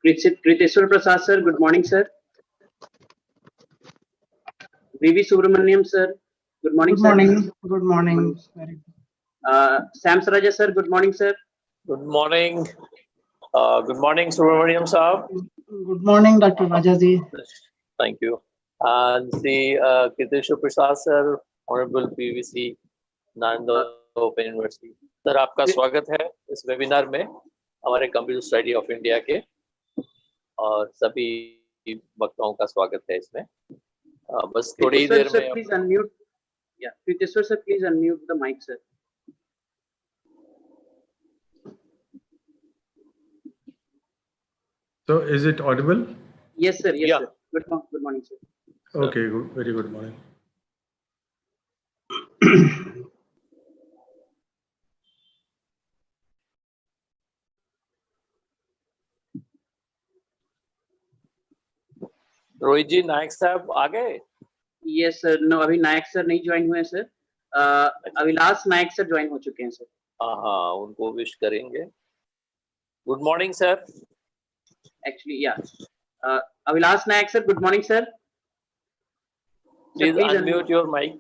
Kriteshwar Prasad sir, good morning sir. V.V. Subramaniam sir, good morning Good sir. morning. Good morning. Very good. Sam Saraja sir, good morning sir. Good morning. Good morning, Subramaniam Saab. Good morning, Dr. Rajaji. Thank you. And the Kriteshwar Prasad sir, Honorable PVC, Nalanda Open University. Sir आपका स्वागत है इस webinar में हमारे computer study of India के और सभी वक्ताओं का स्वागत है इसमें बस थोड़ी देर में please unmute. Yeah, Kriteshwar sir, please unmute the mic sir. So is it audible? Yes sir, yes Yeah. sir. Good morning sir. Okay, good, very good morning. Rohit जी नायक साहब आ गए Yes sir, no अभी नायक सर नहीं join हुए sir. Avilas Nayak sir join हो चुके हैं sir. हाँ उनको विश करेंगे good morning sir Actually yeah. Avilas Nayak sir, good morning sir. Please unmute your mic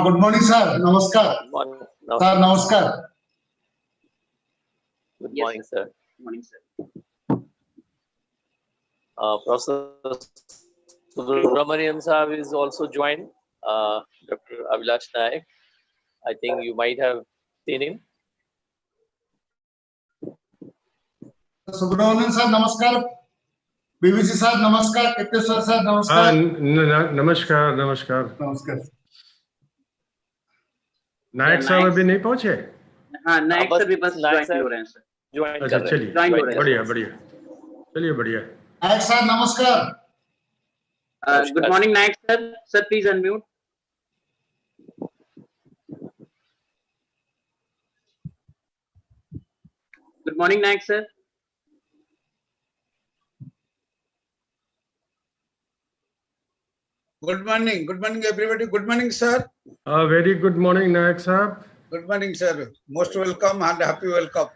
good morning sir. नमस्कार सर. नमस्कार. Good morning sir Good morning sir. Professor Subramaniam Saab is also joined. Dr. Avilash Naik. I think you might have seen him. Subramaniam sir नमस्कार. BBC sir नमस्कार. Kriteshwar sir नमस्कार. नमस्कार नमस्कार. नमस्कार. नायक साहब अभी नहीं पहुंचे? हाँ नायक सर भी बस ज्वाइन हो रहे हैं सर. Join अच्छा कर रहे हैं. चलिए बढ़िया बढ़िया चलिए बढ़िया. नायक सर नमस्कार. Good morning Nayak sir. Sir please unmute. Good morning Nayak sir. Good morning everybody. Good morning sir. Very good morning Nayak साहब. Good morning sir. Most welcome and happy welcome.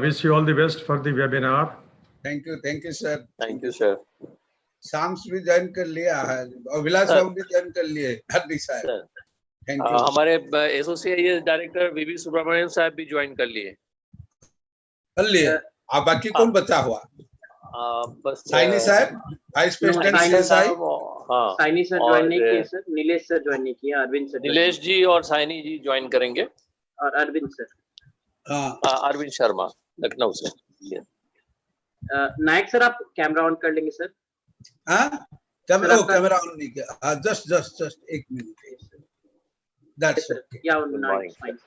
Wish you all the best for the webinar. Thank you sir. Thank you sir. शाम्स भी join कर लिया है, अभिलाष बाबू भी join कर लिए. हार्दिक साहब thank you. हमारे एसोसिएट डायरेक्टर वीवी सुब्रमण्यम साहब भी ज्वाइन कर लिए. अब बाकी कौन बचा हुआ? बस साइनी साहब वाइस प्रेसिडेंट सीएसआई. हाँ साइनी सर ज्वाइन नहीं किए सर. नीलेश सर ज्वाइन नहीं किया. अरविंद सर. नीलेश जी और साइनी जी ज्वाइन करेंगे और अरविंद सर. अरविंद शर्मा लखनऊ से. नायक सर आप कैमरा ऑन कर लेंगे सर. कैमरा ऑन नहीं किया. जस्ट एक मिनट. That's okay. या नाइस फाइन.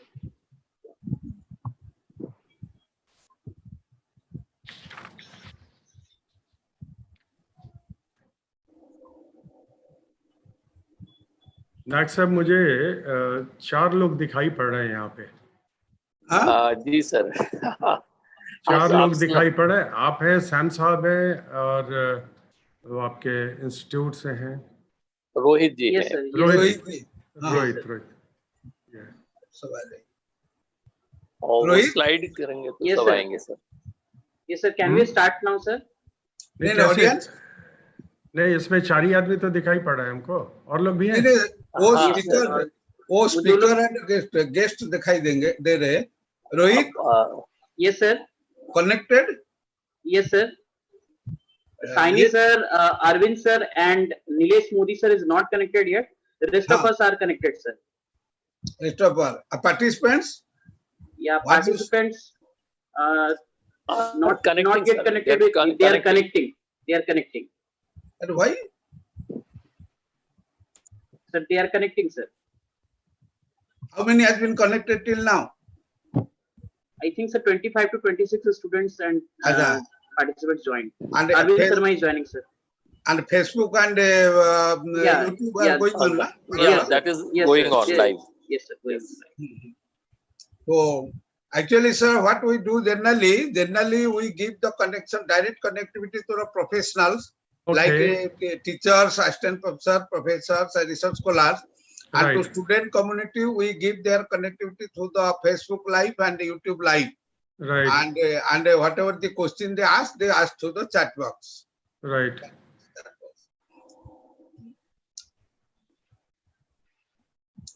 नायक साहब मुझे 4 लोग दिखाई पड़ रहे हैं यहाँ पे. जी सर. 4 लोग दिखाई पड़ रहे हैं. आप हैं, सैम साहब हैं और वो आपके इंस्टीट्यूट से हैं. रोहित जी यस हैं. सर. रोहित और रोहित? स्लाइड करेंगे तो Yes, सब sir. आएंगे sir. Yes sir. Can we start now sir? Audience नहीं, इसमें 4 ही आदमी तो दिखाई पड़ रहे हैं हमको. और लोग भी हैं. वो स्पीकर एंड गेस्ट दिखाई दे रहे. Rohit yes sir. Connected. Yes sir. Saini sir, Arvind sir and Nilesh Modi sir is not connected yet. The rest of us are connected sir. Rest of our participants. Yeah, participants not Connecting, yet sir. connected. They are connecting. They are connecting. And why? Sir, they are connecting sir. How many has been connected till now? I think sir 25 to 26 students and participants joined. And Arvind Sharma is joining sir. And Facebook and Yeah, YouTube are yeah. going on. Yeah, that is going sir. on live. Yes sir. Going on live. So actually, sir, what we do generally we give the connection, direct connectivity to the professionals, like teachers, assistant professors, professors, and research scholars. And to student community, we give their connectivity through the Facebook Live and YouTube Live. Right. And whatever the question they ask through the chat box. Right.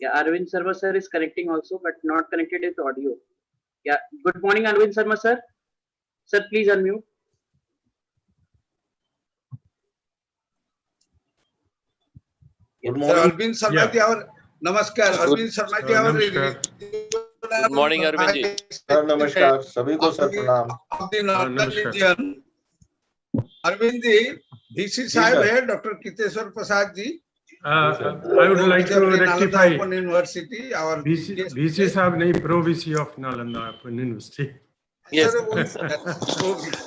Yeah, Arvind Sharma sir is connecting also, but not connected with audio. Yeah, good morning, Arvind Sharma sir. Sir, please unmute. Good Sir, morning. Arvind Sharma ji, our namaskar. Arvind Sharma ji, our Namaskar. Good morning, Arvind ji. Sir नमस्कार सभी को sir प्रणाम of the Northern namaskar. region. Arvind ji, VC साहब sir. है doctor Kiteshwar Prasad ji. I would like to Nalanda rectify. Open University. Our VC साहब नहीं, Pro VC of Nalanda Open University. Yes. Sir,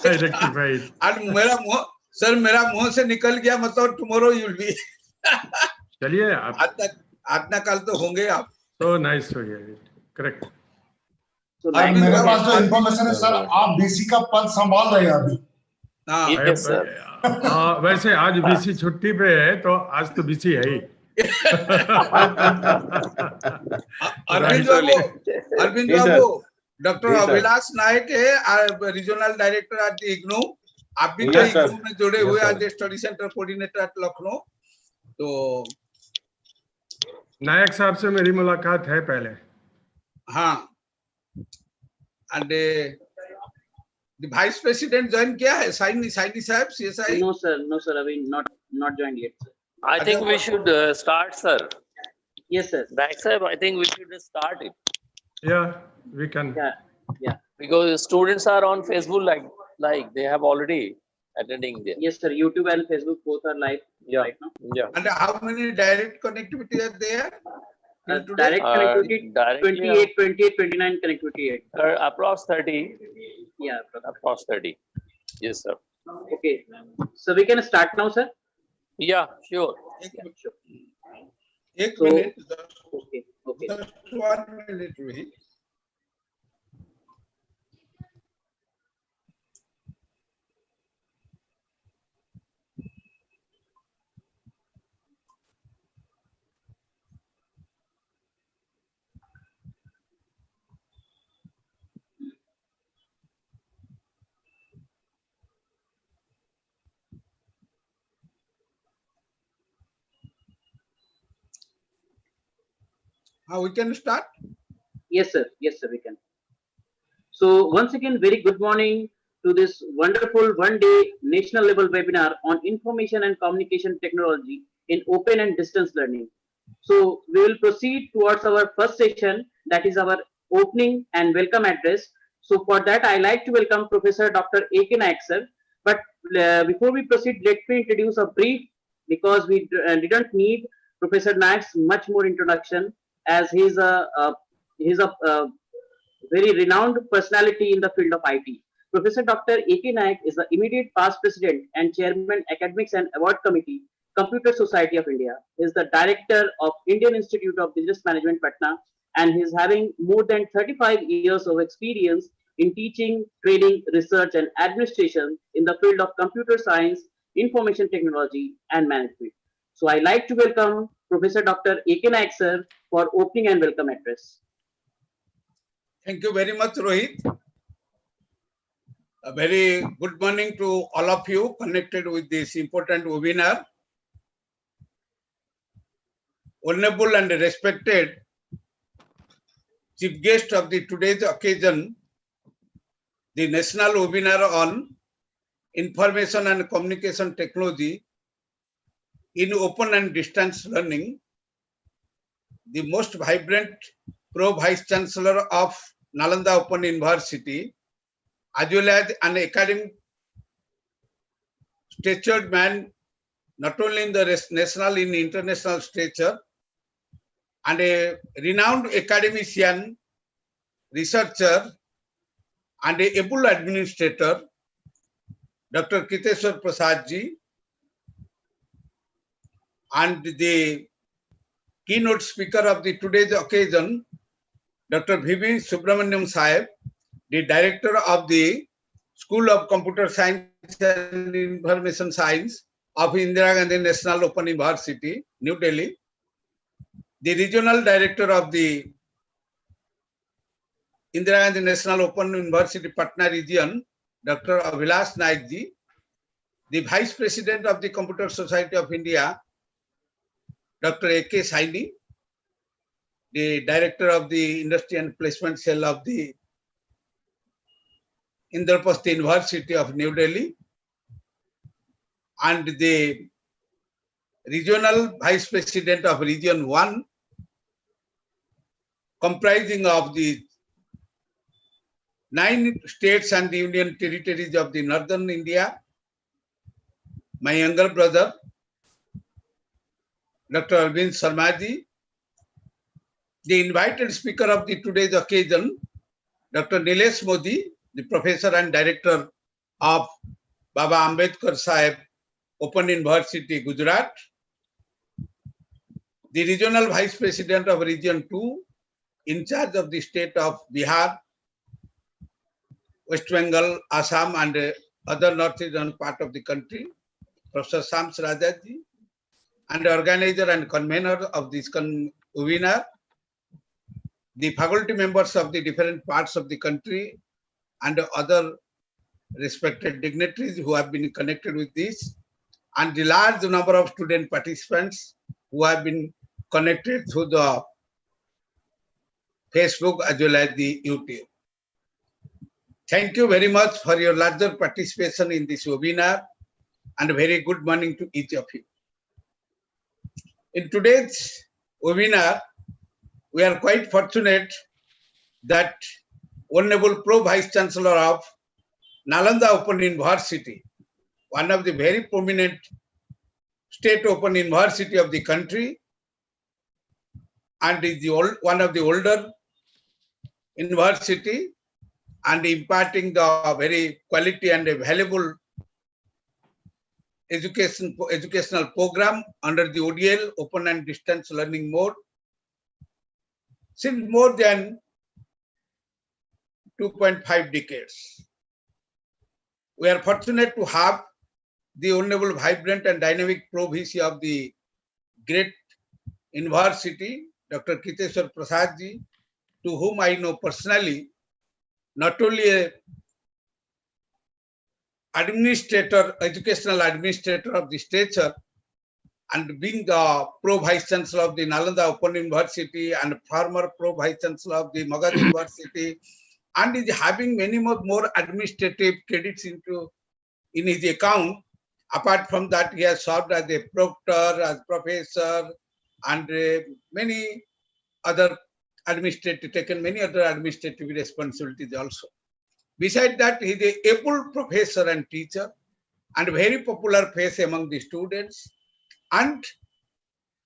I rectified. and मेरा मुंह से निकल गया, मतलब tomorrow you will be. चलिए आप. आज ना कल तो होंगे आप. So nice to hear it. Correct. So, और मेरे पास जो इन्फॉर्मेशन है सर, आप बीसी का पद संभाल रहे हैं अभी. हाँ. Yes, sir. वैसे आज बीसी छुट्टी पे है, तो आज तो बीसी है ही. अरविंद बाबू, डॉक्टर अभिलाष नायक है, रीजनल डायरेक्टर एट इग्नू. आप भी तो इग्नू में जुड़े हुए आज study centre coordinator at Lucknow. तो नायक साहब से मेरी मुलाकात है पहले. हाँ. And the vice president join किया है, साइनी साहब, CSI. no sir, I mean not joined yet, sir. I think we should start, sir. Yes, sir. Naik sir, I think we should start it. Yeah, we can. Yeah. Because students are on Facebook, like they have already attending there. Yes, sir. YouTube and Facebook both are live right now. Yeah. And how many direct connectivity are there? Direct connectivity, directly, 28, 29 connectivity. Approx 30. Yeah. Approx 30. Yes, sir. Okay. So we can start now, sir. Yeah, sure. एक So- minute. Okay. Just 1 minute wait. We can start. Yes, sir. Yes, sir. We can. So once again, very good morning to this wonderful one-day national level webinar on information and communication technology in open and distance learning. So we will proceed towards our first session, that is our opening and welcome address. So for that, I like to welcome Professor Dr. A.K. Naik, sir. But before we proceed, let me introduce a brief, because we didn't need Professor Naik's much more introduction, as he's a very renowned personality in the field of IT. Professor Dr. A.K. Naik is the immediate past president and chairman, Academics and Award Committee, Computer Society of India. He is the director of Indian Institute of Business Management, Patna, and he is having more than 35 years of experience in teaching, training, research, and administration in the field of computer science, information technology, and management. So I like to welcome Professor Dr. A.K. Naik, sir, for opening and welcome address. Thank you very much, Rohit. A very good morning to all of you connected with this important webinar. Honorable and respected chief guest of the today's occasion, the national webinar on information and communication technology in open and distance learning, the most vibrant Pro-Vice Chancellor of Nalanda Open University, as well as an academic statured man, not only in the national, in international stature, and a renowned academician, researcher, and a able administrator, Dr. Kriteshwar Prasad ji, and the keynote speaker of the today's occasion, Dr. V.V. Subramaniam Sahib, the director of the School of Computer Science and Information Science of Indira Gandhi National Open University, New Delhi, the regional director of the Indira Gandhi National Open University Patna region, Dr. Abhilash Naik ji, the Vice President of the Computer Society of India, Dr. A.K. Saini, the Director of the Industry and Placement Cell of the Indraprastha University of New Delhi, and the Regional Vice President of Region 1, comprising of the 9 states and the Union Territories of the Northern India, my younger brother, Dr. Arvind Sharma ji, the invited speaker of the today's occasion, Dr. Nilesh Modi, the Professor and Director of Baba Ambedkar Sahib Open University, Gujarat, the Regional Vice President of Region 2, in charge of the state of Bihar, West Bengal, Assam, and other northeastern part of the country, Professor Shams Rajaji, and the organizer and convener of this webinar, the faculty members of the different parts of the country, and other respected dignitaries who have been connected with this, and the large number of student participants who have been connected through the Facebook as well as the YouTube. Thank you very much for your larger participation in this webinar, and a very good morning to each of you. In today's webinar, we are quite fortunate that Honorable Pro Vice Chancellor of Nalanda Open University, one of the very prominent state open university of the country, and is one of the older university, and imparting the very quality and valuable educational program under the ODL, Open and Distance Learning Mode, since more than 2.5 decades. We are fortunate to have the Honorable Vibrant and Dynamic Pro VC of the great university, Dr. Kriteshwar Prasad ji, to whom I know personally, not only a administrator, educational administrator of the stature, and being the Pro Vice Chancellor of the Nalanda Open University and former Pro Vice Chancellor of the Magad University, and is having many more administrative credits in his account. Apart from that, he has served as a proctor, as professor, and many other taken many other administrative responsibilities also. Besides that, he is an able professor and teacher, and very popular face among the students. And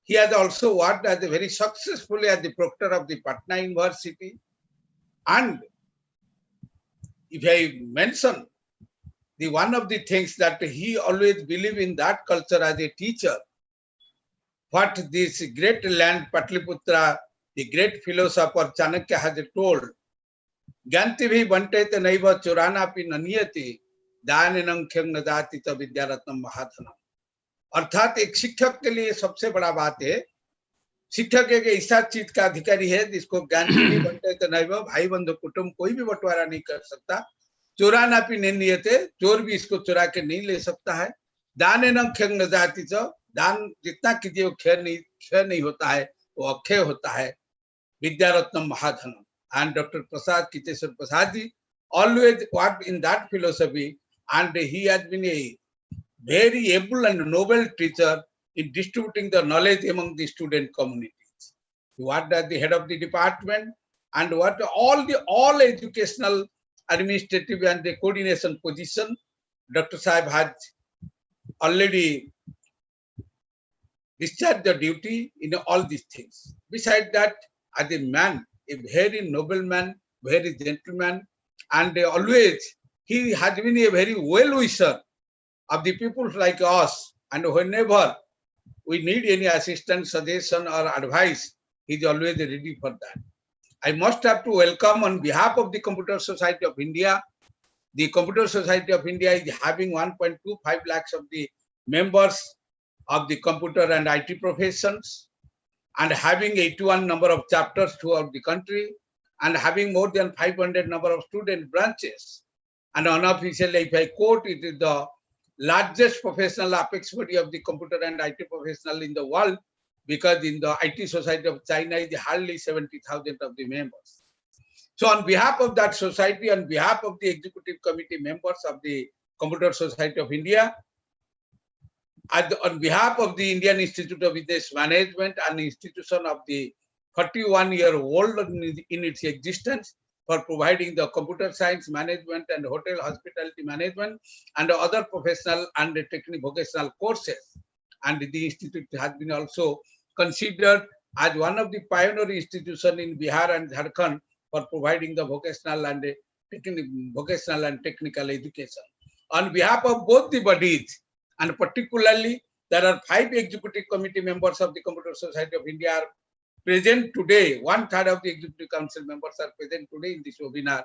he has also worked as very successfully as the proctor of the Patna University. And if I mention the one of the things that he always believed in that culture as a teacher, what this great land Patliputra, the great philosopher Chanakya has told, Gyanti bhi bante te naiva churana pi naniyati, दाननम खेम नदाति च विद्यारत्नम महाधनम। अर्थात एक शिक्षक के लिए सबसे बड़ा बात है, शिक्षक एक ऐसा चीज का अधिकारी है जिसको ज्ञान की भी बंटे तो नहीं, भाई बंधु कुटुंब कोई भी बंटवारा नहीं कर सकता। चुराना भी नहीं नियते, चोर भी इसको चुरा के नहीं ले सकता है। दाननम खेम नदाति च, दान जितना कीजिए वो क्षय नहीं होता है, वो अक्षय होता है। विद्यारत्नम महाधनम। And Dr. Prasad, Kriteshwar Prasad ji always worked in that philosophy, and he has been a very able and noble teacher in distributing the knowledge among the student communities. He worked as the head of the department and what all educational, administrative and the coordination position. Dr. Sahib has already discharged the duty in all these things. Besides that, as a man, a very noble man, very gentleman, and always he has been a very well-wisher of the people like us, and whenever we need any assistance, suggestion or advice, he is always ready for that. I must have to welcome on behalf of the Computer Society of India. The Computer Society of India is having 1.25 lakhs of the members of the computer and IT professions, and having 81 number of chapters throughout the country, and having more than 500 number of student branches. And unofficially, if I quote, it is the largest professional apex body of the computer and IT professional in the world, because in the IT Society of China is hardly 70,000 of the members. So on behalf of that society, on behalf of the executive committee members of the Computer Society of India, on behalf of the Indian Institute of Business Management, an institution of the 41-year-old in its existence, for providing the computer science management and hotel hospitality management and other professional and technical vocational courses. And the institute has been also considered as one of the pioneer institutions in Bihar and Jharkhand for providing the vocational and technical education. On behalf of both the bodies, and particularly there are 5 executive committee members of the Computer Society of India are present today. 1/3 of the executive council members are present today in this webinar.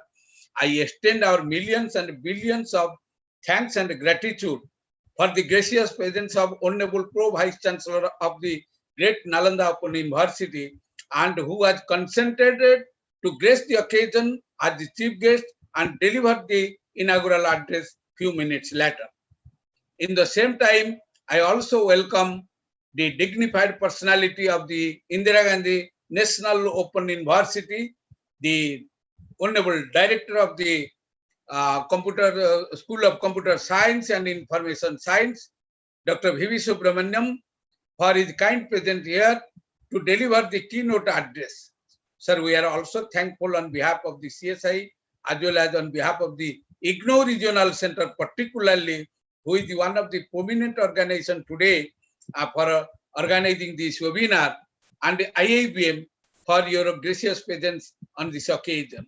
I extend our millions and billions of thanks and gratitude for the gracious presence of Honorable Pro Vice Chancellor of the great Nalanda Open University, and who has consented to grace the occasion as the chief guest and deliver the inaugural address few minutes later. In the same time, I also welcome the dignified personality of the Indira Gandhi National Open University, the Honorable Director of the School of Computer Science and Information Science, Dr. V.V. Subramaniam, for his kind presence here to deliver the keynote address. Sir, we are also thankful on behalf of the CSI as well as on behalf of the IGNOU Regional Center, particularly, who is one of the prominent organization today for organizing this webinar, and the IIBM for your gracious presence on this occasion.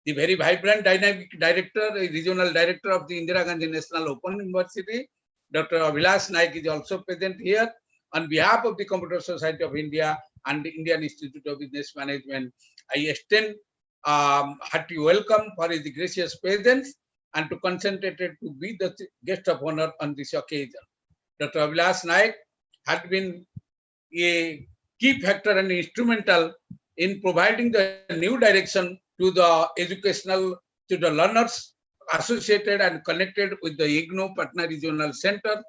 The very vibrant, dynamic director, regional director of the Indira Gandhi National Open University, Dr. Abhilash Naik, is also present here. On behalf of the Computer Society of India and the Indian Institute of Business Management, I extend hearty welcome for his gracious presence and to concentrate to be the guest of honor on this occasion. Dr. Abhilash Naik has been a key factor and instrumental in providing the new direction to the educational, to the learners associated and connected with the IGNOU Patna Regional Center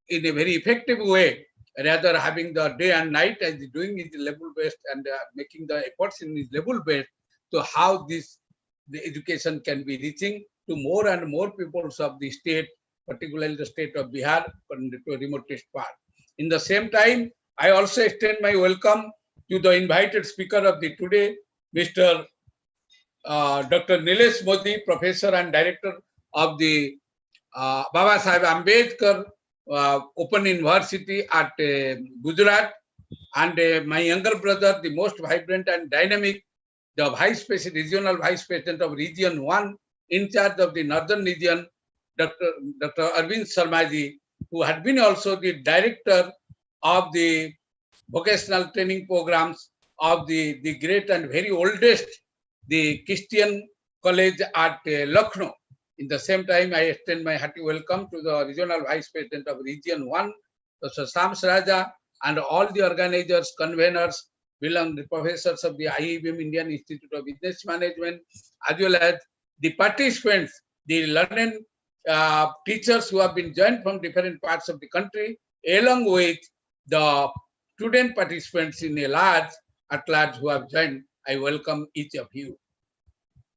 in a very effective way, rather having the day and night as doing his level best and making the efforts in his level best to how the education can be reaching to more and more peoples of the state, particularly the state of Bihar, to a remotest part. In the same time, I also extend my welcome to the invited speaker of the today, Mr. Dr. Nilesh Modi, Professor and Director of the Baba Saheb Ambedkar Open University at Gujarat, and my younger brother, the most vibrant and dynamic, the Regional Vice President of Region 1, in charge of the Northern Region, Dr. Arvind Sharmaji, who had been also the Director of the Vocational Training Programs of the great and very oldest, the Christian College at Lucknow. In the same time, I extend my hearty welcome to the Regional Vice President of Region 1, Dr. Shams Raja, and all the organizers, conveners, the professors of the IIBM Indian Institute of Business Management, as well as the participants, the learned teachers who have been joined from different parts of the country, along with the student participants in at large who have joined. I welcome each of you.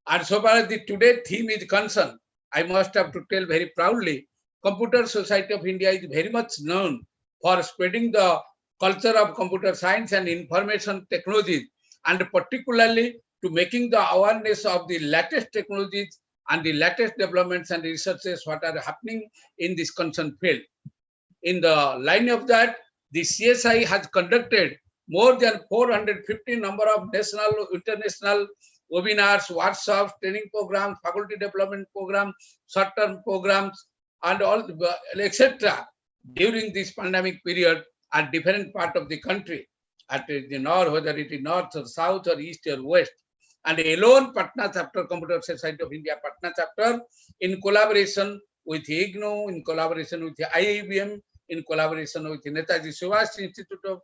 And so far as the today theme is concerned, I must have to tell very proudly, Computer Society of India is very much known for spreading the culture of computer science and information technologies, and particularly to making the awareness of the latest technologies and the latest developments and researches what are happening in this concerned field. In the line of that, the CSI has conducted more than 450 number of national, international webinars, workshops, training programs, faculty development programs, short-term programs, and all, etc. during this pandemic period at different part of the country, at the north, whether it is north or south or east or west. And alone Patna chapter, Computer Society of India Patna chapter, in collaboration with IGNOU, in collaboration with IIBM, in collaboration with Netaji Subhash Institute of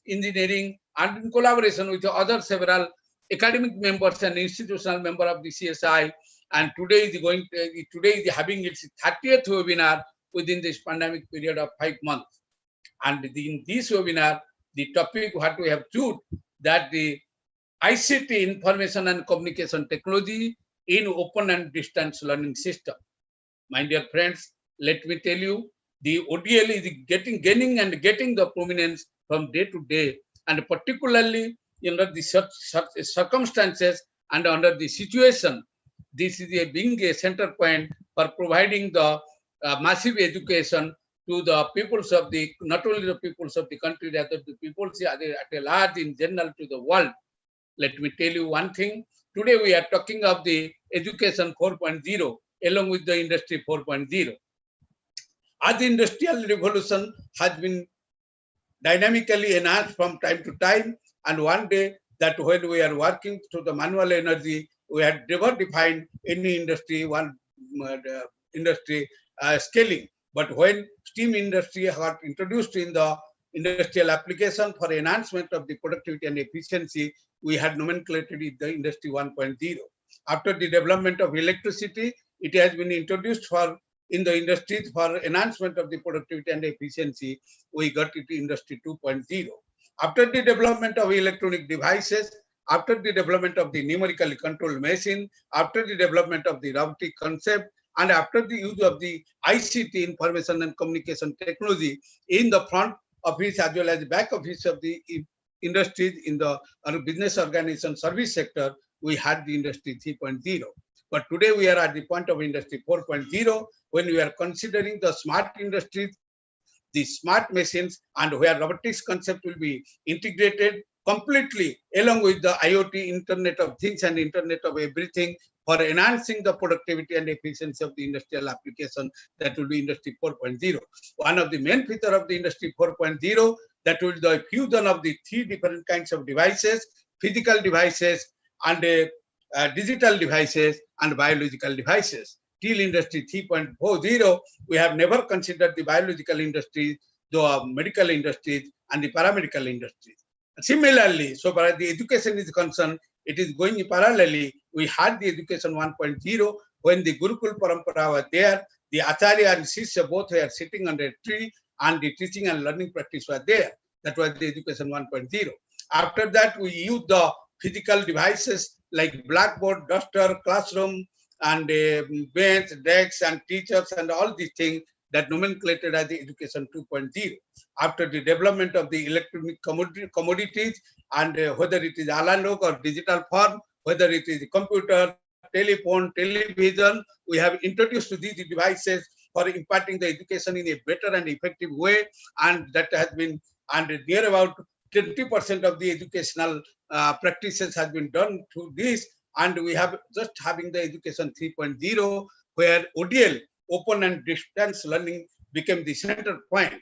Engineering, and in collaboration with other several academic members and institutional member of the CSI. And today is having its 30th webinar within this pandemic period of 5 months. And in this webinar, the topic what we have chosen that the ICT, information and communication technology in open and distance learning system. My dear friends, let me tell you, the ODL is gaining the prominence from day to day, and particularly under the circumstances and under the situation. This is being a center point for providing the massive education to the peoples of the, not only the peoples of the country, rather the peoples at a large in general to the world. Let me tell you one thing. Today we are talking of the education 4.0 along with the industry 4.0. As the industrial revolution has been dynamically enhanced from time to time, and one day that when we are working through the manual energy, we had never defined any industry, scaling. But when steam industry got introduced in the industrial application for enhancement of the productivity and efficiency, we had nomenclated it the industry 1.0. After the development of electricity, it has been introduced in the industries for enhancement of the productivity and efficiency. We got it industry 2.0. After the development of electronic devices, after the development of the numerically controlled machine, after the development of the robotic concept, and after the use of the ICT, information and communication technology, in the front office as well as back office of the industries in the business organization service sector, we had the industry 3.0. But today we are at the point of industry 4.0 when we are considering the smart industries, the smart machines, and where robotics concept will be integrated completely along with the IoT, Internet of Things and Internet of Everything for enhancing the productivity and efficiency of the industrial application. That will be industry 4.0. One of the main features of the industry 4.0 that will be the fusion of the 3 different kinds of devices, physical devices and digital devices and biological devices. Till industry 3.40, we have never considered the biological industry, the medical industries and the paramedical industries. Similarly, so far as the education is concerned, it is going parallelly. We had the education 1.0 when the Gurukul Parampara was there, the Acharya and Shishya both were sitting under a tree and the teaching and learning practice was there. That was the education 1.0. After that, we used the physical devices like blackboard, duster, classroom, and bench, desks, and teachers, and all these things that nomenclated as the education 2.0. After the development of the electronic commodities, and whether it is analog or digital form, whether it is computer, telephone, television, we have introduced these devices for imparting the education in a better and effective way, and that has been, and near about 20% of the educational practices has been done through this, and we have just having the education 3.0 where ODL, open and distance learning, became the center point.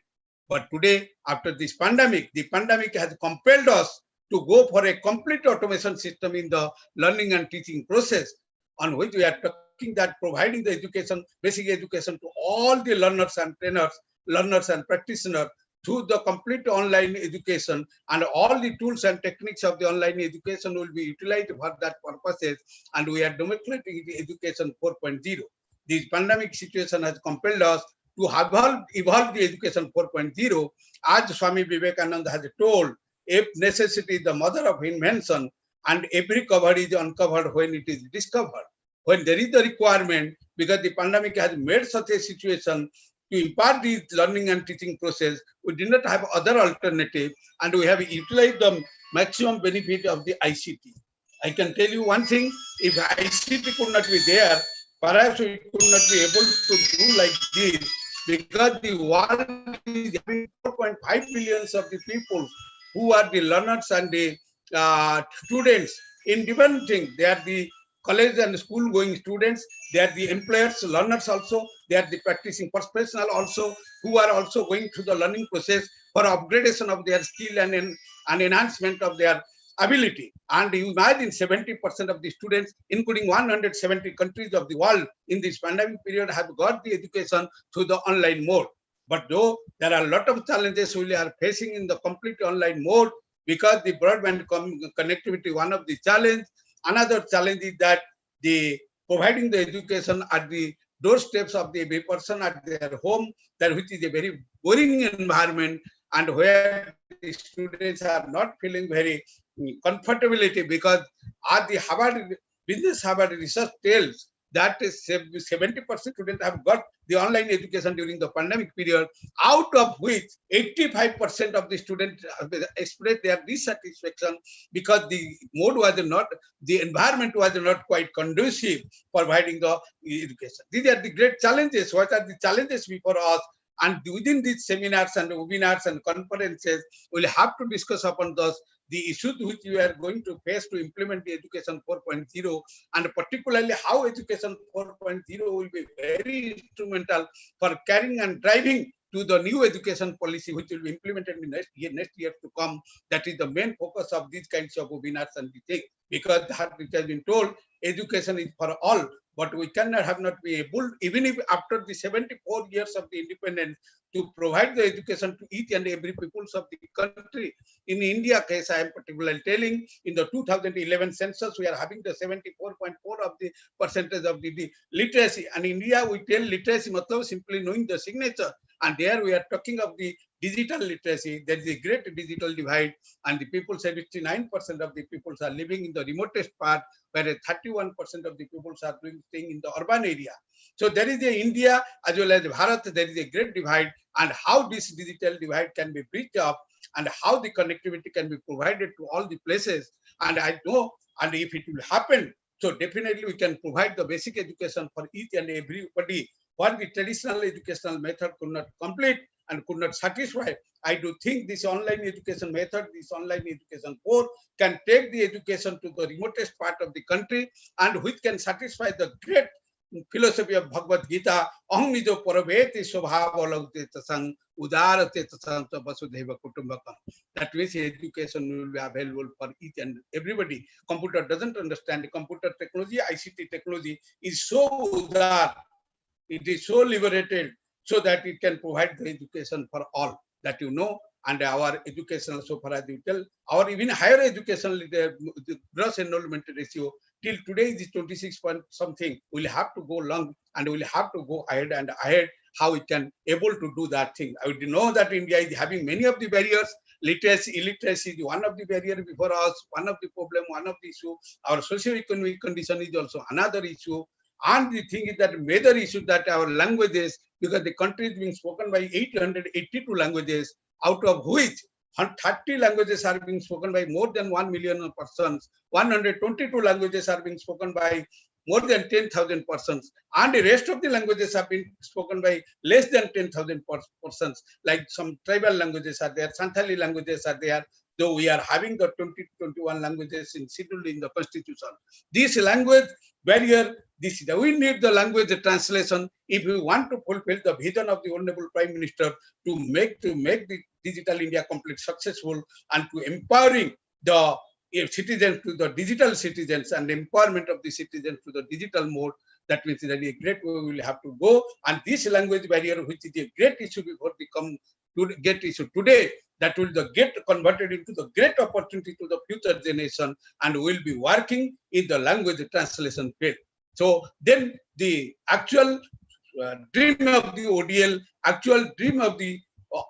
But today, after this pandemic, the pandemic has compelled us to go for a complete automation system in the learning and teaching process, on which we are talking that providing the education, basic education to all the learners and trainers, learners and practitioners through the complete online education, and all the tools and techniques of the online education will be utilized for that purposes, and we are demonstrating the education 4.0. This pandemic situation has compelled us to evolve the education 4.0. As Swami Vivekananda has told, if necessity is the mother of invention, and every cover is uncovered when it is discovered. When there is the requirement, because the pandemic has made such a situation to impart this learning and teaching process, we did not have other alternative, and we have utilized the maximum benefit of the ICT. I can tell you one thing, if ICT could not be there, perhaps we could not be able to do like this, because the world is having 4.5 billion of the people who are the learners and the students in different things. They are the college and school going students, they are the employers, learners also, they are the practicing professional also, who are also going through the learning process for upgradation of their skill and enhancement of their ability. And you imagine 70% of the students, including 170 countries of the world in this pandemic period, have got the education through the online mode. But though there are a lot of challenges we are facing in the complete online mode, because the broadband connectivity, one of the challenge. Another challenge is that the providing the education at the doorsteps of the every person at their home, that which is a very boring environment, and where the students are not feeling very comfortability, because at the Harvard Business Harvard research tells that 70% students have got the online education during the pandemic period, out of which 85% of the students expressed their dissatisfaction because the mode was not, the environment was not quite conducive for providing the education. These are the great challenges. What are the challenges before us? And within these seminars and webinars and conferences, we'll have to discuss upon those the issues which we are going to face to implement the Education 4.0, and particularly how Education 4.0 will be very instrumental for carrying and driving to the new education policy which will be implemented in next year to come. That is the main focus of these kinds of webinars and the thing, because that which has been told, education is for all. But we cannot have not be able, even if after the 74 years of the independence, to provide the education to each and every peoples of the country. In India case, I am particularly telling, in the 2011 census, we are having the 74.4 of the percentage of the literacy. And in India, we tell literacy matlab simply knowing the signature. And there we are talking of the digital literacy. There is a great digital divide, and the people, 79% of the people are living in the remotest part, whereas 31% of the people are staying in the urban area. So there is a India as well as Bharat, there is a great divide, and how this digital divide can be bridged up, and how the connectivity can be provided to all the places. And I know, and if it will happen, so definitely we can provide the basic education for each and everybody. What the traditional educational method could not complete and could not satisfy, I do think this online education method, this online education core, can take the education to the remotest part of the country, and which can satisfy the great philosophy of Bhagavad Gita, Aham nijo paraveti swabhavalokte tasang udarate tasang vasudhaiva kutumbakam. That means education will be available for each and everybody. Computer doesn't understand. Computer technology, ICT technology is so udar, it is so liberated, so that it can provide the education for all, that you know. And our educational, so far as you tell, our even higher education, the gross enrollment ratio till today is 26 point something. We'll have to go long, and we'll have to go ahead and ahead, how we can able to do that thing. I would know that India is having many of the barriers. Literacy, illiteracy is one of the barriers before us, one of the problem, one of the issue. Our socio-economic condition is also another issue. And the thing is that major issue that our languages, because the country is being spoken by 882 languages, out of which 30 languages are being spoken by more than 1 million persons, 122 languages are being spoken by more than 10,000 persons, and the rest of the languages have been spoken by less than 10,000 persons, like some tribal languages are there, Santali languages are there, though we are having the 21 languages scheduled in the constitution. This language barrier, we need the language translation if we want to fulfill the vision of the Honorable Prime Minister to make the Digital India complete successful, and to empowering the citizens to the digital citizens, and empowerment of the citizens to the digital mode. That means that a great way we will have to go. And this language barrier, which is a great issue before we come to get issue today, that will get converted into the great opportunity to the future generation, and we will be working in the language translation field. So then the actual dream of the ODL, actual dream of the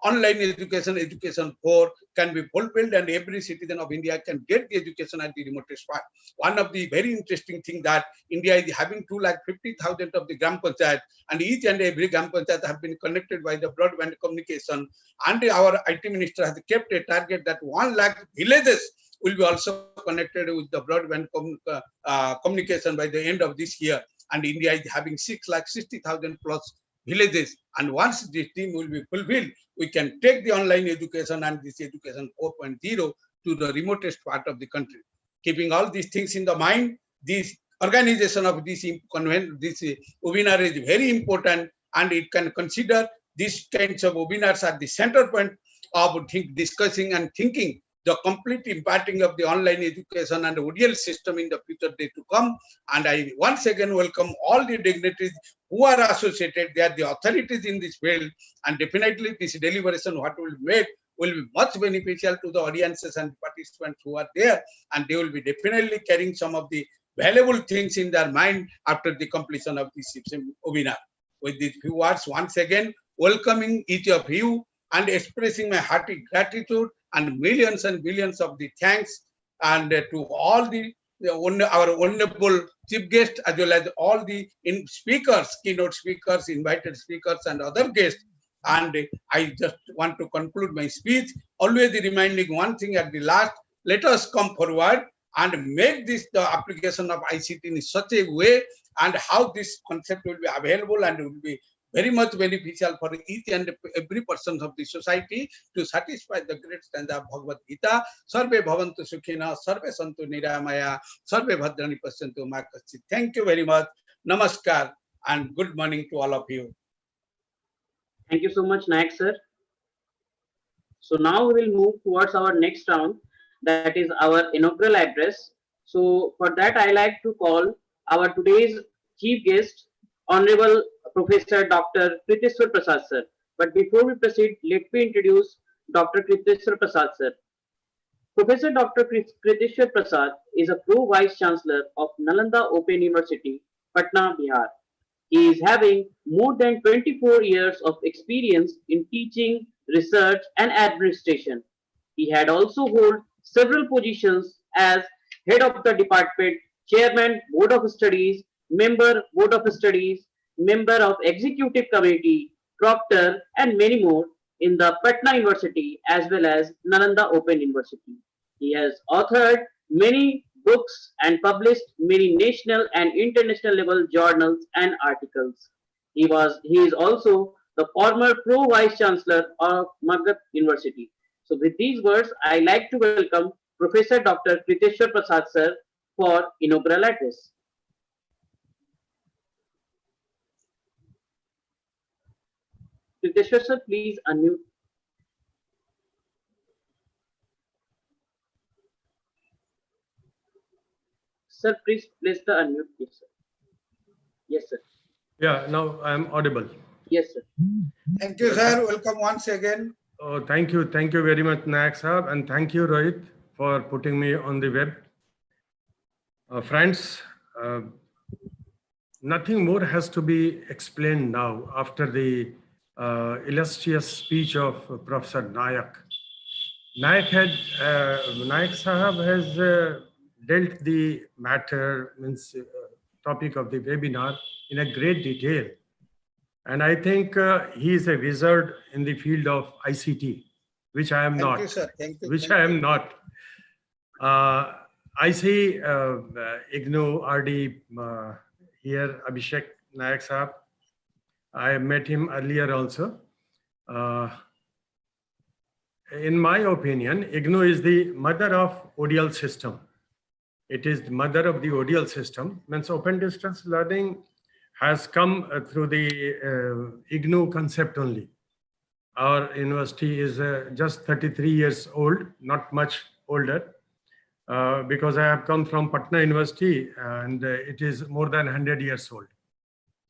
online education for can be fulfilled, and every citizen of India can get the education at the remotest part. One of the very interesting thing that India is having 250,000 of the Gram Panchayat, and each and every Gram Panchayat have been connected by the broadband communication, and our IT minister has kept a target that 1 lakh villages will be also connected with the broadband communication by the end of this year. And India is having 660,000 plus villages. And once this team will be fulfilled, we can take the online education and this education 4.0 to the remotest part of the country. Keeping all these things in the mind, this organization of this webinar is very important, and it can consider these kinds of webinars at the center point of discussing and thinking the complete imparting of the online education and ODL system in the future day to come. And I once again welcome all the dignitaries who are associated. They are the authorities in this field, and definitely this deliberation what will make will be much beneficial to the audiences and participants who are there, and they will be definitely carrying some of the valuable things in their mind after the completion of this webinar. With these few words, once again, welcoming each of you and expressing my hearty gratitude and millions of the thanks, and to all our wonderful chief guests, as well as all the speakers, keynote speakers, invited speakers, and other guests. And I just want to conclude my speech, always reminding one thing at the last: let us come forward and make this the application of ICT in such a way, and how this concept will be available and will be very much beneficial for each and every person of the society, to satisfy the great stanza of Bhagavad Gita. Sarve bhavantu sukhina, sarve santu niramaya, sarve bhadrani pasyantu ma kaschit. Thank you very much. Namaskar and good morning to all of you. Thank you so much, Nayak sir. So now we will move towards our next round, that is our inaugural address. So for that, I like to call our today's chief guest, Honorable Professor Dr. Kriteshwar Prasad sir. But before we proceed, let me introduce Dr. Kriteshwar Prasad sir. Professor Dr. Kriteshwar Prasad is a Pro-Vice Chancellor of Nalanda Open University, Patna, Bihar. He is having more than 24 years of experience in teaching, research, and administration. He had also held several positions as Head of the Department, Chairman, Board of Studies, Member, Board of Studies, Member of Executive Committee, Proctor, and many more in the Patna University as well as Nalanda Open University. He has authored many books and published many national and international level journals and articles. He is also the former Pro-Vice Chancellor of Magadha University. So with these words, I like to welcome Professor Dr. Kriteshwar Prasad sir for inaugural address. Kriteshwar sir, please unmute. Sir, please place the unmute, please, sir. Yes, sir. Yeah, now I am audible. Yes, sir. Thank you, sir. Welcome once again. Oh, thank you very much, Nayak sir, and thank you, Rohit, for putting me on the web. Friends, nothing more has to be explained now after the illustrious speech of Professor Nayak. Nayak Sahab has dealt the matter, topic of the webinar in a great detail. And I think he is a wizard in the field of ICT, which I am not. Thank you, sir. Thank you. Which I am not. I see IGNOU RD here, Abhishek Nayak Sahab. I met him earlier also. In my opinion, IGNOU is the mother of ODL system. It is the mother of the ODL system. Means open distance learning has come through the IGNOU concept only. Our university is just 33 years old, not much older, because I have come from Patna University and it is more than 100 years old.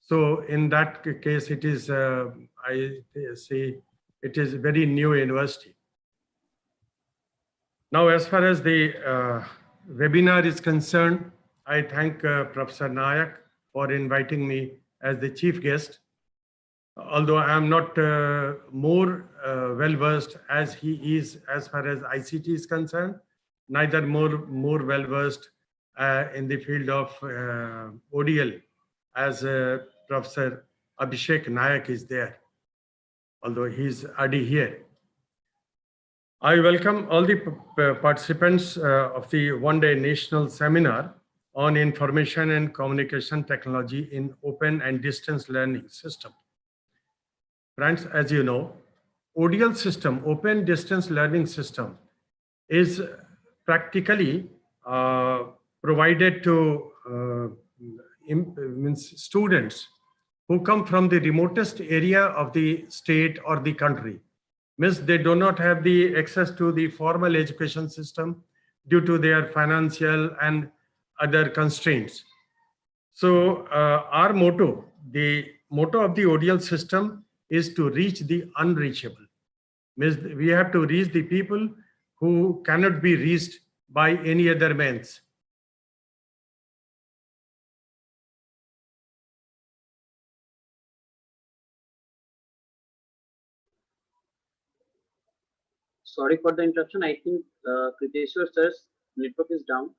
So in that case, it is, I say, it is very new university. Now, as far as the webinar is concerned, I thank Professor Nayak for inviting me as the chief guest. Although I am not more well-versed as he is as far as ICT is concerned, neither more well-versed in the field of ODL as Professor Abhishek Nayak is there, although he's already here. I welcome all the participants of the one-day national seminar on information and communication technology in open and distance learning system. Friends, as you know, ODL system, open distance learning system, is practically provided to students who come from the remotest area of the state or the country. Means they do not have the access to the formal education system due to their financial and other constraints. So our motto, the motto of the ODL system is to reach the unreachable. Means we have to reach the people who cannot be reached by any other means. Sorry for the interruption. I think Kriteshwar sir's network is down.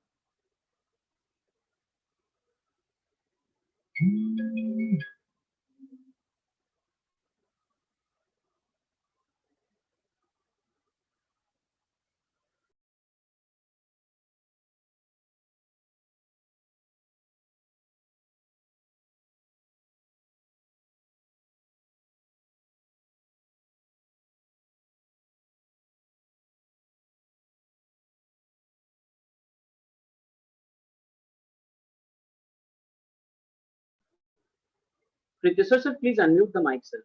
Kriteshwar sir, please unmute the mic, sir.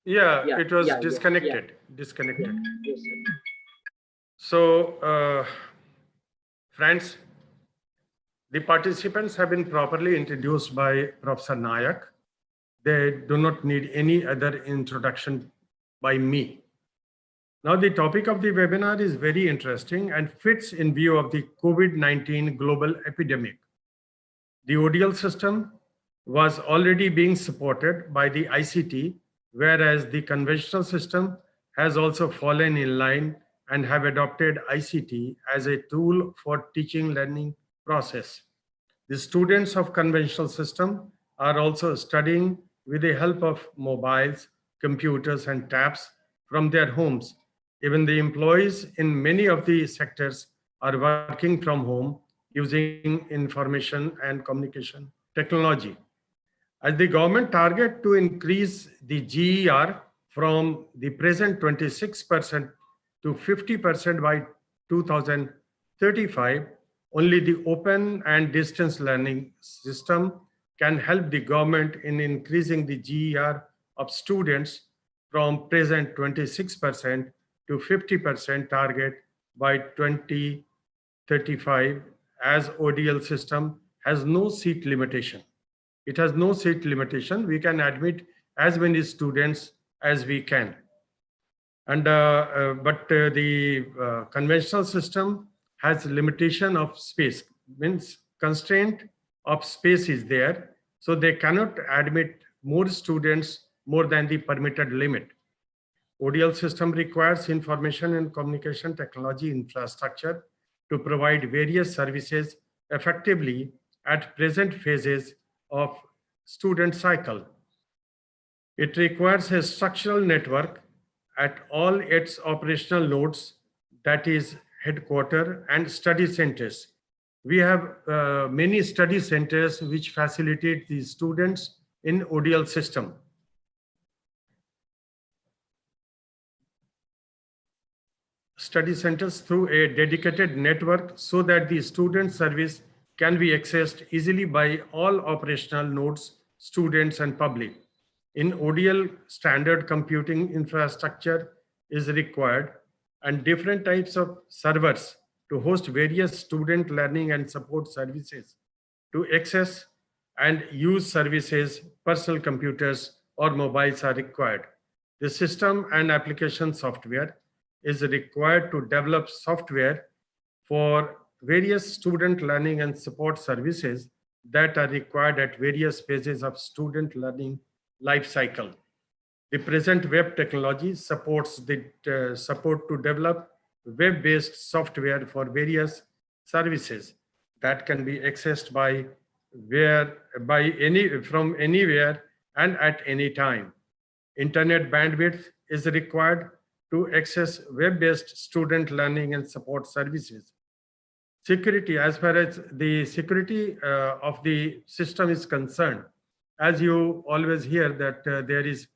Yeah, Yeah, it was yeah, yeah, disconnected. yeah. Disconnected. Yes, sir. So, friends, the participants have been properly introduced by Professor Nayak. They do not need any other introduction by me. Now, the topic of the webinar is very interesting and fits in view of the COVID-19 global epidemic. The ODL system was already being supported by the ICT, whereas the conventional system has also fallen in line and have adopted ICT as a tool for teaching learning process. The students of conventional system are also studying with the help of mobiles, computers, and tabs from their homes. Even the employees in many of the sectors are working from home using information and communication technology. As the government target to increase the GER from the present 26% to 50% by 2035, only the open and distance learning system can help the government in increasing the GER of students from present 26% to 50% target by 2035, as ODL system has no seat limitation. It has no seat limitation. We can admit as many students as we can. And but the conventional system has limitation of space, means constraint of space is there. So they cannot admit more students more than the permitted limit. ODL system requires information and communication technology infrastructure to provide various services effectively at present phases of student cycle. It requires a structural network at all its operational nodes, that is headquarters and study centers. We have many study centers which facilitate the students in ODL system. Study centers through a dedicated network so that the student service can be accessed easily by all operational nodes, students, and public. In ODL, standard computing infrastructure is required and different types of servers to host various student learning and support services. To access and use services, personal computers or mobiles are required. The system and application software is required to develop software for various student learning and support services that are required at various phases of student learning life cycle. The present web technology supports the support to develop web-based software for various services that can be accessed from anywhere and at any time. Internet bandwidth is required to access web-based student learning and support services. Security, as far as the security of the system is concerned, as you always hear that there is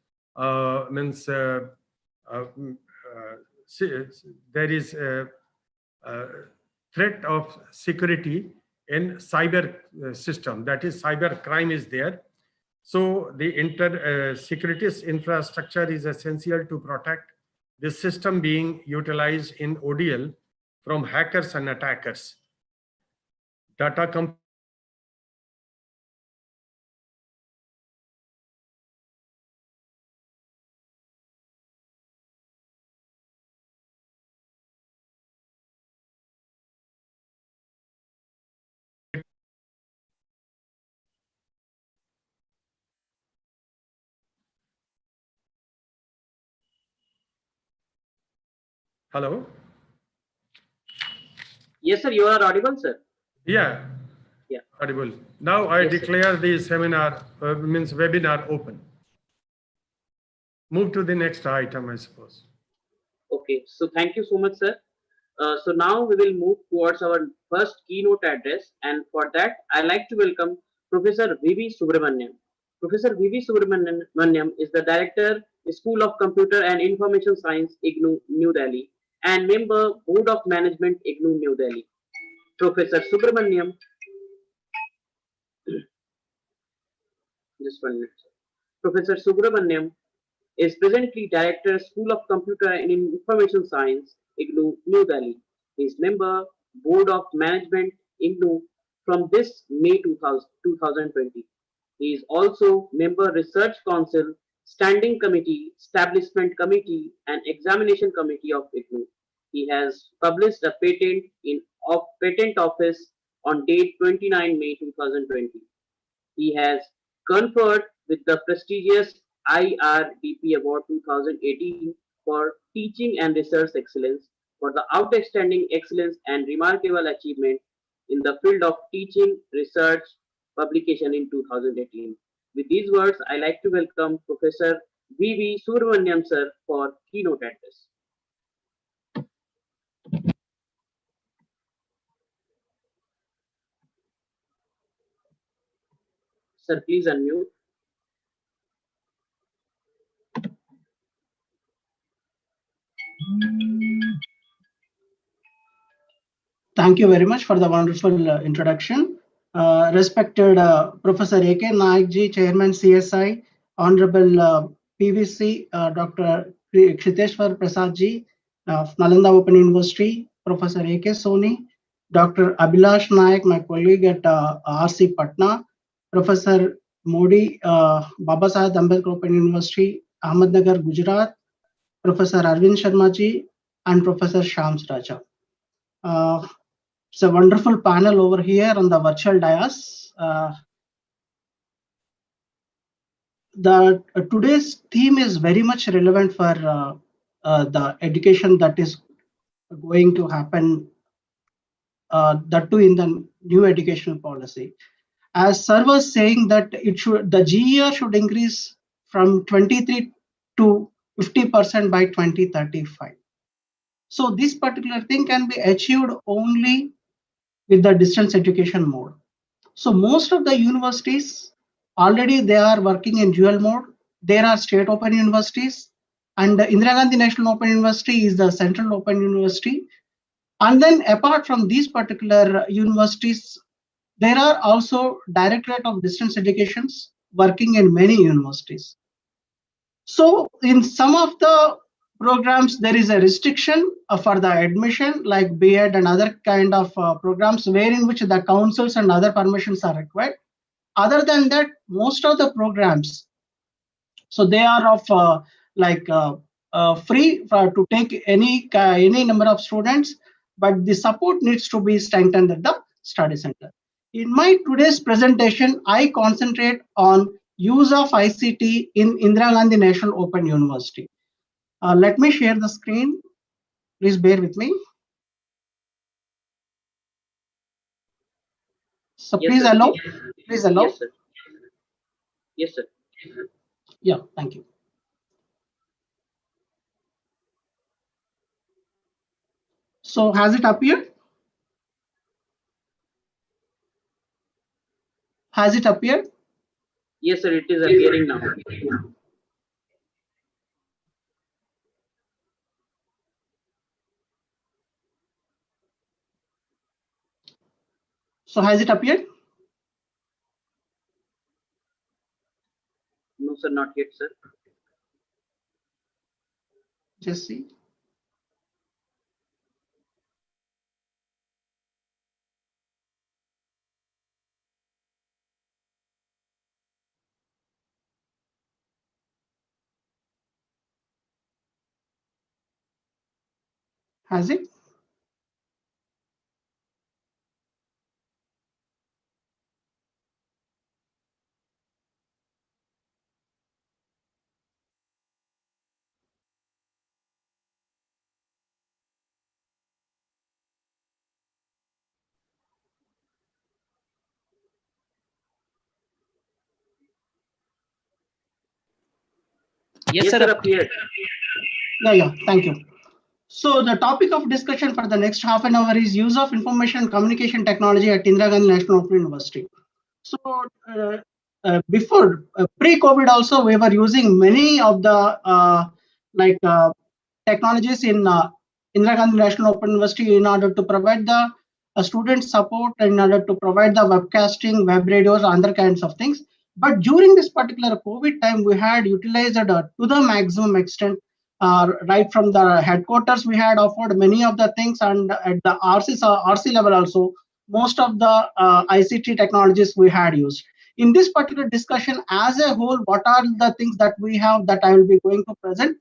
there is a threat of security in cyber system, that is cyber crime is there. So the securities infrastructure is essential to protect the system being utilized in ODL from hackers and attackers. Data Hello? Yes, sir, you are audible, sir. Yeah. Yeah. Audible. Now I Yes, sir. declare the seminar, means webinar open. Move to the next item, I suppose. Okay, so thank you so much, sir. So now we will move towards our first keynote address, and for that, I like to welcome Professor V.V. Subramaniam. Professor V.V. Subramaniam is the Director, School of Computer and Information Science, IGNOU, New Delhi, and member, Board of Management, IGNOU, New Delhi. Professor Subramaniam, just 1 minute. Professor Subramaniam is presently Director, School of Computer and Information Science, IGNOU, New Delhi. He is member, Board of Management, IGNOU, from this May 2020. He is also member Research Council, Standing Committee, Establishment Committee, and Examination Committee of IGNOU. He has published a patent in Patent Office on date 29 May 2020. He has conferred with the prestigious IRDP Award 2018 for Teaching and Research Excellence for the outstanding excellence and remarkable achievement in the field of teaching, research, publication in 2018. With these words, I like to welcome Professor V.V. Subramaniam sir for keynote address. Sir, please unmute. Thank you very much for the wonderful introduction. Respected Professor A.K. Naik ji, Chairman CSI, Honorable PVC, Dr. Kriteshwar Prasad ji of Nalanda Open University, Professor A.K. Soni, Dr. Abhilash Naik, my colleague at RC Patna, Professor Modi, Babasaheb Ambedkar Open University, Ahmednagar, Gujarat, Professor Arvind Sharma ji, and Professor Shams Raja. It's a wonderful panel over here on the virtual dais. Today's theme is very much relevant for the education that is going to happen, that too in the new educational policy. As Sir was saying that the GER should increase from 23 to 50% by 2035. So this particular thing can be achieved only with the distance education mode. So most of the universities already they are working in dual mode. There are state open universities, and the Indira Gandhi National Open University is the central open university. And then apart from these particular universities, there are also Directorate of Distance Educations working in many universities. So in some of the programs, there is a restriction for the admission, like B.Ed and other kind of programs, wherein which the councils and other permissions are required. Other than that, most of the programs, so they are of free to take any number of students, but the support needs to be strengthened at the study center. In my today's presentation, I concentrate on use of ICT in Indira Gandhi National Open University. Let me share the screen. Please bear with me. So Yes, please sir. allow. Please allow. Yes, sir. Yes, sir. Yeah, thank you. So has it appeared? Has it appeared? Yes, sir. It is appearing now. So has it appeared? No, sir, not yet, sir. Just see. Has it? Yes, sir, clear. Yeah, thank you. So the topic of discussion for the next half an hour is use of information and communication technology at Indira Gandhi National Open University. So before pre-COVID also, we were using many of the technologies in Indira Gandhi National Open University in order to provide the student support, in order to provide the webcasting, web radios, other kinds of things. But during this particular COVID time, we had utilized to the maximum extent. Right from the headquarters, we had offered many of the things, and at the RC level also, most of the ICT technologies we had used. In this particular discussion, as a whole, what are the things that we have that I will be going to present,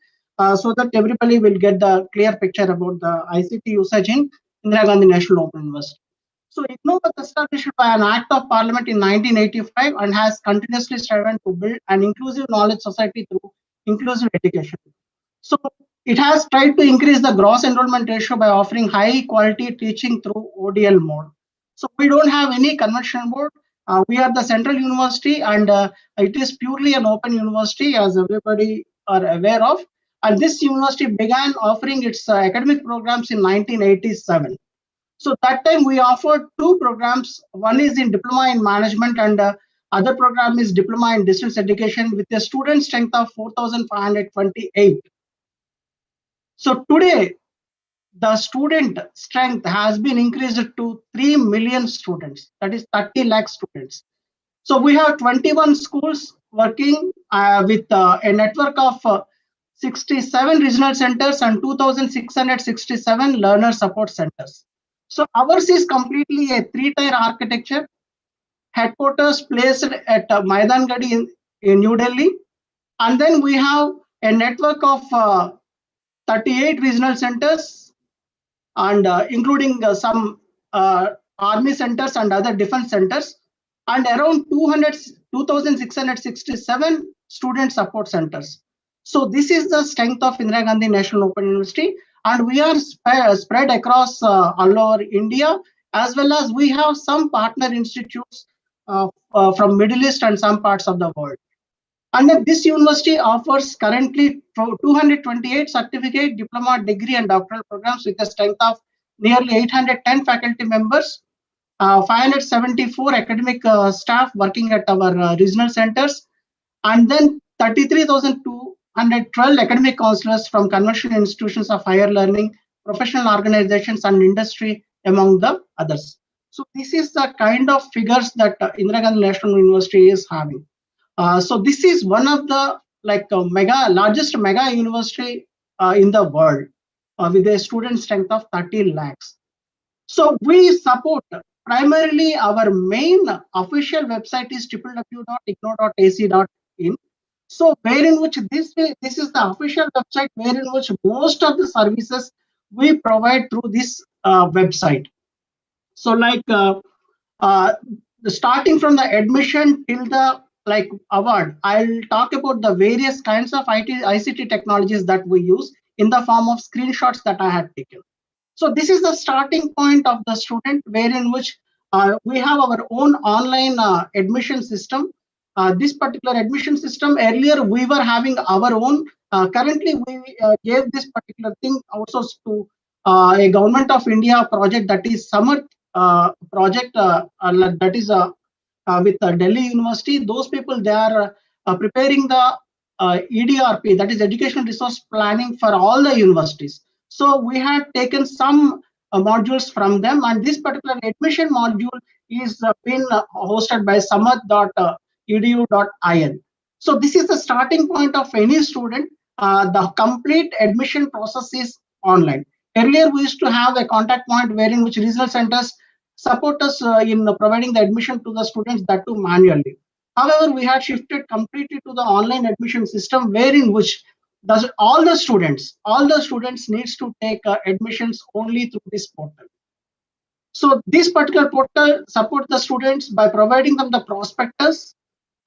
so that everybody will get the clear picture about the ICT usage in Indira Gandhi National Open University. So IGNOU was established by an Act of Parliament in 1985 and has continuously striven to build an inclusive knowledge society through inclusive education. So it has tried to increase the gross enrollment ratio by offering high quality teaching through ODL mode. So we don't have any conventional board. We are the central university, and it is purely an open university, as everybody are aware of. And this university began offering its academic programs in 1987. So that time we offered two programs. One is in diploma in management, and other program is diploma in distance education with a student strength of 4,528. So today, the student strength has been increased to 3 million students, that is 30 lakh students. So we have 21 schools working with a network of 67 regional centers and 2,667 learner support centers. So ours is completely a three-tier architecture. Headquarters placed at Maidan Gadi in New Delhi. And then we have a network of 38 regional centers, and including some army centers and other defense centers, and around 2,667 student support centers. So this is the strength of Indira Gandhi National Open University, and we are spread across all over India, as well as we have some partner institutes from Middle East and some parts of the world. And this university offers currently 228 certificate, diploma, degree, and doctoral programs with a strength of nearly 810 faculty members, 574 academic staff working at our regional centers, and then 33,212 academic counselors from conventional institutions of higher learning, professional organizations, and industry, among the others. So this is the kind of figures that Indira Gandhi National University is having. So this is one of the largest mega university in the world with a student strength of 30 lakhs. So we support primarily our main official website is www.ignou.ac.in. So wherein which this is the official website wherein which most of the services we provide through this website. So starting from the admission till the award, I'll talk about the various kinds of ICT technologies that we use in the form of screenshots that I had taken. So this is the starting point of the student, wherein which we have our own online admission system. This particular admission system, earlier we were having our own. Currently, we gave this particular thing also to a Government of India project, that is Samarth project, that is with Delhi University. Those people, they are preparing the EDRP, that is Educational Resource Planning, for all the universities. So we had taken some modules from them, and this particular admission module is been hosted by samarth.edu.in. So this is the starting point of any student. The complete admission process is online. Earlier, we used to have a contact point wherein which regional centers support us in providing the admission to the students, that too manually. However, we had shifted completely to the online admission system, wherein which all the students needs to take admissions only through this portal. So this particular portal supports the students by providing them the prospectus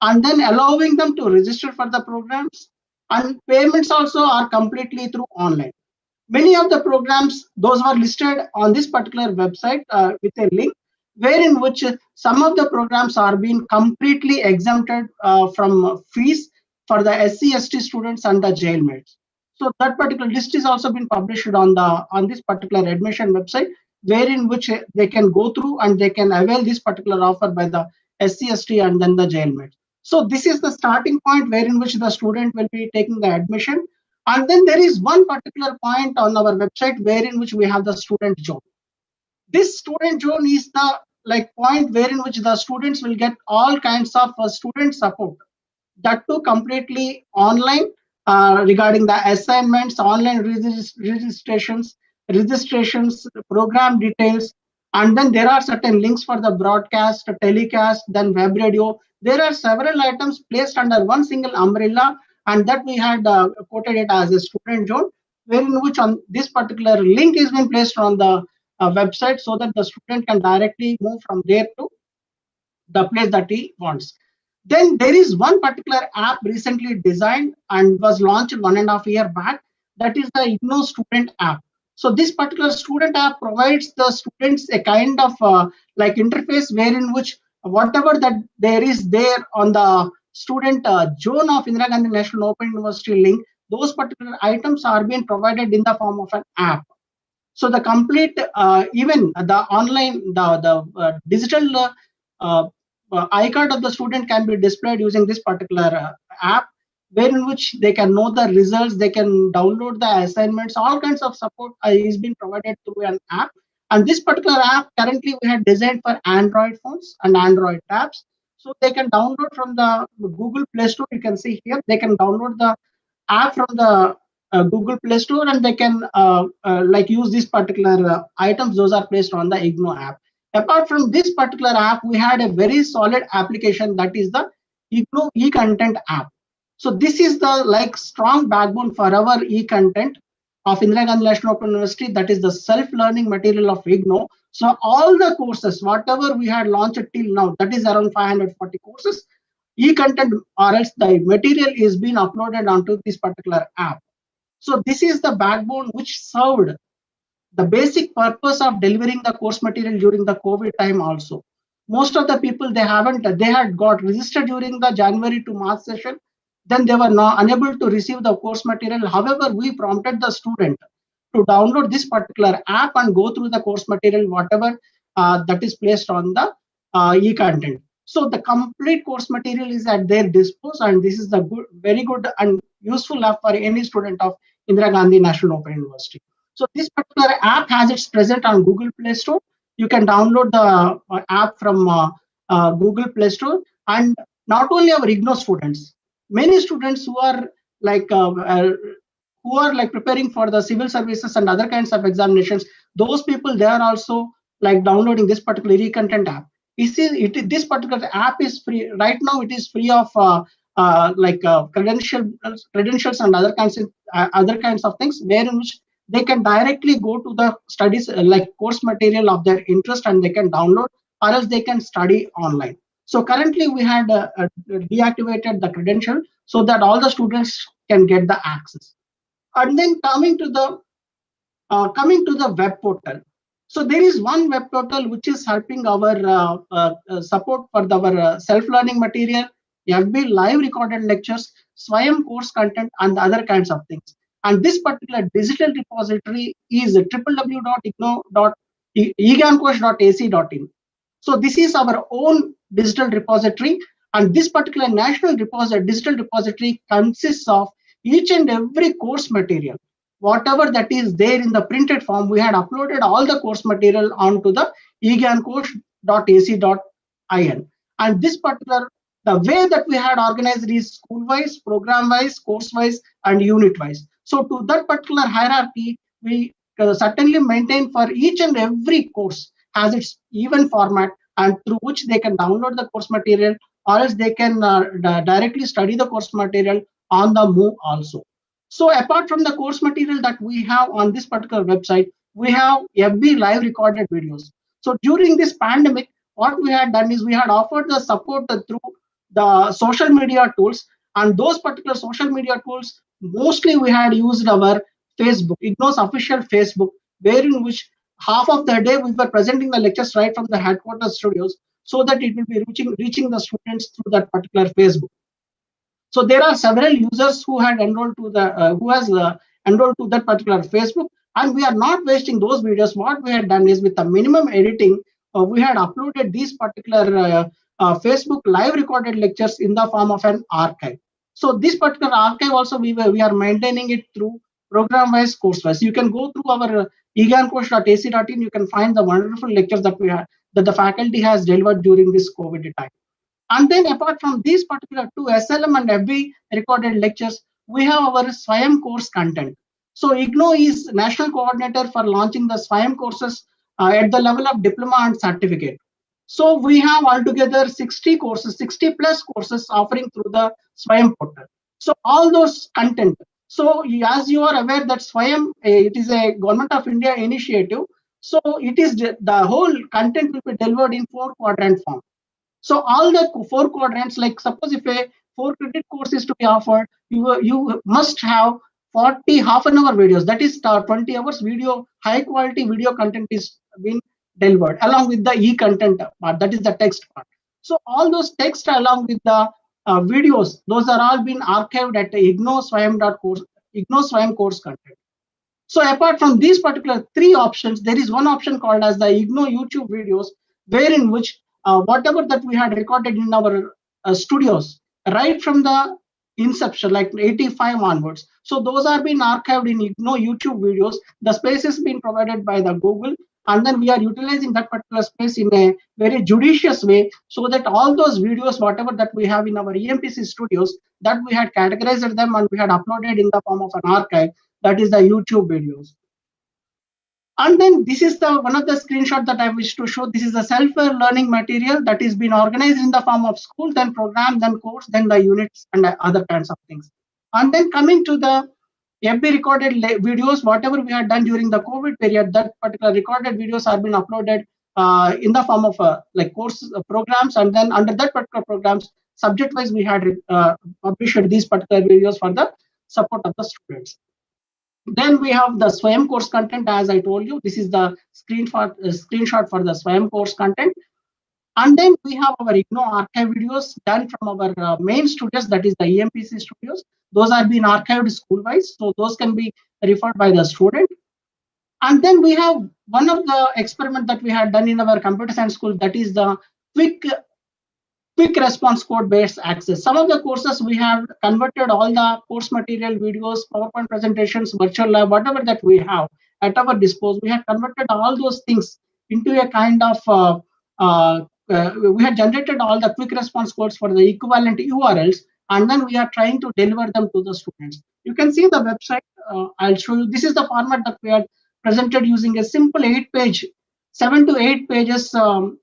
and then allowing them to register for the programs, and payments also are completely through online. Many of the programs, those were listed on this particular website with a link, wherein which some of the programs are being completely exempted from fees. for the SC/ST students and the jailmates. So that particular list is also been published on this particular admission website, wherein which they can go through and they can avail this particular offer by the SC/ST and then the jailmates. So this is the starting point wherein which the student will be taking the admission. And then there is one particular point on our website wherein which we have the student zone. This student zone is the point wherein which the students will get all kinds of student support, that too completely online, regarding the assignments, online registrations, program details, and then there are certain links for the broadcast, telecast, then web radio. There are several items placed under one single umbrella, and that we had quoted it as a student zone, wherein which on this particular link is being placed on the website, so that the student can directly move from there to the place that he wants. Then there is one particular app recently designed and was launched 1.5 years back. That is the IGNOU student app. So this particular student app provides the students a kind of interface wherein which whatever that there is there on the student zone of Indira Gandhi National Open University link, those particular items are being provided in the form of an app. So the complete, even the online, the digital iCard of the student can be displayed using this particular app, wherein which they can know the results, they can download the assignments, all kinds of support is being provided through an app. And this particular app currently we have designed for Android phones and Android tabs. So they can download from the Google Play Store. You can see here, they can download the app from the Google Play Store, and they can use these particular items. Those are placed on the IGNOU app. Apart from this particular app, we had a very solid application, that is the IGNOU e-content app. So this is the strong backbone for our e-content of Indira Gandhi National Open University. That is the self-learning material of IGNOU. So all the courses, whatever we had launched till now, that is around 540 courses, e-content or else the material is being uploaded onto this particular app. So this is the backbone which served the basic purpose of delivering the course material during the COVID time also. Most of the people, they had got registered during the January to March session, then they were not unable to receive the course material. However, we prompted the student to download this particular app and go through the course material, whatever that is placed on the e-content. So the complete course material is at their disposal, and this is the very good and useful app for any student of Indira Gandhi National Open University. So this particular app has its present on Google Play Store. You can download the app from Google Play Store, and not only our IGNOU students, many students who are preparing for the civil services and other kinds of examinations, those people, they are also downloading this particular e-content app. You see, this particular app is free right now. It is free of credentials and other kinds of things, wherein which they can directly go to the studies course material of their interest, and they can download, or else they can study online. So currently we had deactivated the credential so that all the students can get the access. And then coming to the web portal. So there is one web portal which is helping our support for our self-learning material, FB live recorded lectures, Swayam course content, and other kinds of things. And this particular digital repository is www.egancoach.ac.in. So this is our own digital repository, and this particular national digital repository consists of each and every course material. Whatever that is there in the printed form, we had uploaded all the course material onto the egancoach.ac.in. And this particular, the way that we had organized is school-wise, program-wise, course-wise, and unit-wise. So to that particular hierarchy, we certainly maintain for each and every course has its even format, and through which they can download the course material, or else they can directly study the course material on the move also. So apart from the course material that we have on this particular website, we have FB live recorded videos. So during this pandemic, what we had done is we had offered the support through the social media tools, and those particular social media tools, mostly we had used our Facebook, IGNOU's official Facebook, wherein which half of the day we were presenting the lectures right from the headquarters studios, so that it will be reaching the students through that particular Facebook. So there are several users who had enrolled to the enrolled to that particular Facebook, and we are not wasting those videos. What we had done is, with the minimum editing, we had uploaded these particular Facebook live recorded lectures in the form of an archive. So this particular archive also we are maintaining it through program-wise, course-wise. You can go through our egancoach.ac.in. You can find the wonderful lectures that that the faculty has delivered during this COVID time. And then apart from these particular two SLM and FB recorded lectures, we have our SWAYAM course content. So IGNOU is national coordinator for launching the SWAYAM courses at the level of diploma and certificate. So we have altogether 60 courses, 60 plus courses offering through the SWAYAM portal. So all those content. So as you are aware that SWAYAM, it is a Government of India initiative. So it is the whole content will be delivered in 4-quadrant form. So all the 4 quadrants, like suppose if a 4 credit course is to be offered, you must have 40 half-an-hour videos. That is 20 hours video, high quality video content is being delivered along with the e-content part. That is the text part. So all those text along with the videos, those are all been archived at IGNOU SWAYAM course content. So apart from these particular 3 options, there is one option called as the IGNOU YouTube videos, wherein which whatever that we had recorded in our studios, right from the inception, like 85 onwards. So those are being archived in IGNOU YouTube videos. The space is being provided by the Google, and then we are utilizing that particular space in a very judicious way, so that all those videos, whatever that we have in our EMPC studios, that we had categorized them and we had uploaded in the form of an archive. That is the YouTube videos. And then this is the one of the screenshot that I wish to show. This is the self-learning material that is being organized in the form of school, then program, then course, then the units and other kinds of things. And then coming to the FB recorded videos, whatever we had done during the COVID period, that particular recorded videos are being uploaded in the form of like course programs, and then under that particular programs, subject-wise, we had published these particular videos for the support of the students. Then we have the SWAYAM course content. As I told you, this is the screenshot for the SWAYAM course content. And then we have our IGNOU archive videos done from our main studios, that is the EMPC studios. Those are being archived school-wise, so those can be referred by the student. And then we have one of the experiment that we had done in our computer science school, that is the quick response code based access. Some of the courses we have converted all the course material, videos, PowerPoint presentations, virtual lab, whatever that we have at our disposal. We have converted all those things into a kind of we have generated all the quick response codes for the equivalent URLs, and then we are trying to deliver them to the students. You can see the website. I'll show you. This is the format that we had presented using a simple 7 to 8 pages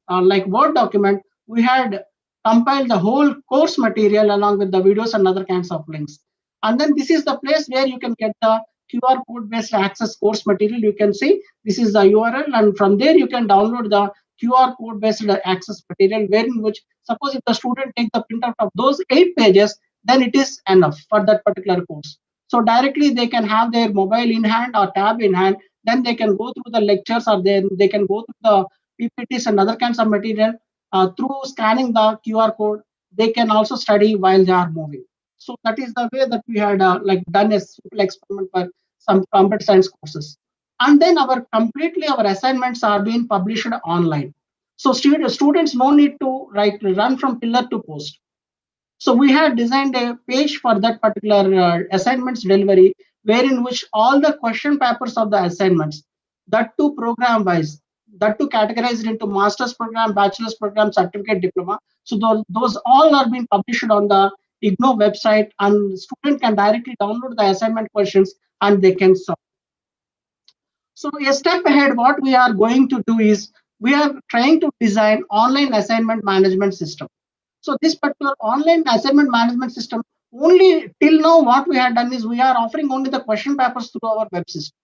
like Word document. We had compiled the whole course material along with the videos and other kinds of links. And then this is the place where you can get the QR code based access course material. You can see this is the URL, and from there you can download the QR code based access material, wherein which suppose if the student takes the printout of those 8 pages, then it is enough for that particular course. So directly they can have their mobile in hand or tab in hand, then they can go through the lectures, or then they can go through the PPTs and other kinds of material. Through scanning the QR code, they can also study while they are moving. So that is the way that we had like done a simple experiment for some computer science courses. And then our assignments are being published online. So students no need to run from pillar to post. So we had designed a page for that particular assignments delivery, wherein which all the question papers of the assignments, that too program wise, that too categorized into master's program, bachelor's program, certificate, diploma. So those all are being published on the IGNOU website, and the student can directly download the assignment questions and they can solve. So a step ahead, what we are going to do is we are trying to design online assignment management system. So this particular online assignment management system, only till now what we have done is we are offering only the question papers through our web system.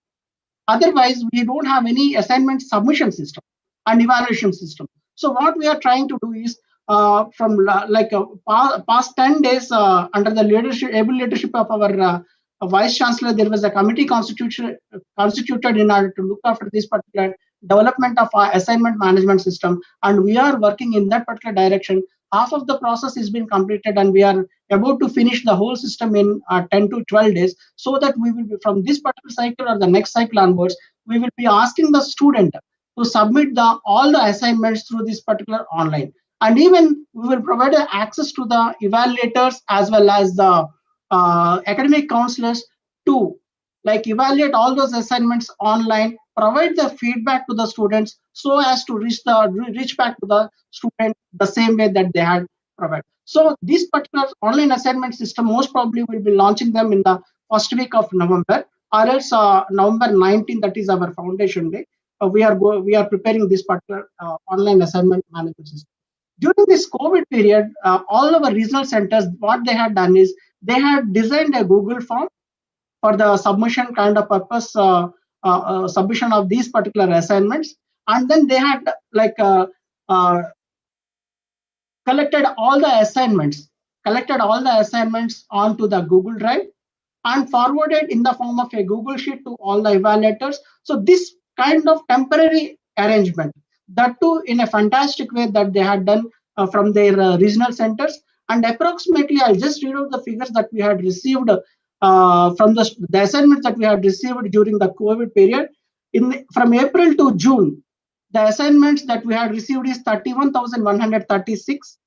Otherwise, we don't have any assignment submission system and evaluation system. So what we are trying to do is from past 10 days under the able leadership of our Vice Chancellor, there was a committee constituted in order to look after this particular development of our assignment management system. And we are working in that particular direction, half of the process has been completed, and we are about to finish the whole system in 10 to 12 days, so that we will be, from this particular cycle or the next cycle onwards, we will be asking the student to submit all the assignments through this particular online. And even we will provide access to the evaluators as well as the academic counselors to evaluate all those assignments online, provide the feedback to the students so as to reach back to the student the same way that they had provided. So this particular online assignment system most probably will be launching them in the first week of November, or else November 19th, that is our foundation day. We are preparing this particular online assignment management system. During this COVID period, all our regional centers, what they had done is they had designed a Google form for the submission kind of purpose, submission of these particular assignments, and then they had collected all the assignments onto the Google Drive and forwarded in the form of a Google Sheet to all the evaluators. So this kind of temporary arrangement, that too in a fantastic way that they had done from their regional centers. And approximately, I'll just read out the figures that we had received from the assignments that we had received during the COVID period. From April to June, the assignments that we had received is 31,136.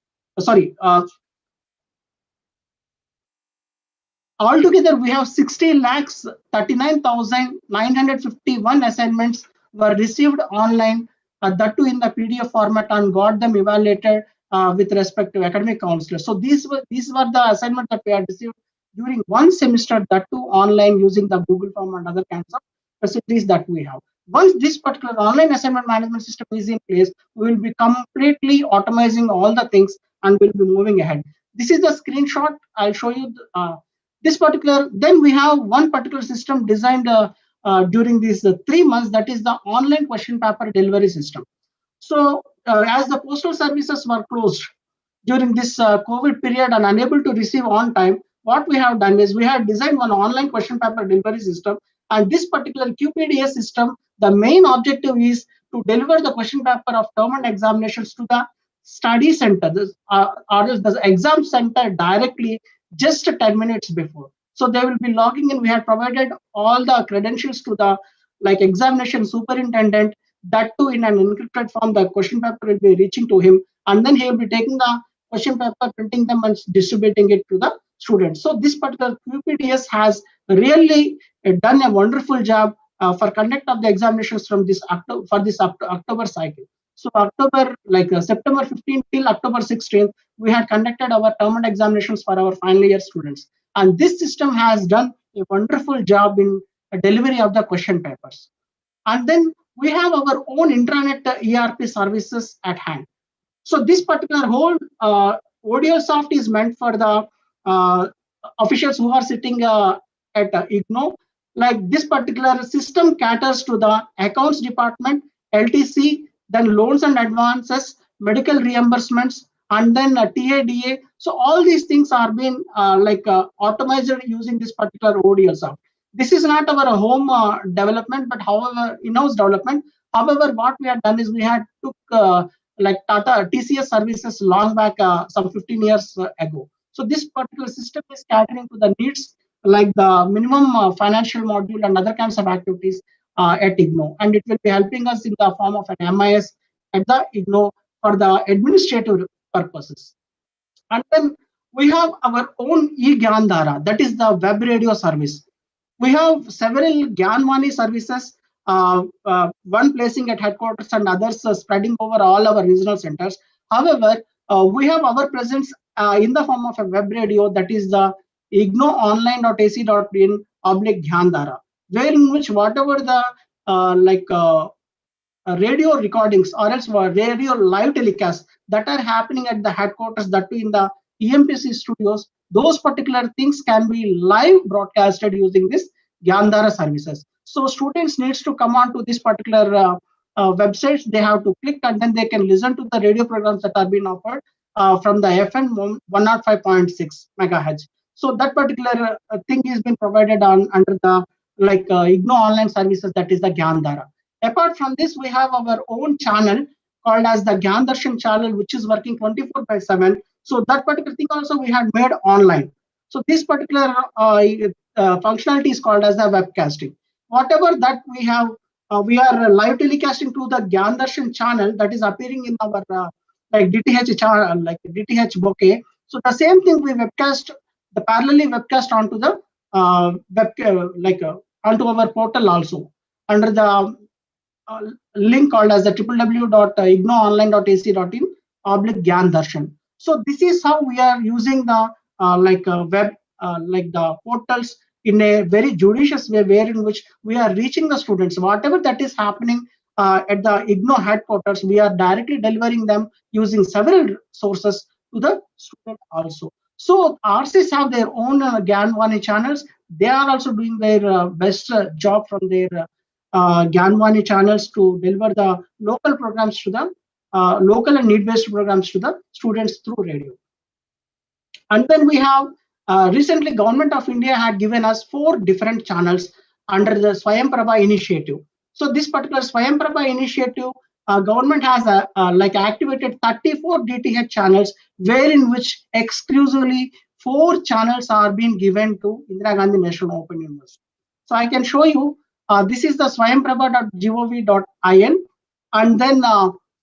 Altogether, we have 60,39,951 assignments were received online, that too in the PDF format, and got them evaluated with respect to academic counselors. So these were the assignments that we had received during one semester, that too online using the Google form and other kinds of facilities that we have. Once this particular online assignment management system is in place, we will be completely automizing all the things and we'll be moving ahead. This is the screenshot. I'll show you this particular. Then we have one particular system designed during these 3 months, that is the online question paper delivery system. So as the postal services were closed during this COVID period and unable to receive on time, what we have done is we have designed one online question paper delivery system. And this particular QPDS system, the main objective is to deliver the question paper of term and examinations to the study center, or the exam center directly, just 10 minutes before. So they will be logging in. We have provided all the credentials to the examination superintendent, that too in an encrypted form. The question paper will be reaching to him, and then he will be taking the question paper, printing them and distributing it to the students. So this particular QPDS has really done a wonderful job for conduct of the examinations from this October cycle. So September 15th till October 16th, we had conducted our term and examinations for our final year students. And this system has done a wonderful job in delivery of the question papers. And then we have our own intranet ERP services at hand. So this particular whole ODLsoft is meant for the officials who are sitting at IGNO. This particular system caters to the accounts department, LTC, then loans and advances, medical reimbursements, and then TADA. So all these things are being automized using this particular ODLsoft. This is not our home development, but however in-house development. However, what we had done is we had took Tata TCS services long back, some 15 years ago. So this particular system is catering to the needs like the minimum financial module and other kinds of activities at IGNO, and it will be helping us in the form of an MIS at the IGNO for the administrative purposes. And then we have our own eGyandhara, that is the web radio service. We have several Gyanvani services, one placing at headquarters and others spreading over all our regional centers. However, we have our presence in the form of a web radio, that is the ignoonline.ac.in/Gyandhara, wherein which whatever the radio recordings or else radio live telecasts that are happening at the headquarters, that too in the EMPC studios, those particular things can be live broadcasted using this Gyandhara services. So students needs to come on to this particular websites. They have to click and then they can listen to the radio programs that are being offered from the FM 105.6 megahertz. So that particular thing is being provided under the IGNO online services, that is the Gyandhara. Apart from this, we have our own channel called as the Gyan Darshan channel, which is working 24/7. So that particular thing also we had made online. So this particular functionality is called as the webcasting. Whatever that we are live telecasting to the Gyan Darshan channel that is appearing in our like DTH channel, like DTH bouquet. So the same thing we webcast, the parallelly webcast onto the onto our portal also under the link called as the www.ignoonline.ac.in/Gyan Darshan. So this is how we are using the web the portals in a very judicious way, wherein which we are reaching the students. Whatever that is happening at the IGNO headquarters, we are directly delivering them using several sources to the student also. So RCs have their own Gyanvani channels. They are also doing their best job from their Gyanvani channels to deliver the local programs to the local and need-based programs to the students through radio. And then we have recently Government of India had given us 4 different channels under the Swayam Prabha initiative. So this particular Swayam Prabha initiative, government has activated 34 DTH channels, wherein which exclusively 4 channels are being given to Indira Gandhi National Open University. So I can show you, this is the swayamprabha.gov.in, and then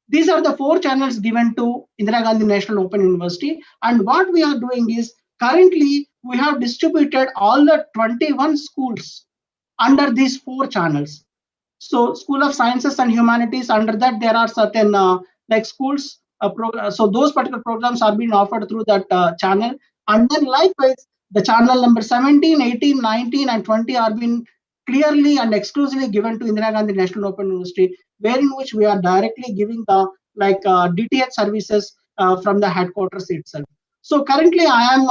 these are the 4 channels given to Indira Gandhi National Open University. And what we are doing is, currently we have distributed all the 21 schools under these 4 channels. So School of Sciences and Humanities, under that there are certain like schools, so those particular programs are being offered through that channel. And then likewise, the channel number 17, 18, 19 and 20 are being clearly and exclusively given to Indira Gandhi National Open University, wherein which we are directly giving the DTH services from the headquarters itself. So currently I am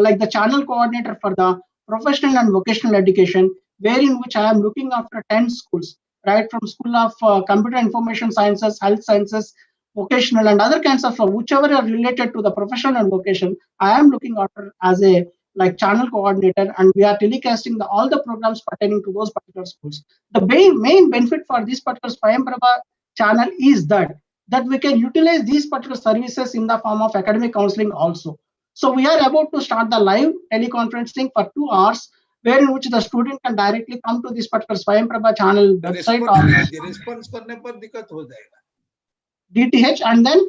like the channel coordinator for the professional and vocational education, wherein which I am looking after 10 schools, right from School of Computer Information Sciences, Health Sciences, vocational and other kinds of whichever are related to the professional and vocation. I am looking after as a channel coordinator, and we are telecasting all the programs pertaining to those particular schools. The main benefit for this particular Swayam Prabha channel is that we can utilize these particular services in the form of academic counseling also. So we are about to start the live teleconferencing for 2 hours, wherein which the student can directly come to this particular Swayam Prabha channel website response करने पर दिक्कत हो जाएगा. DTH, and then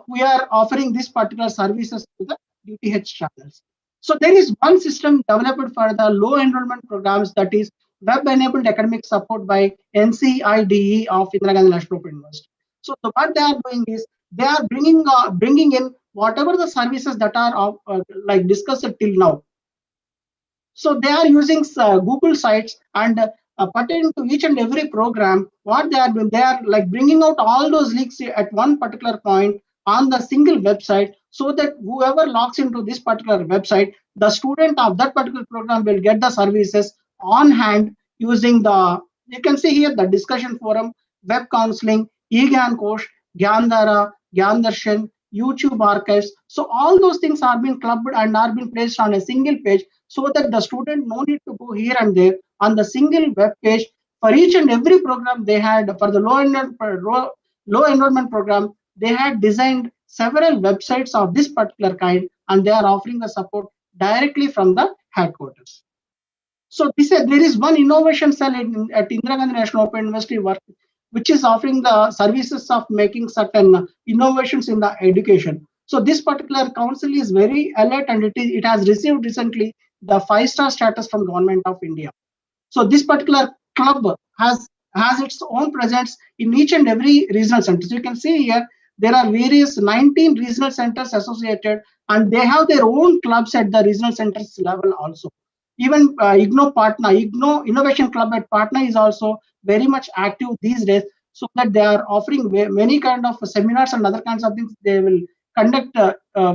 we are offering this particular services to the DTH channels. So there is one system developed for the low enrollment programs, that is web-enabled academic support by NCIDE of Indira Gandhi National Open University. So what they are doing is, they are bringing in whatever the services that are discussed till now. So they are using Google sites, and pertaining to each and every program, what they are doing, they are bringing out all those links at one particular point on the single website, so that whoever logs into this particular website, the student of that particular program will get the services on hand using you can see here the discussion forum, web counseling, eGyan Kosh, Gyandhara, Gyan Darshan, YouTube archives. So all those things are being clubbed and are being placed on a single page, so that the student no need to go here and there. On the single web page, for each and every program they had, for the low enrollment program, they had designed several websites of this particular kind, and they are offering the support directly from the headquarters. So there is one innovation cell at Indira Gandhi National Open University which is offering the services of making certain innovations in the education. So this particular council is very alert, and it has received recently the 5-star status from Government of India. So this particular club has its own presence in each and every regional center. So you can see here there are various 19 regional centers associated, and they have their own clubs at the regional centers level also. Even IGNO Innovation Club at Patna is also very much active these days, so that they are offering many kind of seminars and other kinds of things they will conduct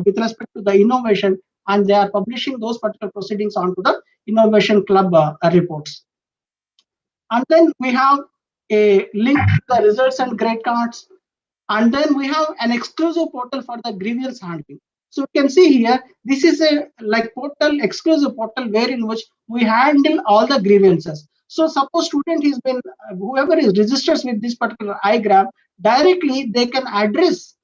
with respect to the innovation, and they are publishing those particular proceedings onto the Innovation Club reports. And then we have a link to the results and grade cards, and then we have an exclusive portal for the grievance handling. So you can see here, this is a exclusive portal wherein which we handle all the grievances. So suppose student has been, whoever is registers with this particular iGram directly they can address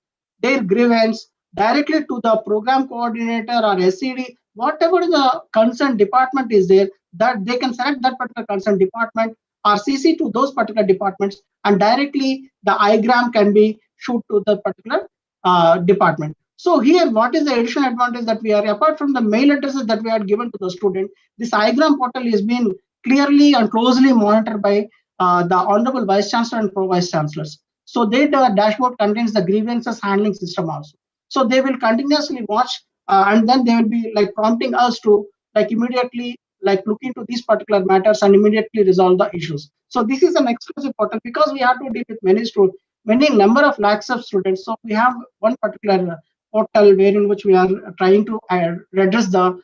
their grievance directly to the program coordinator or SED, whatever the concerned department is there, that they can select that particular concerned department or CC to those particular departments, and directly the igram can be shoot to the particular department. So here, what is the additional advantage that we are, apart from the mail addresses that we had given to the student, this igram portal is being clearly and closely monitored by the Honorable Vice Chancellor and Pro Vice Chancellors. So their dashboard contains the grievances handling system also. So they will continuously watch and then they will be like prompting us to like immediately like look into these particular matters and immediately resolve the issues. So this is an exclusive portal because we have to deal with many number of lakhs of students. So we have one particular portal wherein which we are trying to redress the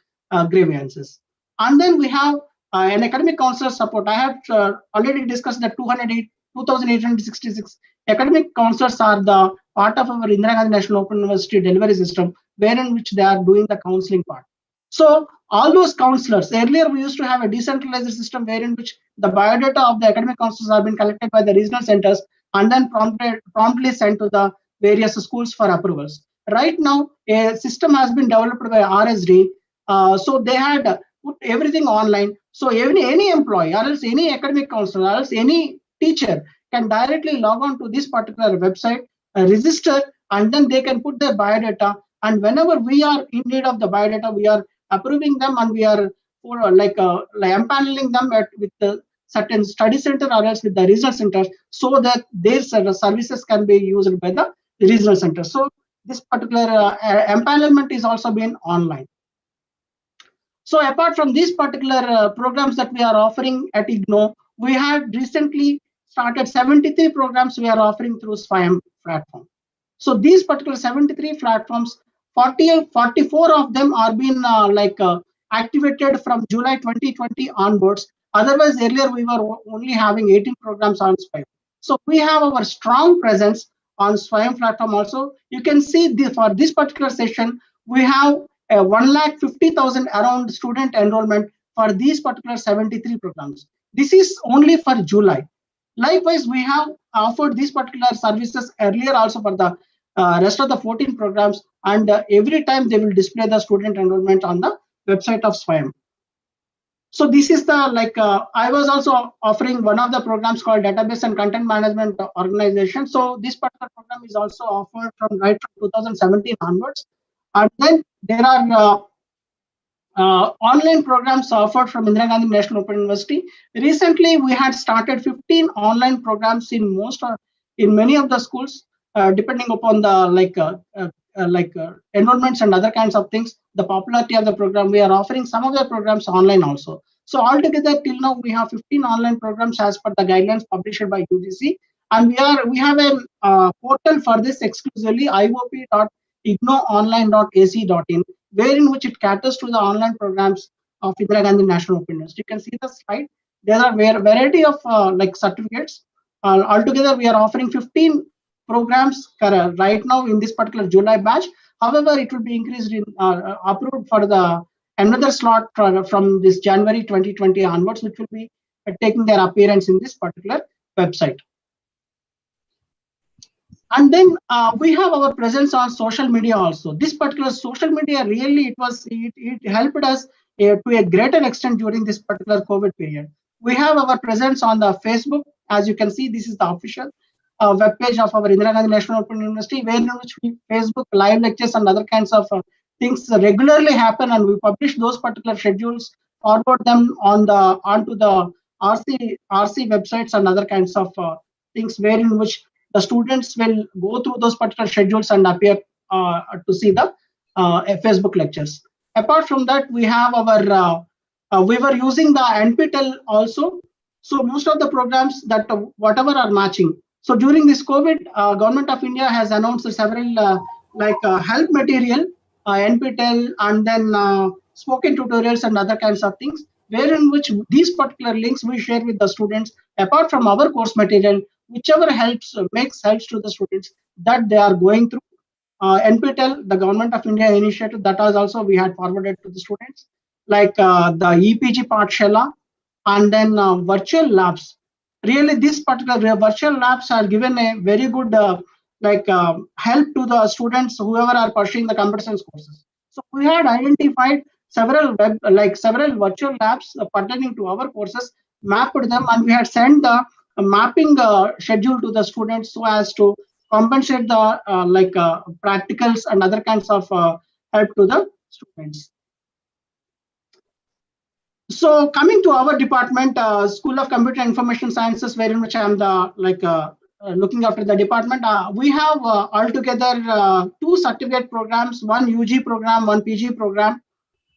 grievances. And then we have an academic counselor support. I have already discussed that 2,866 academic counselors are the part of our Indira Gandhi National Open University delivery system, wherein which they are doing the counseling part. So all those counselors, earlier we used to have a decentralized system wherein which the biodata of the academic counselors have been collected by the regional centers and then promptly sent to the various schools for approvals. Right now, a system has been developed by RSD. So they had put everything online. So any employee or else any academic counselor or else any teacher can directly log on to this particular website, register, and then they can put their biodata. And whenever we are in need of the biodata, we are approving them and we are like empaneling them with the certain study center or else with the regional centers so that their services can be used by the regional center. So this particular empanelment is also being online. So apart from these particular programs that we are offering at IGNOU, we had recently started 73 programs we are offering through SWAYAM platform. So these particular 73 platforms, 44 of them are being activated from July 2020 onwards. Otherwise, earlier we were only having 18 programs on SWAYAM. So we have our strong presence on SWAYAM platform also. You can see for this particular session, we have 1,50,000 around student enrollment for these particular 73 programs. This is only for July. Likewise, we have offered these particular services earlier also for the rest of the 14 programs, and every time they will display the student enrollment on the website of SWAYAM. So this is the I was also offering one of the programs called Database and Content Management Organization. So this particular program is also offered from 2017 onwards. And then there are online programs offered from Indira Gandhi National Open University. Recently, we had started 15 online programs in many of the schools, depending upon the enrollments and other kinds of things. The popularity of the program, we are offering some of the programs online also. So altogether, till now, we have 15 online programs as per the guidelines published by UGC, and we have a portal for this exclusively, iop.ignoonline.ac.in, wherein which it caters to the online programs of Indira Gandhi National Open University. You can see the slide. There are a variety of certificates. Altogether, we are offering 15 programs right now in this particular July batch. However, it will be increased in approved for the another slot from this January 2020 onwards, which will be taking their appearance in this particular website. And then we have our presence on social media also. This particular social media really it helped us to a greater extent during this particular COVID period. We have our presence on the Facebook. As you can see, this is the official web page of our Indira Gandhi National Open University, where in which Facebook live lectures and other kinds of things regularly happen, and we publish those particular schedules, forward them onto the RC websites and other kinds of things, wherein which the students will go through those particular schedules and appear to see the Facebook lectures. Apart from that, we have our we were using the NPTEL also. So most of the programs that whatever are matching. So during this COVID, Government of India has announced several help material, NPTEL, and then spoken tutorials and other kinds of things, wherein which these particular links we share with the students, apart from our course material, whichever makes helps to the students that they are going through. NPTEL, the Government of India initiative, that was also we had forwarded to the students, like the EPG Pathshala, and then virtual labs. really this particular virtual labs are given a very good help to the students whoever are pursuing the computer science courses. So we had identified several several virtual labs pertaining to our courses, mapped them, and we had sent the mapping schedule to the students so as to compensate the practicals and other kinds of help to the students. So coming to our department, School of Computer and Information Sciences, very much I'm the looking after the department. We have altogether 2 certificate programs, 1 UG program, 1 PG program,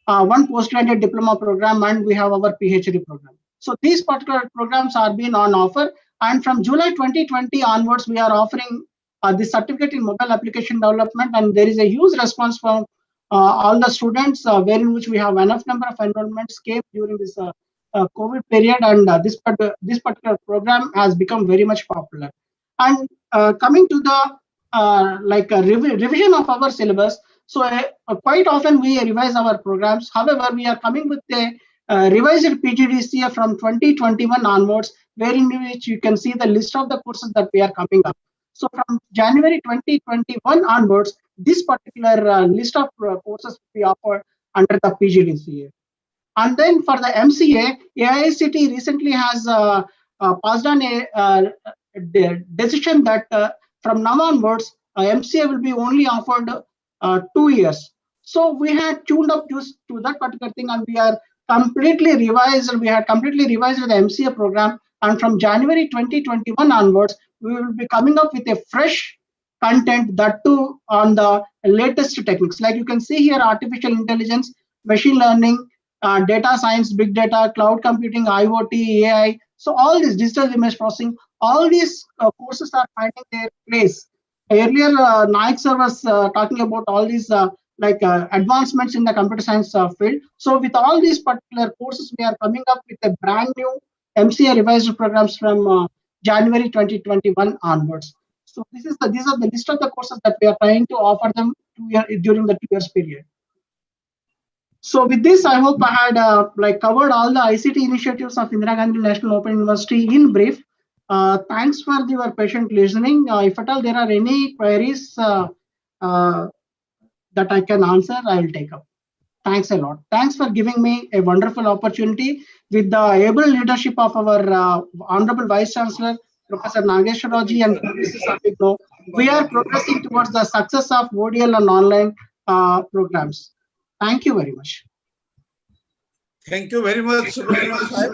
1 postgraduate diploma program, and we have our PhD program. So these particular programs are being on offer, and from July 2020 onwards, we are offering the certificate in mobile application development, and there is a huge response from all the students, wherein which we have enough number of enrollments came during this COVID period, and this particular program has become very much popular. And coming to the revision of our syllabus, so quite often we revise our programs. However, we are coming with a revised PGDCA from 2021 onwards, wherein which you can see the list of the courses that we are coming up. So from January 2021 onwards, this particular list of courses we offer under the PGDCA. And then for the MCA, AICTE recently has passed on a decision that from now onwards, MCA will be only offered 2 years. So we had tuned up to that particular thing, and we are completely revised. We had completely revised the MCA program, and from January 2021 onwards, we will be coming up with a fresh content, that too on the latest techniques. Like you can see here, artificial intelligence, machine learning, data science, big data, cloud computing, IoT, AI. So all this digital image processing, all these courses are finding their place. Earlier, Naik sir was talking about all these advancements in the computer science field. So with all these particular courses, we are coming up with a brand new MCA revised programs from January 2021 onwards. So these are the list of the courses that we are trying to offer them during the 2 years period. So with this, I hope I had covered all the ICT initiatives of Indira Gandhi National Open University in brief. Thanks for your patient listening. If at all there are any queries that I can answer, I will take up. Thanks a lot. Thanks for giving me a wonderful opportunity with the able leadership of our Honorable Vice Chancellor, Professor Nageshwaraji and Mrs. Abhigno. We are progressing towards the success of ODL and online programs. Thank you very much. Thank you very much, Subramanian Sahib.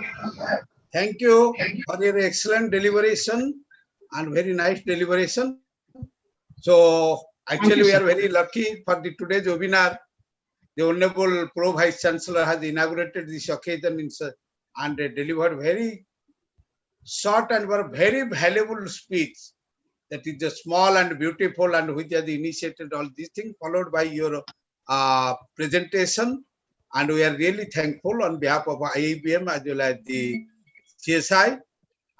Thank you for your excellent deliberation and very nice deliberation. So actually, we are very lucky for today's webinar. The Honorable Pro Vice Chancellor has inaugurated this occasion and delivered very short and very valuable speech. That is the small and beautiful, and which has initiated all these things, followed by your presentation. And we are really thankful on behalf of IIBM as well as the CSI.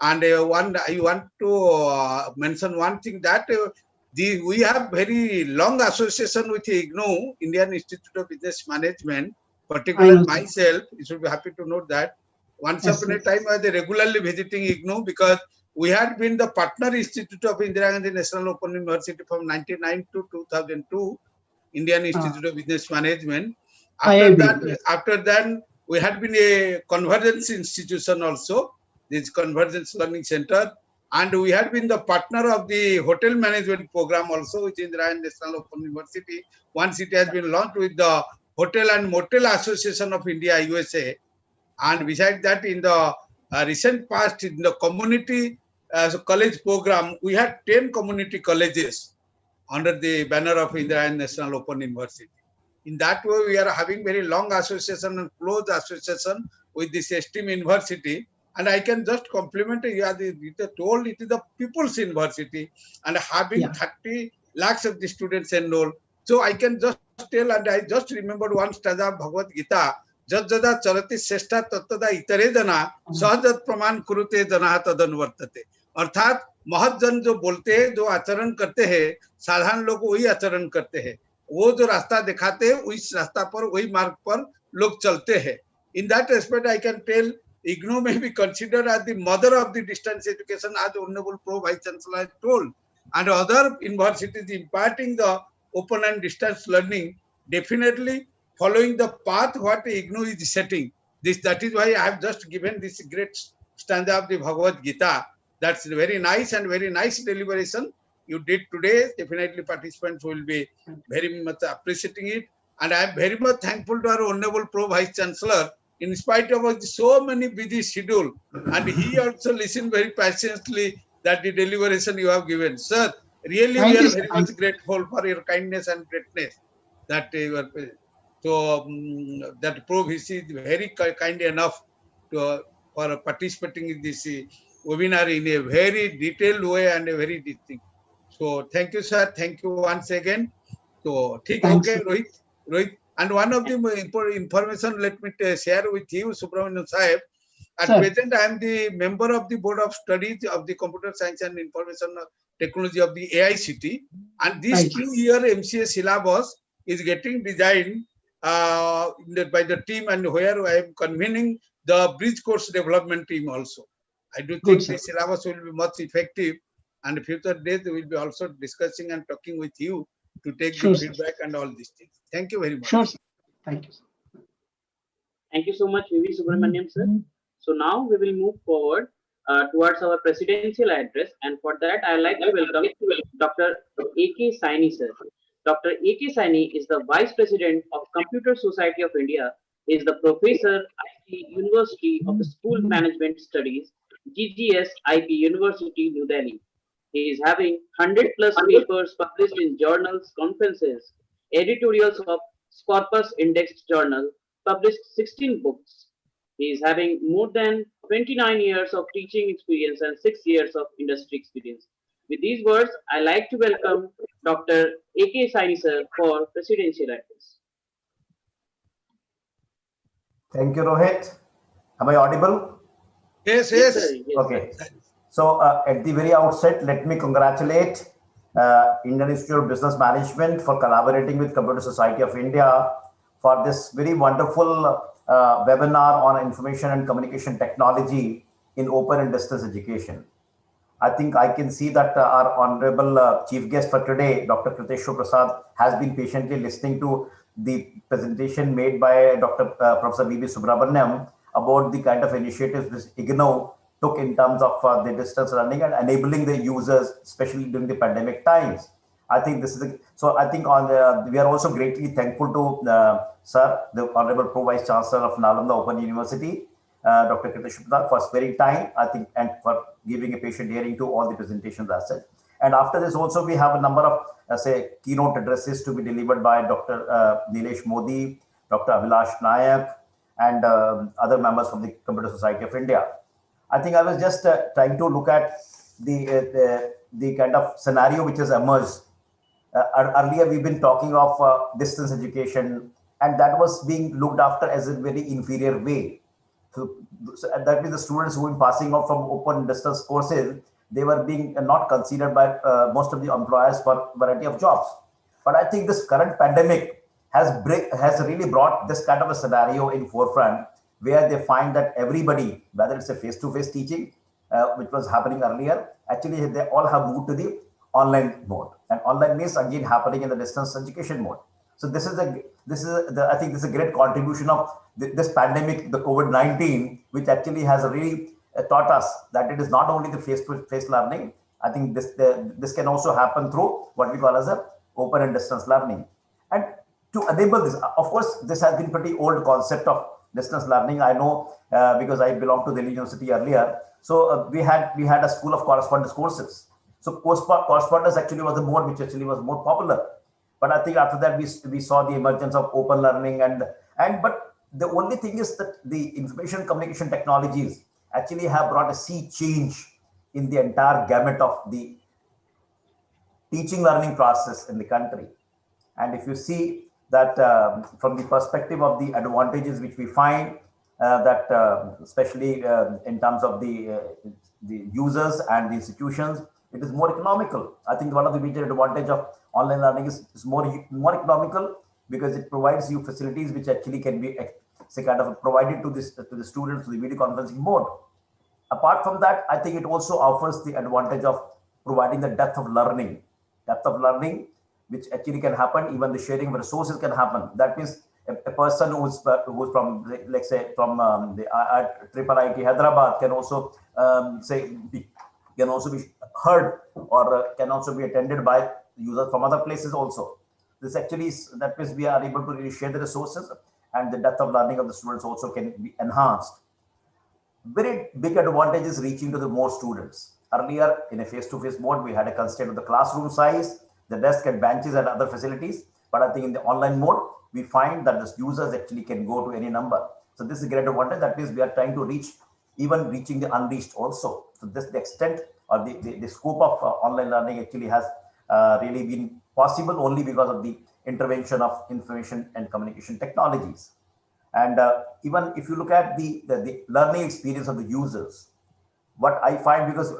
And I want to mention one thing, that we have very long association with IGNOU, Indian Institute of Business Management. Particularly myself, you should be happy to note that once upon a time I was regularly visiting IGNOU, because we had been the partner institute of Indira Gandhi National Open University from 1999 to 2002, Indian Institute of Business Management. After that, we had been a convergence institution also, this Convergence Learning Center, and we had been the partner of the hotel management program also, which is Indira Gandhi National Open University. Once it has been launched with the Hotel and Motel Association of India, USA. And besides that, in the recent past, in the community college program, we had 10 community colleges under the banner of Indira Gandhi National Open University. In that way, we are having very long association and close association with this esteemed university. And I can just compliment you, as told, it is the people's university, and having 30 lakhs of the students enrolled. So I can just tell, and I just remembered one stanza of Bhagavad Gita, Jat jada charati seshta tattada itare jana sahajat praman kurute jana tadanvartate. अर्थात महत जन जो बोलते हैं, जो आचरण करते हैं, साधारण लोग वही आचरण करते हैं. वो जो रास्ता दिखाते हैं, उस रास्ता पर, वही मार्ग पर लोग चलते हैं. In that respect, I can tell IGNOU may be considered as the mother of the distance education, as the Honorable Pro Vice Chancellor has told, and other universities imparting the open and distance learning, definitely following the path what IGNOU is setting. That is why I have just given this great stanza of the Bhagavad Gita. That's very nice and very nice deliberation you did today. Definitely participants will be very much appreciating it. And I am very much thankful to our Honorable Pro Vice Chancellor, in spite of so many busy schedule. And he also listened very patiently that the deliberation you have given. Sir, really Thank we you, are sir. very much grateful for your kindness and greatness that you are. So that Pro VC is very kind enough to, for participating in this webinar in a very detailed way and a very deep thing. So thank you, sir. Thank you once again. So, Thanks, okay, sir. Rohit. And one of the information, let me share with you, Subramanian Sahib. At Sir. present, I am the member of the Board of Studies of the Computer Science and Information Technology of the AICT. And this Right. 2-year MCA syllabus is getting designed by the team, and where I am convening the bridge course development team also. I do Good, think sir. this syllabus will be much effective, and future days we will be also discussing and talking with you to take Sure, the sir. feedback and all these things. Thank you very much. Sure, sir. Thank you, sir. Thank you so much, V.V. Subramaniam, sir. So now we will move forward towards our presidential address, and for that I like to welcome Dr. A.K. Saini, sir. Dr. A.K. Saini is the Vice President of Computer Society of India, is the Professor IT University of School Management Studies, GGS IP University, New Delhi. He is having 100 plus papers published in journals, conferences, editorials of Scopus Indexed Journal, published 16 books. He is having more than 29 years of teaching experience and 6 years of industry experience. With these words, I like to welcome Dr. A.K. Saini sir for presidential address. Thank you, Rohit. Am I audible? Yes, Yes, yes. sir. Yes, Okay. So at the very outset, let me congratulate Indian Institute of Business Management for collaborating with Computer Society of India for this very wonderful webinar on information and communication technology in open and distance education. I think I can see that our honorable chief guest for today, Dr. Kriteshwar Prasad, has been patiently listening to the presentation made by Dr. Professor V.V. Subramaniam about the kind of initiatives which IGNOU took in terms of the distance learning and enabling the users, especially during the pandemic times. I think this is so. I think we are also greatly thankful to Sir, the Honorable Pro Vice Chancellor of Nalanda Open University, Dr. Kriteshwar Prasad, for sparing time, I think, and for giving a patient hearing to all the presentations as such. And after this, also we have a number of say keynote addresses to be delivered by Dr. Nilesh Modi, Dr. Abhilash Nayak, and other members from the Computer Society of India. I think I was just trying to look at the kind of scenario which has emerged. Earlier, we've been talking of distance education, and that was being looked after as a very inferior way. So that means the students who were passing off from open distance courses, they were being not considered by most of the employers for variety of jobs. But I think this current pandemic has really brought this kind of a scenario in forefront, where they find that everybody, whether it's a face-to-face teaching, which was happening earlier, actually they all have moved to the online mode, and online means again happening in the distance education mode. So this is I think this is a great contribution of this pandemic, the COVID-19, which actually has really taught us that it is not only the face-to-face learning. I think this can also happen through what we call as a open and distance learning. And to enable this, of course, this has been pretty old concept of distance learning. I know because I belonged to Delhi University earlier. So we had a school of correspondence courses. So correspondence actually was the mode which actually was more popular. But I think after that we saw the emergence of open learning but the only thing is that the information communication technologies actually have brought a sea change in the entire gamut of the teaching learning process in the country. And if you see that from the perspective of the advantages which we find that especially in terms of the users and the institutions, it is more economical. I think one of the major advantage of online learning is more economical, because it provides you facilities which actually can be say kind of provided to the students through the video conferencing mode. Apart from that, I think it also offers the advantage of providing the depth of learning, which actually can happen. Even the sharing of resources can happen. That means a person who's from, let's say, from the Triple IT Hyderabad can also can also be heard, or can also be attended by users from other places also. This actually is, that means we are able to really share the resources, and the depth of learning of the students also can be enhanced. Very big advantage is reaching to the more students. Earlier, in a face-to-face mode, we had a constraint of the classroom size, the desk and benches and other facilities. But I think in the online mode, we find that the users actually can go to any number. So this is a great advantage. That means we are trying to reach, even reaching the unreached also. So this, the extent or the scope of online learning actually has really been possible only because of the intervention of information and communication technologies. And even if you look at the learning experience of the users, what I find, because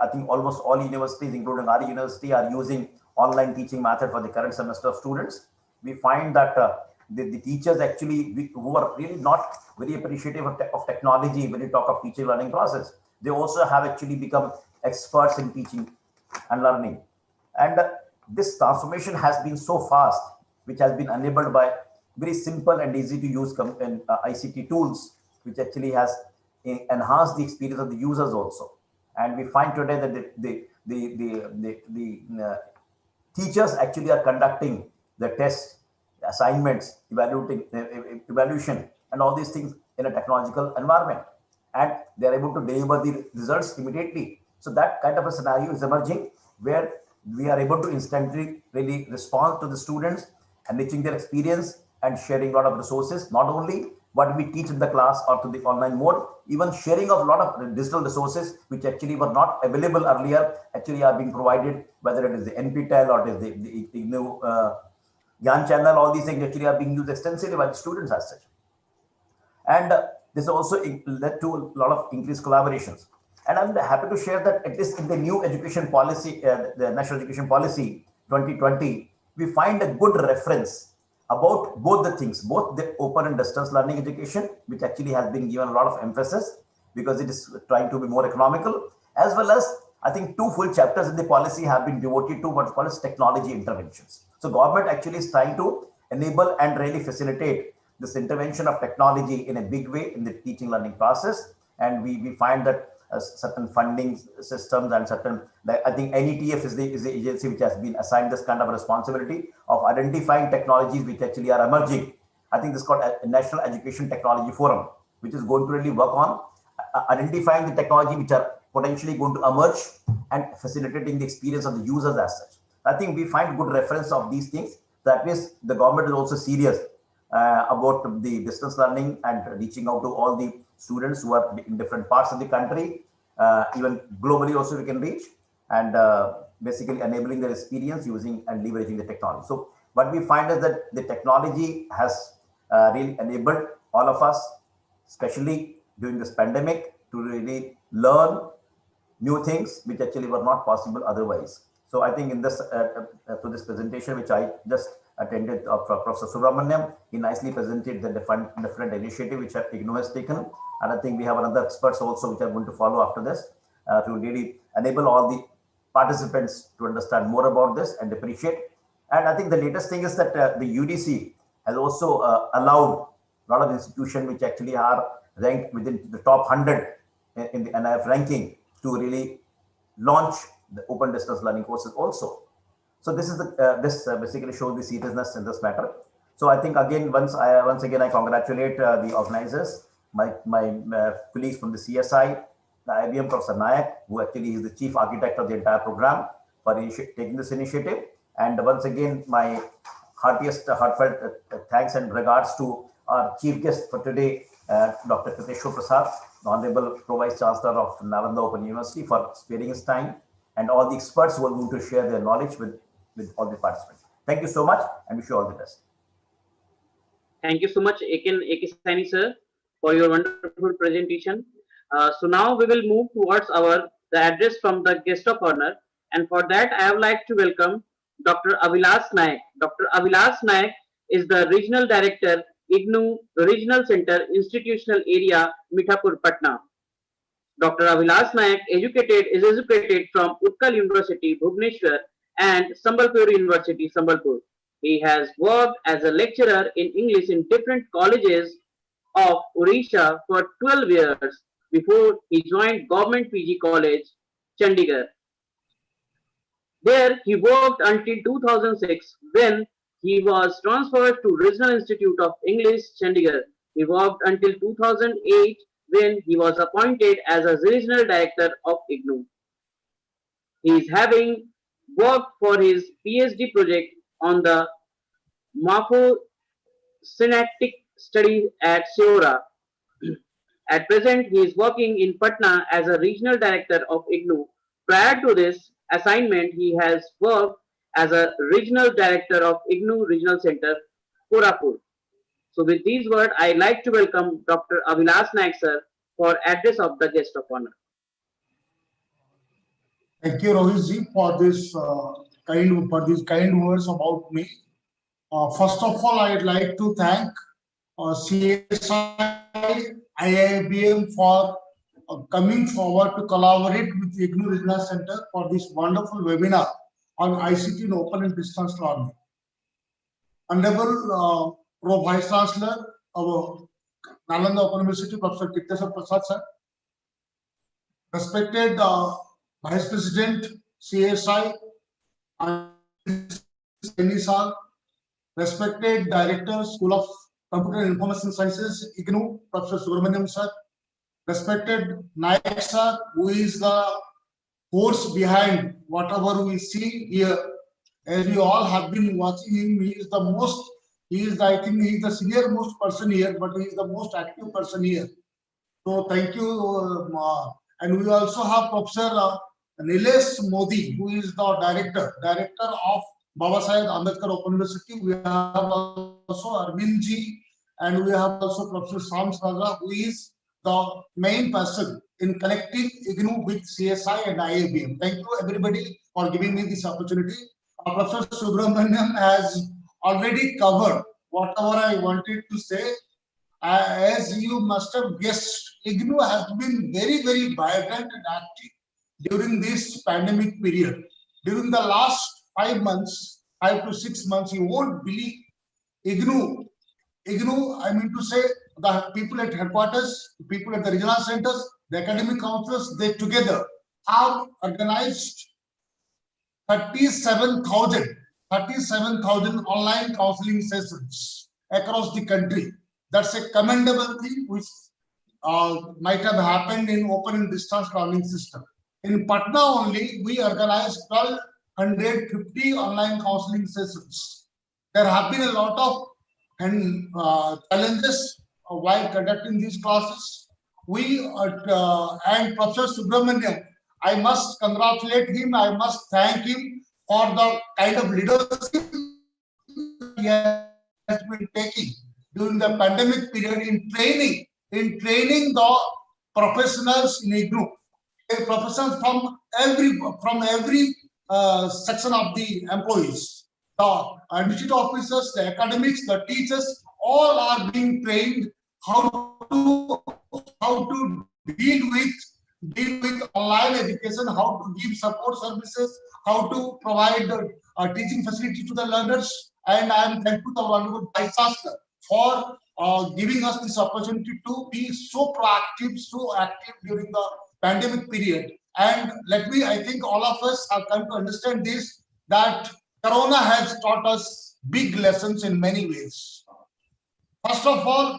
I think almost all universities, including our university, are using online teaching method for the current semester of students, we find that the teachers actually, who are really not very appreciative of technology when you talk of teaching learning process, they also have actually become experts in teaching and learning. And this transformation has been so fast, which has been enabled by very simple and easy to use ICT tools, which actually has enhanced the experience of the users also. And we find today that the teachers actually are conducting the tests, assignments, evaluation, and all these things in a technological environment, and they're able to deliver the results immediately. So that kind of a scenario is emerging, where we are able to instantly really respond to the students, enriching their experience and sharing a lot of resources, not only what we teach in the class or to the online mode, even sharing of a lot of digital resources which actually were not available earlier, actually are being provided, whether it is the NPTEL or it is the new Gyan channel. All these things actually are being used extensively by the students as such. And this also led to a lot of increased collaborations. And I'm happy to share that at least in the new education policy, the National Education Policy 2020, we find a good reference about both the things, both the open and distance learning education, which actually has been given a lot of emphasis because it is trying to be more economical, as well as I think 2 full chapters in the policy have been devoted to what's called as technology interventions. So government actually is trying to enable and really facilitate this intervention of technology in a big way in the teaching learning process. And we find that certain funding systems and certain, like I think NETF is the agency which has been assigned this kind of responsibility of identifying technologies which actually are emerging. I think this is called a National Education Technology Forum, which is going to really work on identifying the technology which are potentially going to emerge and facilitating the experience of the users as such. I think we find good reference of these things. That means the government is also serious about the distance learning and reaching out to all the students who are in different parts of the country, even globally also we can reach, and basically enabling their experience using and leveraging the technology. So what we find is that the technology has really enabled all of us, especially during this pandemic, to really learn new things which actually were not possible otherwise. So I think in this to this presentation which I just attended of Professor Subramaniam, he nicely presented the different initiative which IGNOU has taken, and I think we have another experts also which are going to follow after this to really enable all the participants to understand more about this and appreciate. And I think the latest thing is that the UDC has also allowed a lot of institutions which actually are ranked within the top 100 in the NIF ranking to really launch the open distance learning courses also. So this is the basically shows the seriousness in this matter. So I think again once again I congratulate the organizers, my colleagues from the CSI, the IBM Professor Nayak, who actually is the chief architect of the entire program, for taking this initiative. And once again my heartfelt thanks and regards to our chief guest for today, Dr. Kriteshwar Prasad, the Honorable Pro-Vice Chancellor of Nalanda Open University, for sparing his time, and all the experts who are going to share their knowledge with all the participants. Thank you so much, and wish you all the best. Thank you so much, A.K. Saini sir, for your wonderful presentation. So now we will move towards the address from the guest of honor, and for that I would like to welcome Dr. Avilas Nayak. Dr. Avilas Nayak is the Regional Director, IGNOU Regional Center, Institutional Area, Mithapur, Patna. Dr. Avilas Nayak is educated from Utkal University, Bhubaneswar and Sambalpur University, Sambalpur. He has worked as a lecturer in English in different colleges of Odisha for 12 years before he joined Government PG College, Chandigarh. There he worked until 2006 when he was transferred to Regional Institute of English, Chandigarh. He worked until 2008 when he was appointed as a Regional Director of IGNOU. He is having worked for his PhD project on the morphosynaptic study at Seora. At present, he is working in Patna as a Regional Director of IGNOU. Prior to this assignment, he has worked as a Regional Director of IGNOU Regional Center, Korapur. So with these words, I like to welcome Dr. Avilas Nayak sir for address of the guest of honor. Thank you, Rohit ji, for these kind words about me. First of all, I'd like to thank CSI, IIBM for coming forward to collaborate with IGNOU Regional Center for this wonderful webinar on ICT in open and distance learning. Honorable Prof. Vice Chancellor of Nalanda Open University, Professor Kriteshwar Prasad sir, respected Vice President CSI, respected Director School of Computer and Information Sciences, IGNOU, Professor Subramaniam sir, respected Nayak sir, who is the force behind whatever we see here. As we all have been watching him, I think he is the senior most person here, but he is the most active person here. So thank you. And we also have Professor Nilesh Modi, who is the director of Baba Saheb Ambedkar Open University. We have also Arvind ji, and we have also Professor Sam Saza, who is the main person in connecting IGNOU with CSI and IIBM. Thank you everybody for giving me this opportunity. Professor Subramaniam has already covered whatever I wanted to say. As you must have guessed, IGNOU has been very, very vibrant and active during this pandemic period. During the last 5 to 6 months, you won't believe IGNOU, I mean to say, the people at headquarters, the people at the regional centers, the academic councils, they together have organized 37,000 online counseling sessions across the country. That's a commendable thing which might have happened in open and distance learning system. In Patna only, we organized 1,250 online counseling sessions. There have been a lot of challenges while conducting these classes. We and Professor Subramaniam, I must congratulate him. I must thank him for the kind of leadership he has been taking during the pandemic period in training the professionals in IGNOU, professionals from every section of the employees, the administrative officers, the academics, the teachers, all are being trained how to deal with online education, how to give support services, how to provide teaching facility to the learners. And I am thankful to our Honorable Vice Chancellor for giving us this opportunity to be so proactive, so active during the pandemic period. And I think all of us have come to understand this, that Corona has taught us big lessons in many ways. First of all,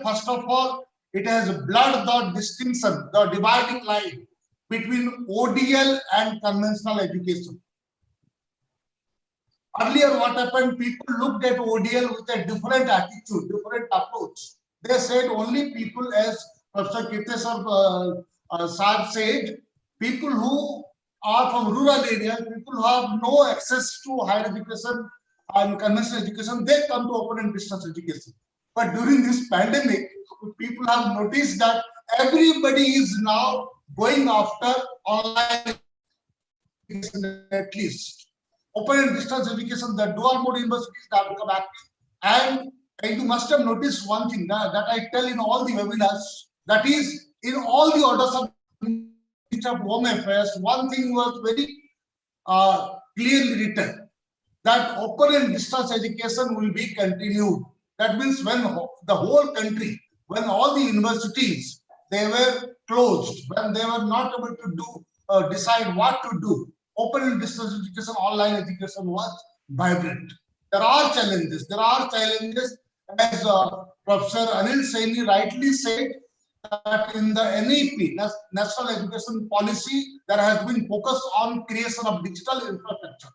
it has blurred the distinction, the dividing line between ODL and conventional education. Earlier, what happened, people looked at ODL with a different attitude, different approach. They said only people, as Professor Kriteshwar Prasad said, people who are from rural areas, people who have no access to higher education and conventional education, they come to open and distance education. But during this pandemic, people have noticed that everybody is now going after online education at least. Open and distance education, the dual mode universities have become active, and And you must have noticed one thing that I tell in all the webinars, that is, in all the orders of Ministry of Home Affairs, one thing was very clearly written, that open and distance education will be continued. That means when the whole country, when all the universities, they were closed, when they were not able to do, decide what to do, open and distance education, online education was vibrant. There are challenges. There are challenges, as Professor Anil Saini rightly said, that in the NEP, National Education Policy, there has been focus on creation of digital infrastructure.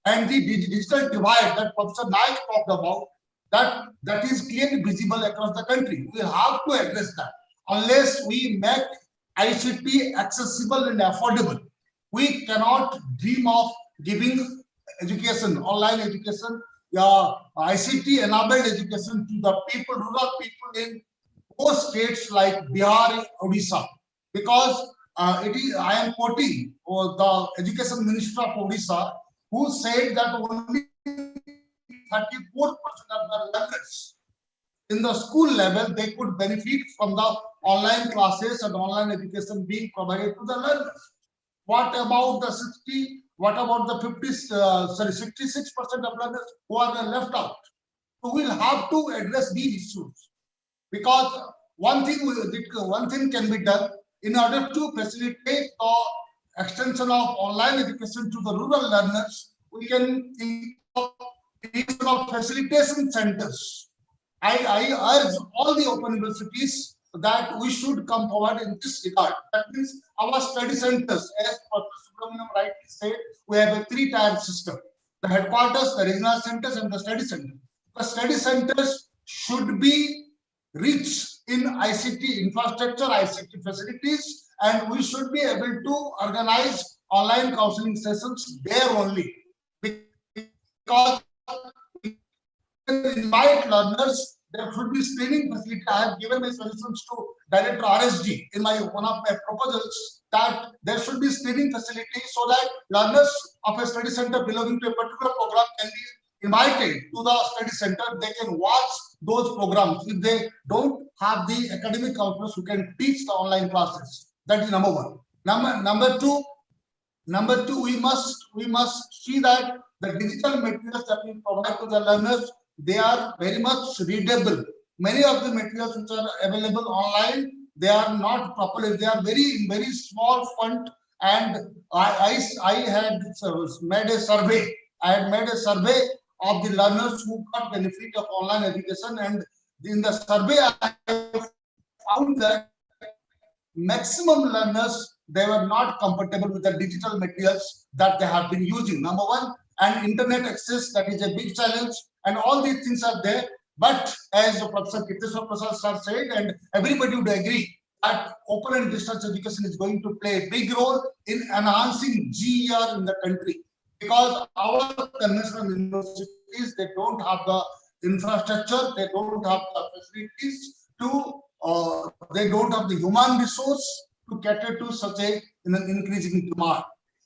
And the digital divide that Professor Naik talked about, that is clearly visible across the country. We have to address that. Unless we make ICT accessible and affordable, we cannot dream of giving education, online education, ICT enabled education to the people, rural people in those states like Bihar, Odisha, because it is, I am quoting the Education Minister of Odisha, who said that only 34% of the learners in the school level, they could benefit from the online classes and online education being provided to the learners. What about the 66% of learners who are left out? So we'll have to address these issues, because one thing can be done in order to facilitate the extension of online education to the rural learners. We can think of facilitation centers. I urge all the open universities that we should come forward in this regard. That means our study centers, as Professor Subramaniam rightly said, we have a 3-tier system: the headquarters, the regional centers, and the study center. The study centers should be rich in ICT infrastructure, ICT facilities, and we should be able to organize online counseling sessions there only, because invite learners. There should be screening facility. I have given my suggestions to Director RSG in one of my proposals, that there should be screening facility so that learners of a study center belonging to a particular program can be invited to the study center. They can watch those programs if they don't have the academic counselors who can teach the online classes. That is number one. Number two, we must see that the digital materials that we provide to the learners, they are very much readable. Many of the materials which are available online, they are not properly, they are very small font. And I had made a survey. I had made a survey of the learners who got benefit of online education, and in the survey I found that maximum learners, they were not compatible with the digital materials that they have been using. Number one, and internet access, that is a big challenge, and all these things are there. But as Professor Kriteshwar Prasad said, and everybody would agree, that open and distance education is going to play a big role in enhancing GER in the country, because our conventional universities, they don't have the infrastructure, they don't have the facilities to, they don't have the human resource to cater to such an increasing demand.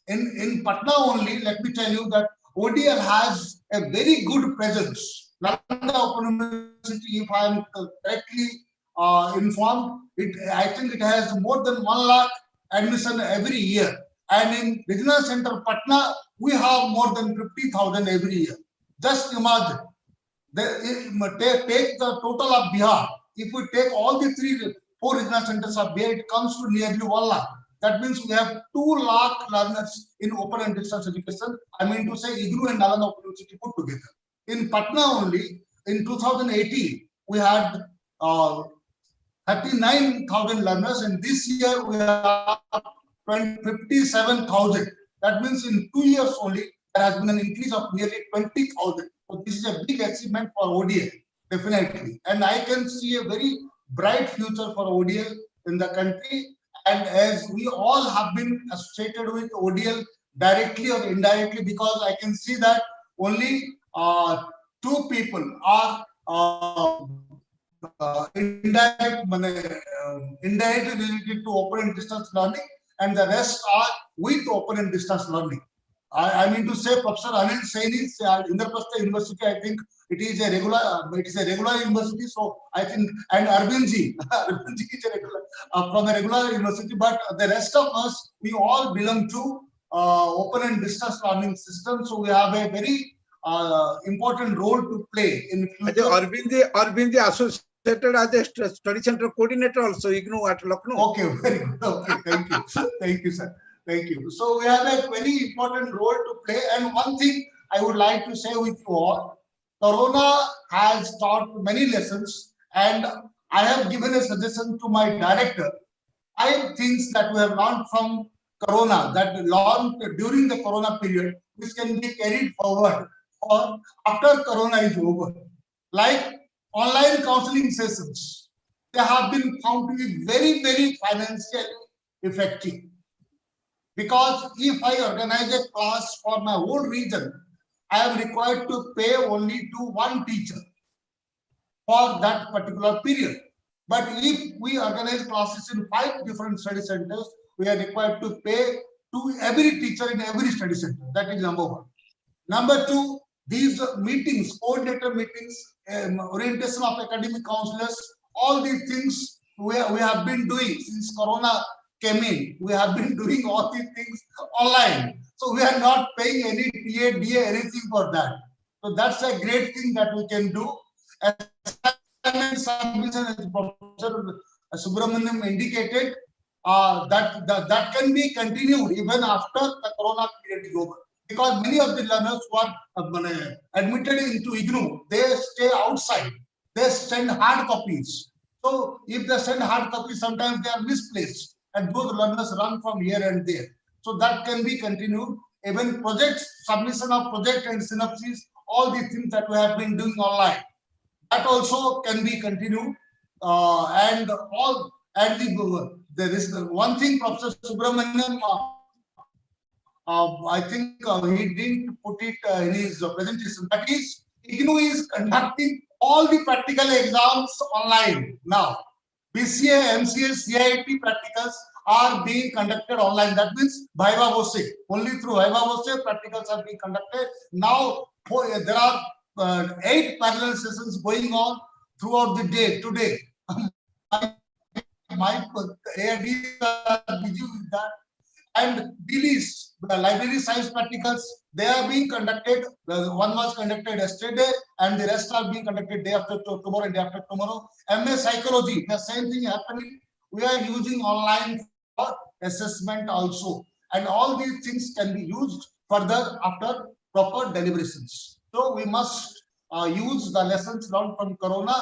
In Patna only, let me tell you that ODL has a very good presence. Nalanda Open University, if I am correctly informed, I think it has more than 1 lakh admission every year. And in Regional Center Patna, we have more than 50,000 every year. Just imagine, take the total of Bihar. If we take all the 4 regional centers of Bihar, it comes to nearly 1 lakh. That means we have 2 lakh learners in open and distance education. I mean to say IGNOU and Nalanda Open University put together. In Patna only, in 2018, we had 39,000 learners, and this year we have 57,000. That means in 2 years only, there has been an increase of nearly 20,000. So this is a big achievement for ODL, definitely. And I can see a very bright future for ODL in the country. And as we all have been associated with ODL directly or indirectly, because I can see that only 2 people are indirectly related to open and distance learning, and the rest are with open and distance learning. I mean to say, Professor Anil Saini's Indraprastha University, I think it is a regular university. So I think, and Arvindji, Arvindji is a regular, from a regular university, but the rest of us, we all belong to open and distance learning system. So we have a very important role to play in future. Arvindji associated as a study center coordinator also, IGNOU at Lucknow. Okay, very good. Okay, thank you. Thank you, sir. Thank you. So we have a very important role to play. And one thing I would like to say with you all, Corona has taught many lessons, and I have given a suggestion to my director. 5 things that we have learned from Corona, that we learned during the Corona period, which can be carried forward or after Corona is over. Like online counseling sessions, they have been found to be very, very financially effective. Because if I organize a class for my whole region, I am required to pay only to one teacher for that particular period. But if we organize classes in 5 different study centers, we are required to pay to every teacher in every study center. That is number 1. Number 2, these meetings, coordinator meetings, orientation of academic counselors, all these things we have been doing since Corona came in. We have been doing all these things online. So we are not paying any TA, DA, anything for that. So that's a great thing that we can do. Submission, as Professor Subramaniam indicated, that can be continued even after the Corona period is over. Because many of the learners who are admitted into IGNOU, they stay outside. They send hard copies. So if they send hard copies, sometimes they are misplaced, and those learners run from here and there. So that can be continued. Even projects, submission of project and synopsis, all these things that we have been doing online, that also can be continued. There is one thing Professor Subramaniam, I think he didn't put it in his presentation, that is, IGNOU is conducting all the practical exams online now. BCA, MCA, CIT practicals are being conducted online. That means Viva Voce. Only through Viva Voce practicals are being conducted. Now there are 8 parallel sessions going on throughout the day today. My AIDs are busy with that. And DLIs, the library science practicals, they are being conducted. One was conducted yesterday, and the rest are being conducted day after tomorrow and day after tomorrow. MA Psychology, the same thing happening. We are using online for assessment also. And all these things can be used further after proper deliberations. So we must use the lessons learned from Corona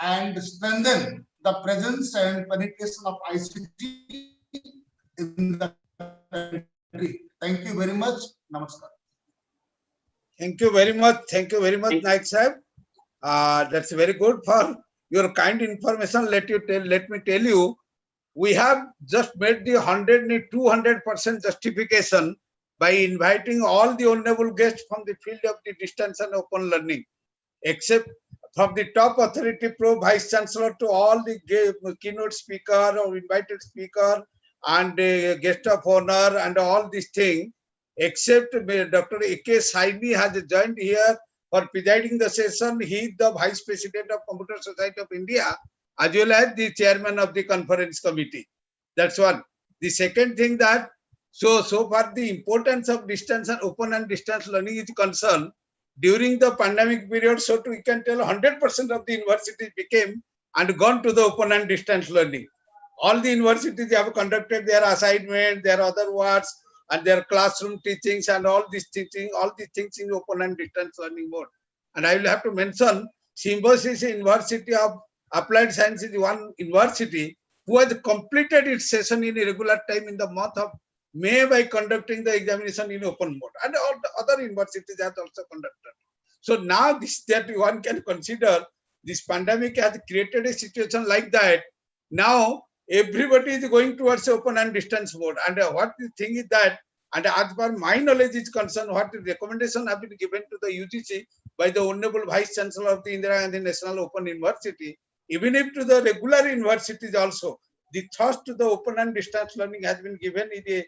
and strengthen the presence and penetration of ICT in the country. Thank you very much. Namaskar. Thank you very much. Thank you very much, Naik Sahib. That's very good for your kind information. Let me tell you, we have just made the 200% justification by inviting all the honorable guests from the field of the distance and open learning, except from the top authority, Pro, Vice Chancellor, to all the keynote speaker or invited speaker and guest of honor and all these things, except Dr. A.K. Saini has joined here for presiding the session. He is the Vice President of Computer Society of India, as well as the Chairman of the Conference Committee. That's one. The second thing that, so far the importance of distance and open and distance learning is concerned, during the pandemic period, so we can tell 100% of the universities became and gone to the open and distance learning. All the universities have conducted their assignment, their other works, and their classroom teachings and all these teaching, all these things in open and distance learning mode. And I will have to mention, Symbiosis University of Applied Science is one university who has completed its session in a regular time in the month of May by conducting the examination in open mode, and all the other universities have also conducted. So now that one can consider, this pandemic has created a situation like that. Now everybody is going towards open and distance mode. And what the thing is that, and as far my knowledge is concerned, what the recommendation have been given to the UGC by the Honorable Vice Chancellor of the Indira Gandhi National Open University, even if to the regular universities also, the thrust to the open and distance learning has been given in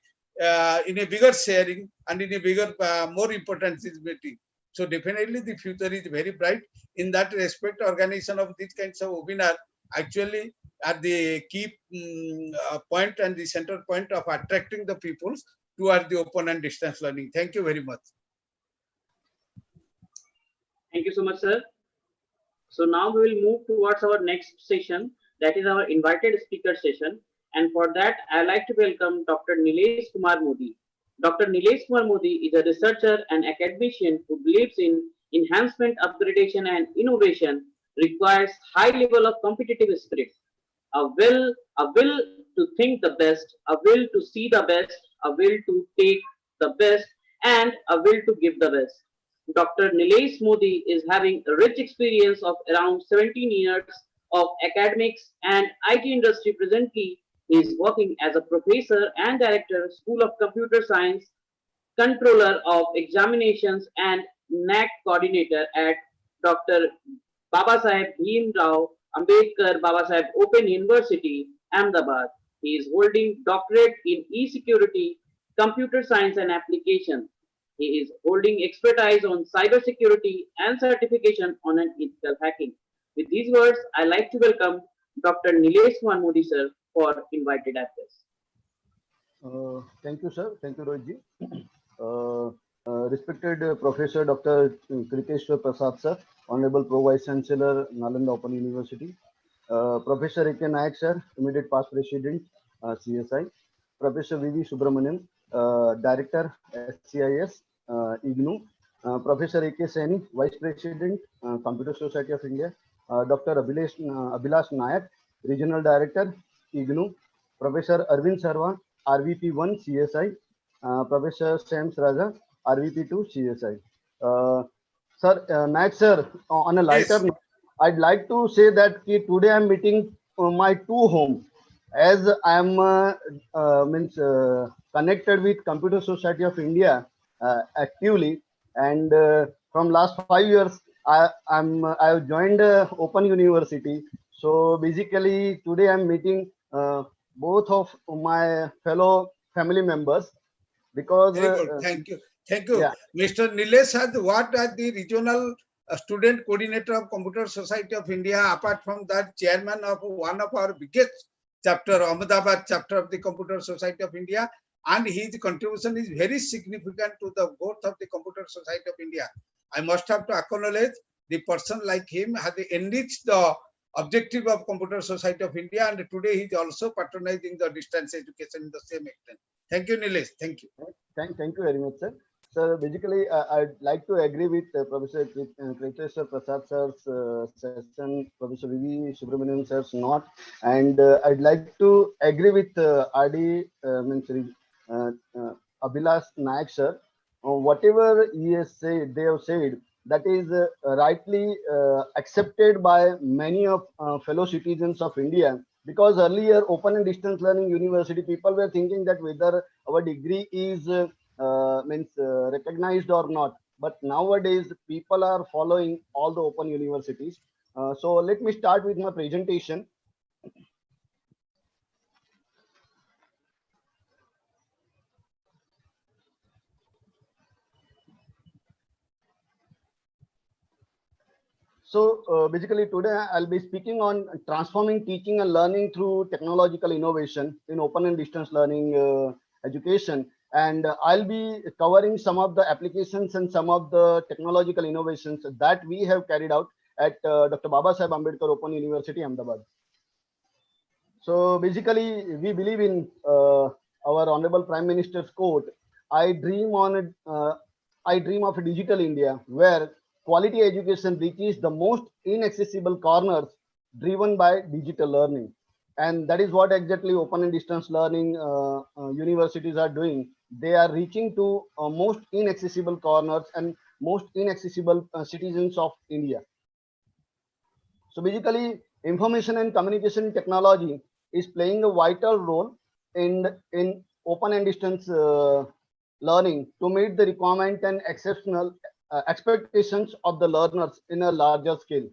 in a bigger sharing and in a bigger, more important meeting. So definitely the future is very bright. In that respect, organization of these kinds of webinar actually are the key point and the center point of attracting the people toward the open and distance learning. Thank you very much. Thank you so much, sir. So now we will move towards our next session, that is our invited speaker session. And for that, I like to welcome Dr. Nilesh Kumar Modi. Dr. Nilesh Kumar Modi is a researcher and academician who believes in enhancement, upgradation, and innovation requires high level of competitive spirit, a will to think the best, a will to see the best, a will to take the best, and a will to give the best. Dr. Nilesh Modi is having a rich experience of around 17 years of academics and IT industry. Presently, he is working as a professor and director, School of Computer Science, controller of examinations, and NAC coordinator at Dr. Babasaheb Bhimrao Ambedkar Babasaheb Open University, Ahmedabad. He is holding doctorate in e-security, computer science and application. He is holding expertise on cybersecurity and certification on an ethical hacking. With these words, I like to welcome Dr. Nilesh Kumar Modi, sir, for invited address. Thank you, sir. Thank you, Rohit. Respected Professor Dr. Kriteshwar Prasad, sir, Honorable Pro Vice Chancellor, Nalanda Open University, Professor A.K. Nayak, sir, Immediate Past President, CSI, Professor V.V. Subramaniam, Director, SCIS, IGNU, Professor A.K. Saini, Vice President, Computer Society of India, Dr. Abhilash Nayak, Regional Director, IGNU, Professor Arvind Sarwa, RVP1 CSI, Professor Shams Raja, RVP2 CSI. Sir, Nayak sir, on a lighter note, I'd like to say that today I'm meeting my two home, as I'm connected with Computer Society of India actively, and from last 5 years I've joined Open University. So basically today I'm meeting both of my fellow family members, because very good. Thank you. Thank you. Yeah. Mr. Nilesh, what are the regional student coordinator of Computer Society of India, apart from that, chairman of one of our biggest chapter, Ahmedabad chapter of the Computer Society of India, and his contribution is very significant to the growth of the Computer Society of India. I must have to acknowledge the person like him has enriched the objective of Computer Society of India, and today he is also patronizing the distance education in the same extent. Thank you, Nilesh. Thank you. Thank you very much, sir. So basically, I'd like to agree with Professor Kriteshwar Prasad sir's session, Professor V.V. Subramaniam sir's not, and I'd like to agree with RD Abhilash Nayak sir. Whatever he has said, they have said, that is rightly accepted by many of fellow citizens of India. Because earlier, open and distance learning university, people were thinking that whether our degree is recognized or not. But nowadays, people are following all the open universities. So let me start with my presentation. So basically today I'll be speaking on transforming teaching and learning through technological innovation in open and distance learning education. And I'll be covering some of the applications and some of the technological innovations that we have carried out at Dr. Babasaheb Ambedkar Open University, Ahmedabad. So basically we believe in our Honorable Prime Minister's quote, I dream of a digital India where quality education reaches the most inaccessible corners driven by digital learning. And that is what exactly open and distance learning universities are doing. They are reaching to most inaccessible corners and most inaccessible citizens of India. So basically, information and communication technology is playing a vital role in open and distance learning to meet the requirement and exceptional expectations of the learners in a larger scale.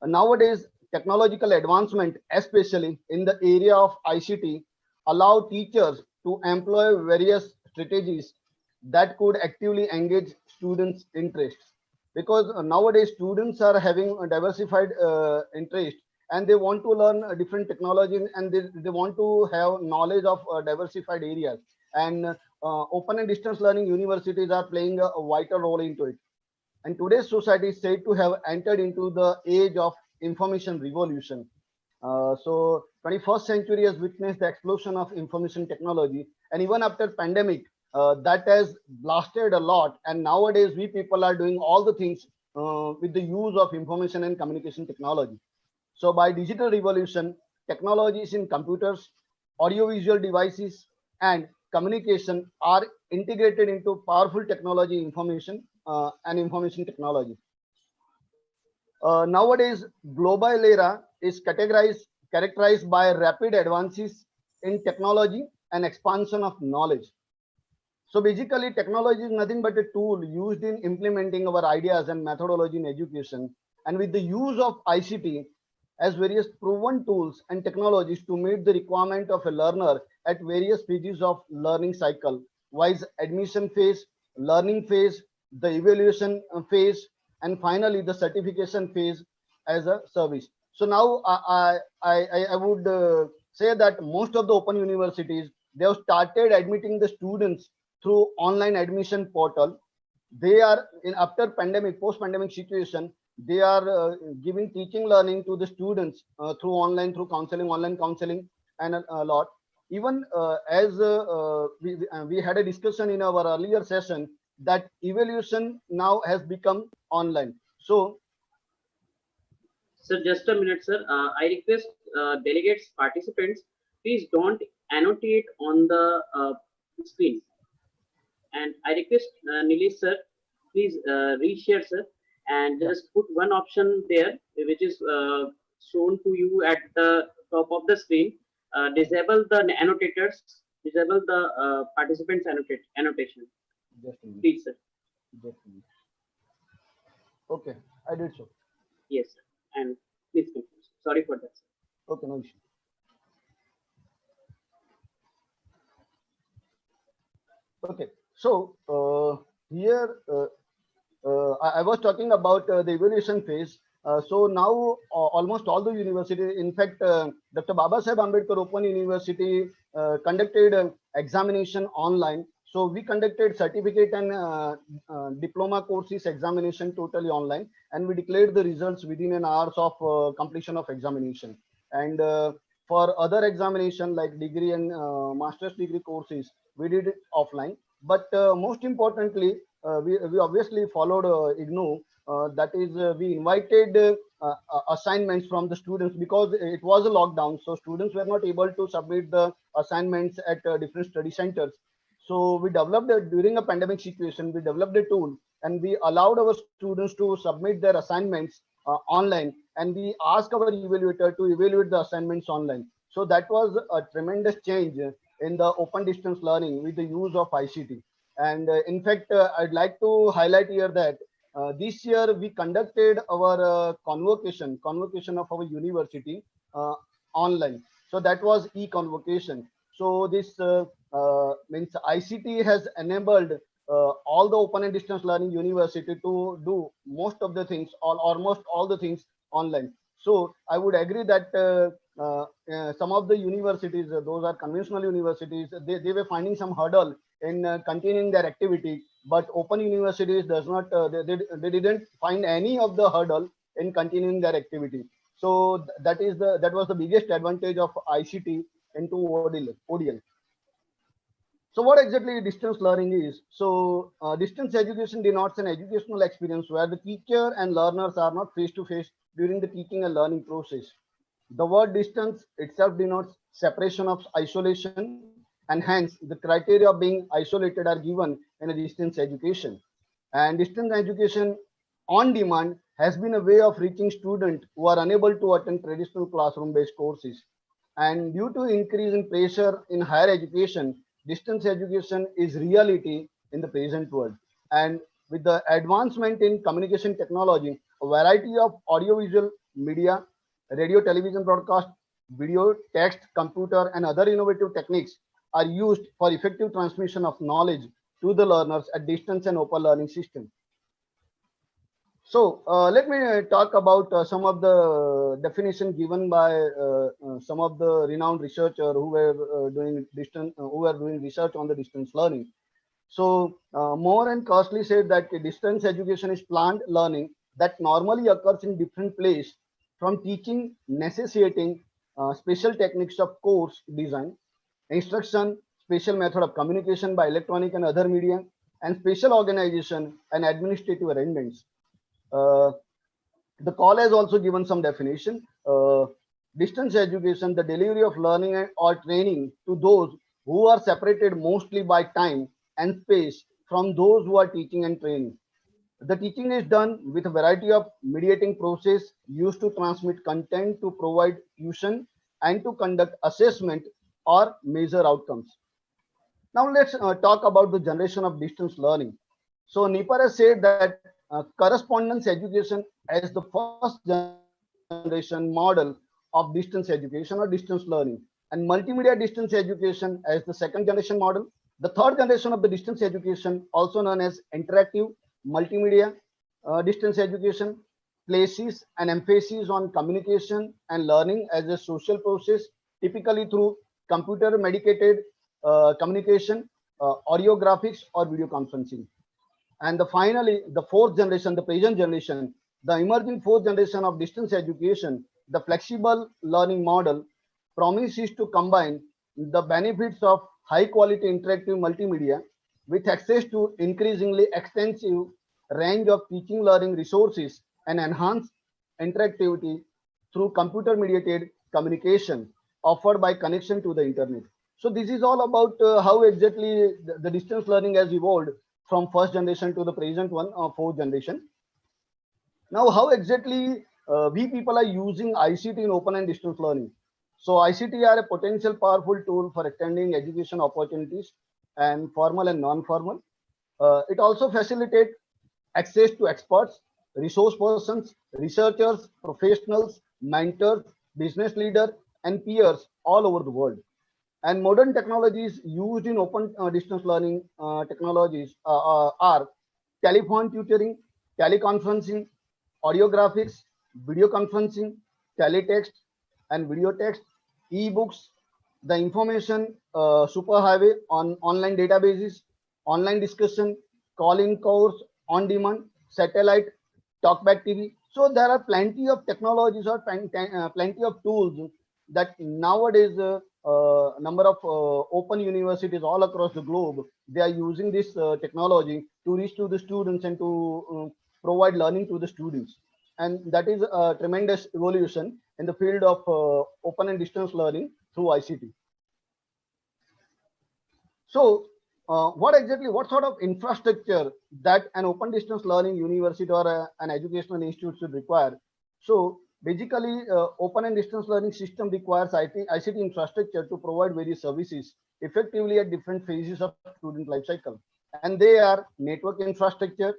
Nowadays, technological advancement, especially in the area of ICT, allow teachers to employ various strategies that could actively engage students' interests. Because nowadays students are having a diversified interest, and they want to learn different technology, and they want to have knowledge of diversified areas. And open and distance learning universities are playing a vital role into it. And today's society is said to have entered into the age of information revolution. So 21st century has witnessed the explosion of information technology, and even after pandemic, that has blasted a lot. And nowadays, we people are doing all the things with the use of information and communication technology. So by digital revolution, technologies in computers, audiovisual devices, and communication are integrated into powerful technology information and information technology. Nowadays, global era is characterized by rapid advances in technology and expansion of knowledge. So basically, technology is nothing but a tool used in implementing our ideas and methodology in education. And with the use of ICT as various proven tools and technologies to meet the requirement of a learner at various stages of learning cycle, wise admission phase, learning phase, the evaluation phase, and finally the certification phase as a service. So now I would say that most of the open universities, they have started admitting the students through online admission portal. They are in after pandemic, post pandemic situation, they are giving teaching learning to the students through online counseling, and a lot. Even as we had a discussion in our earlier session that evaluation now has become online. So Sir, just a minute, sir. I request delegates, participants, please don't annotate on the screen. And I request Nilesh, sir, please reshare, sir, and just put one option there, which is shown to you at the top of the screen. Disable the annotators, disable the participants annotation. just a minute, Please, sir. just a minute. Okay, I did so. Yes, sir. And please continue. Sorry for that, sir. Okay, no issue. Okay, so here I was talking about the evaluation phase. So now almost all the universities, in fact, Dr. Babasaheb Ambedkar Open University conducted examination online. So we conducted certificate and diploma courses examination totally online, and we declared the results within an hours of completion of examination. And for other examination like degree and master's degree courses, we did it offline. But most importantly, we obviously followed IGNOU. That is, we invited assignments from the students because it was a lockdown. So students were not able to submit the assignments at different study centers. So we developed during a pandemic situation, we developed a tool, and we allowed our students to submit their assignments online, and we asked our evaluator to evaluate the assignments online. So that was a tremendous change in the open distance learning with the use of ICT. And in fact, I'd like to highlight here that this year we conducted our convocation of our university online. So that was e-convocation. So this means ICT has enabled all the open and distance learning university to do most of the things, almost all the things online. So I would agree that some of the universities, those are conventional universities, they were finding some hurdle in continuing their activity, but open universities does not, they didn't find any of the hurdle in continuing their activity. So that was the biggest advantage of ICT into ODL. So what exactly distance learning is? So distance education denotes an educational experience where the teacher and learners are not face to face during the teaching and learning process. The word distance itself denotes separation of isolation, and hence the criteria of being isolated are given in a distance education. And distance education on demand has been a way of reaching students who are unable to attend traditional classroom-based courses. And due to increase in pressure in higher education, distance education is reality in the present world. And with the advancement in communication technology, a variety of audiovisual media, radio, television broadcast, video, text, computer, and other innovative techniques are used for effective transmission of knowledge to the learners at distance and open learning system. So let me talk about some of the definition given by some of the renowned researchers who were doing research on the distance learning. So Moore and Costley said that distance education is planned learning that normally occurs in different places, from teaching necessitating special techniques of course design, instruction, special method of communication by electronic and other media, and special organization and administrative arrangements. Uh, the call has also given some definition. Distance education, the delivery of learning or training to those who are separated mostly by time and space from those who are teaching and training. The teaching is done with a variety of mediating process used to transmit content, to provide tuition, and to conduct assessment or measure outcomes. Now let's talk about the generation of distance learning. So Nipar has said that correspondence education as the first generation model of distance education or distance learning, and multimedia distance education as the second generation model. The third generation of the distance education, also known as interactive multimedia distance education, places an emphasis on communication and learning as a social process, typically through computer mediated communication, audio graphics, or video conferencing. And finally, the fourth generation, the present generation, the emerging fourth generation of distance education, the flexible learning model, promises to combine the benefits of high quality interactive multimedia with access to increasingly extensive range of teaching learning resources and enhanced interactivity through computer mediated communication offered by connection to the internet. So this is all about how exactly the distance learning has evolved from first generation to the present one, fourth generation. Now, how exactly we people are using ICT in open and distance learning? So ICT are a potential powerful tool for extending education opportunities and formal and non-formal. It also facilitates access to experts, resource persons, researchers, professionals, mentors, business leaders, and peers all over the world. And modern technologies used in open distance learning technologies are telephone tutoring, teleconferencing, audio graphics, video conferencing, teletext and video text, e-books, the information superhighway on online databases, online discussion, call-in course on demand, satellite, talkback TV. So there are plenty of technologies or plenty of tools that nowadays number of open universities all across the globe, they are using this technology to reach to the students and to provide learning to the students. And that is a tremendous evolution in the field of open and distance learning through ICT. So what sort of infrastructure that an open distance learning university or an educational institute should require? So basically, open and distance learning system requires ICT infrastructure to provide various services effectively at different phases of student life cycle. And they are network infrastructure,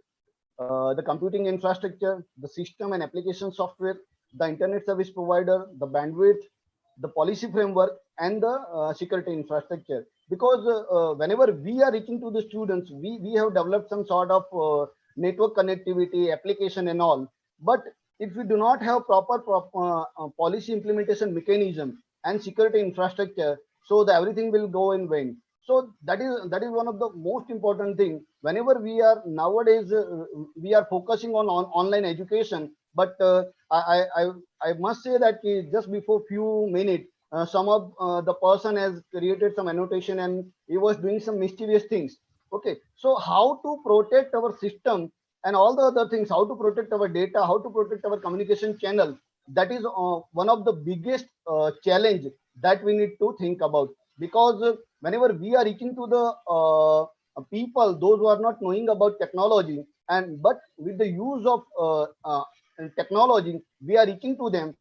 the computing infrastructure, the system and application software, the internet service provider, the bandwidth, the policy framework, and the security infrastructure. Because whenever we are reaching to the students, we have developed some sort of network connectivity, application and all. But if we do not have proper policy implementation mechanism and security infrastructure, so everything will go in vain. So that is one of the most important thing. Whenever we are nowadays we are focusing on online education, but I must say that just before few minutes, some of the person has created some annotation and he was doing some mischievous things. Okay, so how to protect our system and all the other things, how to protect our data, how to protect our communication channel, that is one of the biggest challenge that we need to think about. Because whenever we are reaching to the people, those who are not knowing about technology, and but with the use of technology, we are reaching to them.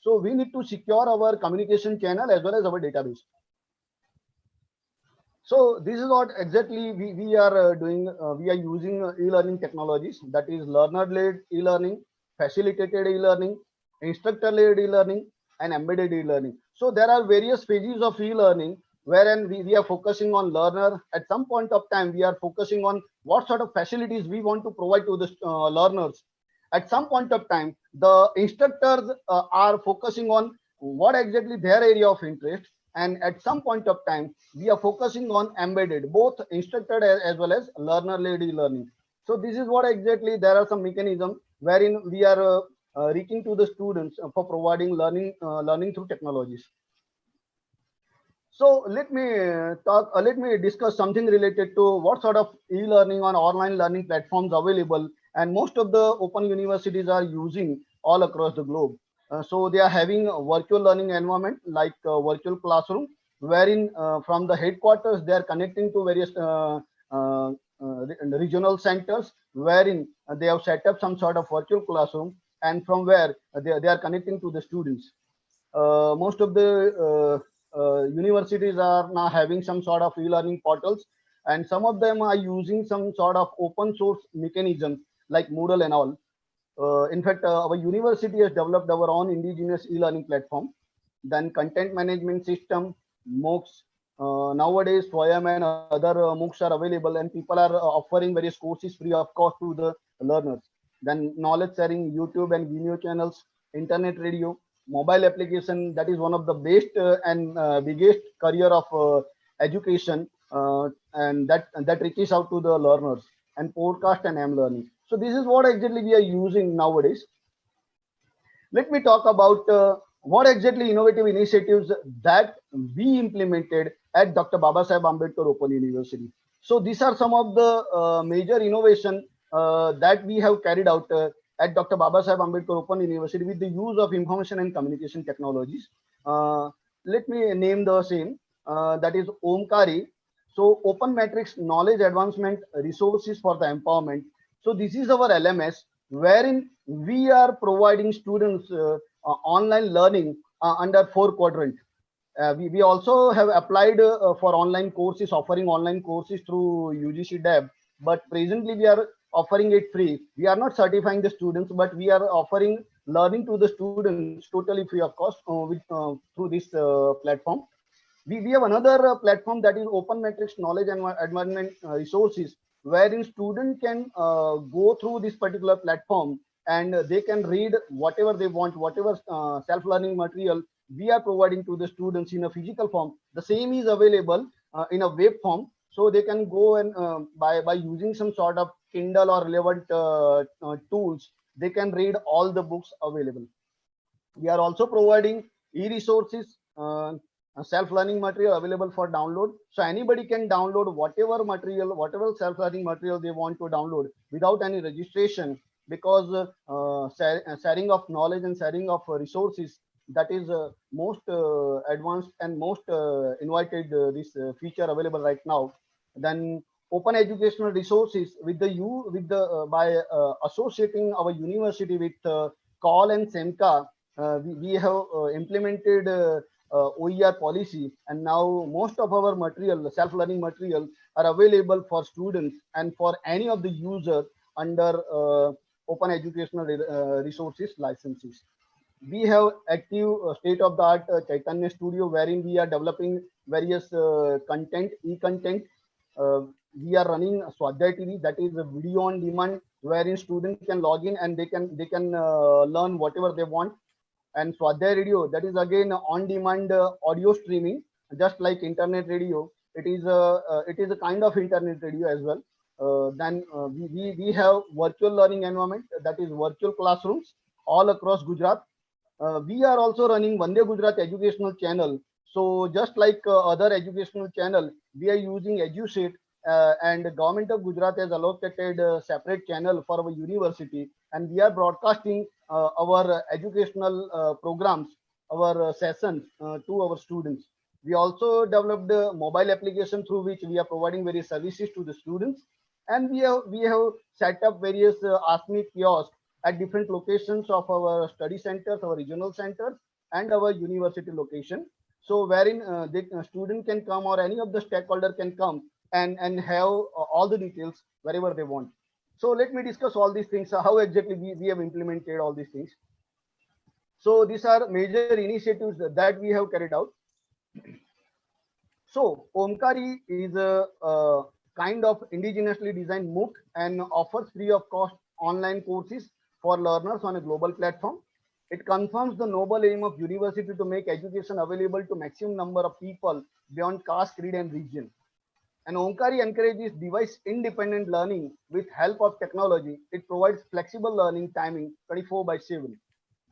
So we need to secure our communication channel as well as our database. So this is what exactly we are doing. We are using e-learning technologies, that is learner-led e-learning, facilitated e-learning, instructor-led e-learning, and embedded e-learning. So there are various phases of e-learning wherein we are focusing on learner. At some point of time, we are focusing on what sort of facilities we want to provide to the learners. At some point of time, the instructors are focusing on what exactly their area of interest. And at some point of time, we are focusing on embedded, both instructor as well as learner-led learning. So this is what exactly there are some mechanisms wherein we are reaching to the students for providing learning through technologies. So let me discuss something related to what sort of e-learning or online learning platforms available, and most of the open universities are using all across the globe. So they are having a virtual learning environment like virtual classroom, wherein from the headquarters they are connecting to various regional centers, wherein they have set up some sort of virtual classroom, and from where they are connecting to the students. Most of the universities are now having some sort of e-learning portals, and some of them are using some sort of open source mechanism like Moodle and all. In fact, our university has developed our own indigenous e-learning platform. Then content management system, MOOCs. Nowadays, FOIAM and other MOOCs are available, and people are offering various courses free of cost to the learners. Then knowledge sharing, YouTube and Vimeo channels, internet radio, mobile application. That is one of the best and biggest career of education, and that reaches out to the learners, and podcast and M-learning. So this is what exactly we are using nowadays. Let me talk about what exactly innovative initiatives that we implemented at Dr. Babasaheb Ambedkar Open University. So these are some of the major innovation that we have carried out at Dr. Babasaheb Ambedkar Open University with the use of information and communication technologies. Let me name the same, that is Omkari. So Open Matrix Knowledge Advancement Resources for the Empowerment. So this is our LMS, wherein we are providing students online learning under 4 quadrants. We also have applied for online courses, offering online courses through UGC DAB, but presently we are offering it free. We are not certifying the students, but we are offering learning to the students totally free of cost through this platform. We have another platform, that is Open Matrix Knowledge and Advancement Resources, wherein student can go through this particular platform, and they can read whatever they want, whatever self-learning material we are providing to the students in a physical form. The same is available in a web form, so they can go and by using some sort of Kindle or relevant tools, they can read all the books available. We are also providing e-resources, self-learning material available for download. So anybody can download whatever material, whatever self-learning material they want to download without any registration, because sharing of knowledge and sharing of resources, that is most advanced and most invited this feature available right now. Then open educational resources with by associating our university with CALL and SEMCA, we have implemented OER policy, and now most of our material, self-learning material, are available for students and for any of the user under open educational resources licenses. We have active state-of-the-art Chaitanya Studio, wherein we are developing various content, e-content. We are running Swadhyay TV, that is a video on demand, wherein students can log in and they can learn whatever they want. And Swadhyay Radio, that is again on-demand audio streaming, just like internet radio. It is a kind of internet radio as well. Then we have virtual learning environment, that is virtual classrooms all across Gujarat. We are also running Vande Gujarat educational channel. So just like other educational channel, we are using EduSeat, and the government of Gujarat has allocated a separate channel for our university, and we are broadcasting our educational programs, our sessions to our students. We also developed a mobile application through which we are providing various services to the students, and we have set up various Ask Me kiosks at different locations of our study centers, our regional centers, and our university location. So wherein the student can come, or any of the stakeholder can come and have all the details wherever they want. So let me discuss all these things, how exactly we have implemented all these things. So these are major initiatives that we have carried out. So Omkari is a kind of indigenously designed MOOC and offers free of cost online courses for learners on a global platform. It confirms the noble aim of university to make education available to maximum number of people beyond caste, creed, and region. And Omkari encourages device independent learning with help of technology. It provides flexible learning timing 24/7.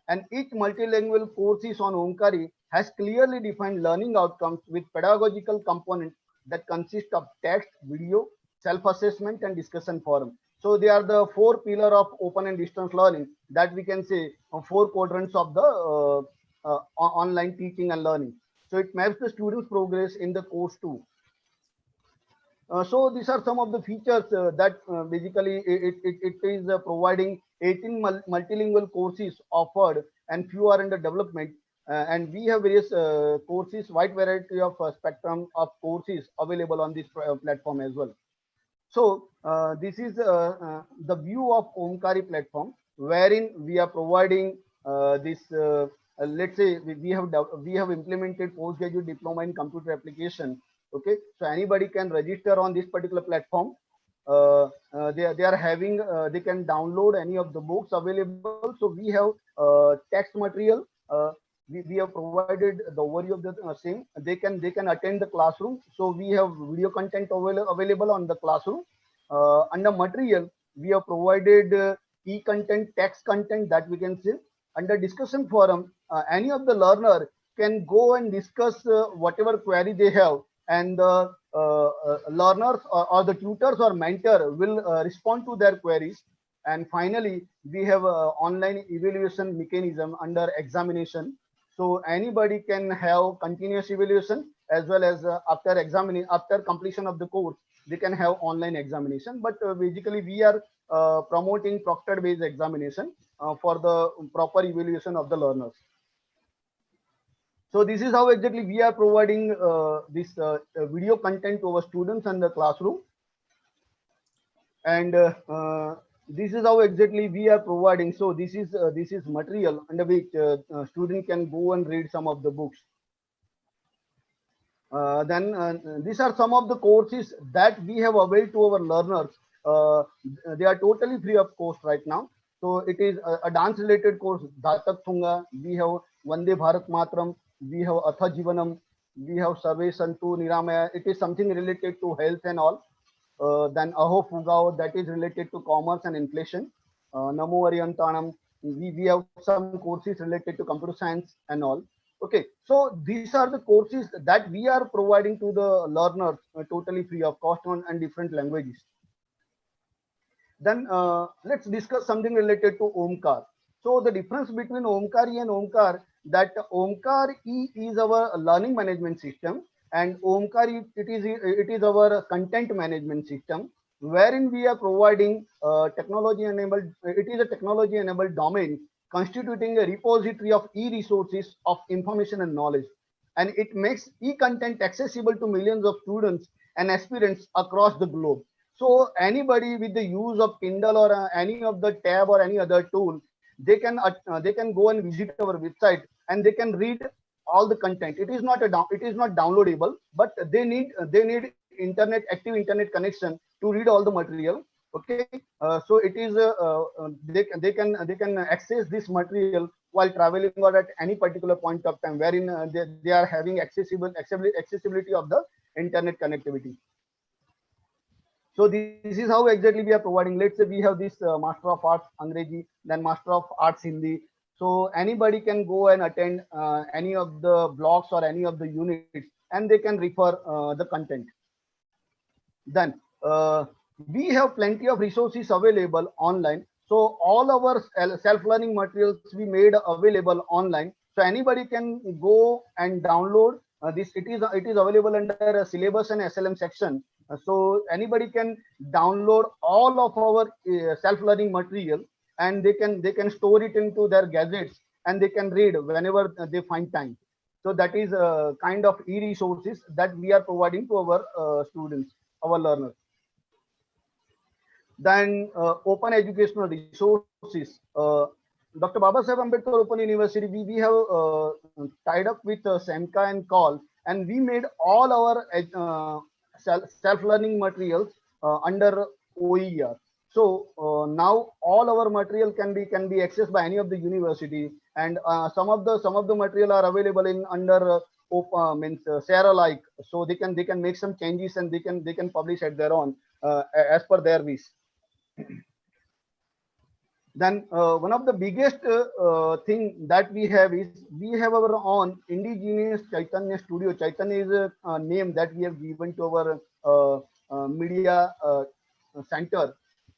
And each multilingual courses on Omkari has clearly defined learning outcomes with pedagogical components that consist of text, video, self-assessment, and discussion forum. So they are the four pillars of open and distance learning that we can say four quadrants of the online teaching and learning. So it maps the students' progress in the course too. So these are some of the features that basically it is providing 18 multilingual courses offered and few are under development. And we have various courses, wide variety of spectrum of courses available on this platform as well. So this is the view of Omkari platform, wherein we are providing this. Let's say we have implemented postgraduate diploma in computer application. Okay, so anybody can register on this particular platform. They are having they can download any of the books available. So we have text material. We have provided the overview of the same. They can attend the classroom. So we have video content available on the classroom. Under material, we have provided e-content, text content that we can see. Under discussion forum, any of the learner can go and discuss whatever query they have, and the learners or the tutors or mentor will respond to their queries. And finally, we have online evaluation mechanism under examination. So anybody can have continuous evaluation as well as after completion of the course, they can have online examination. But basically, we are promoting proctored-based examination for the proper evaluation of the learners. So this is how exactly we are providing this video content to our students in the classroom. And this is how exactly we are providing. So this is material under which student can go and read some of the books. Then these are some of the courses that we have availed to our learners. They are totally free of cost right now. So it is a dance related course, Dhatak Thunga. We have Vande Bharat Matram. We have Atha Jivanam. We have Sarve Santu Niramaya. It is something related to health and all. Then Aho Fugao, that is related to commerce and inflation. Namo Ariyantanam. We have some courses related to computer science and all. Okay, so these are the courses that we are providing to the learners totally free of cost and different languages. Then let's discuss something related to Omkar. So the difference between Omkari and Omkar, that Omkar is our learning management system, and Omkar it is our content management system, wherein we are providing technology enabled. It is a technology enabled domain constituting a repository of e-resources of information and knowledge, and it makes e-content accessible to millions of students and aspirants across the globe. So anybody with the use of Kindle or any of the tab or any other tool, they can go and visit our website and they can read all the content. It is not downloadable, but they need active internet connection to read all the material. Okay, so it is they can access this material while traveling or at any particular point of time, wherein they are having accessibility of the internet connectivity. So this is how exactly we are providing. Let's say we have this Master of Arts Angreji, then Master of Arts Hindi. So anybody can go and attend any of the blocks or any of the units, and they can refer the content. Then we have plenty of resources available online. So all our self-learning materials we made available online. So anybody can go and download this. It is available under syllabus and SLM section. So anybody can download all of our self-learning material, and they can store it into their gadgets, and they can read whenever they find time. So that is a kind of e-resources that we are providing to our students, our learners. Then open educational resources. Dr. Baba Saheb Ambedkar Open University, we have tied up with SEMCA and CALL, and we made all our self-learning materials under OER. So now all our material can be accessed by any of the university, and some of the material are available in under Sarah like, so they can make some changes and they can publish at their own as per their wish. Then one of the biggest thing that we have is we have our own indigenous Chaitanya studio. Chaitanya is a name that we have given to our media center.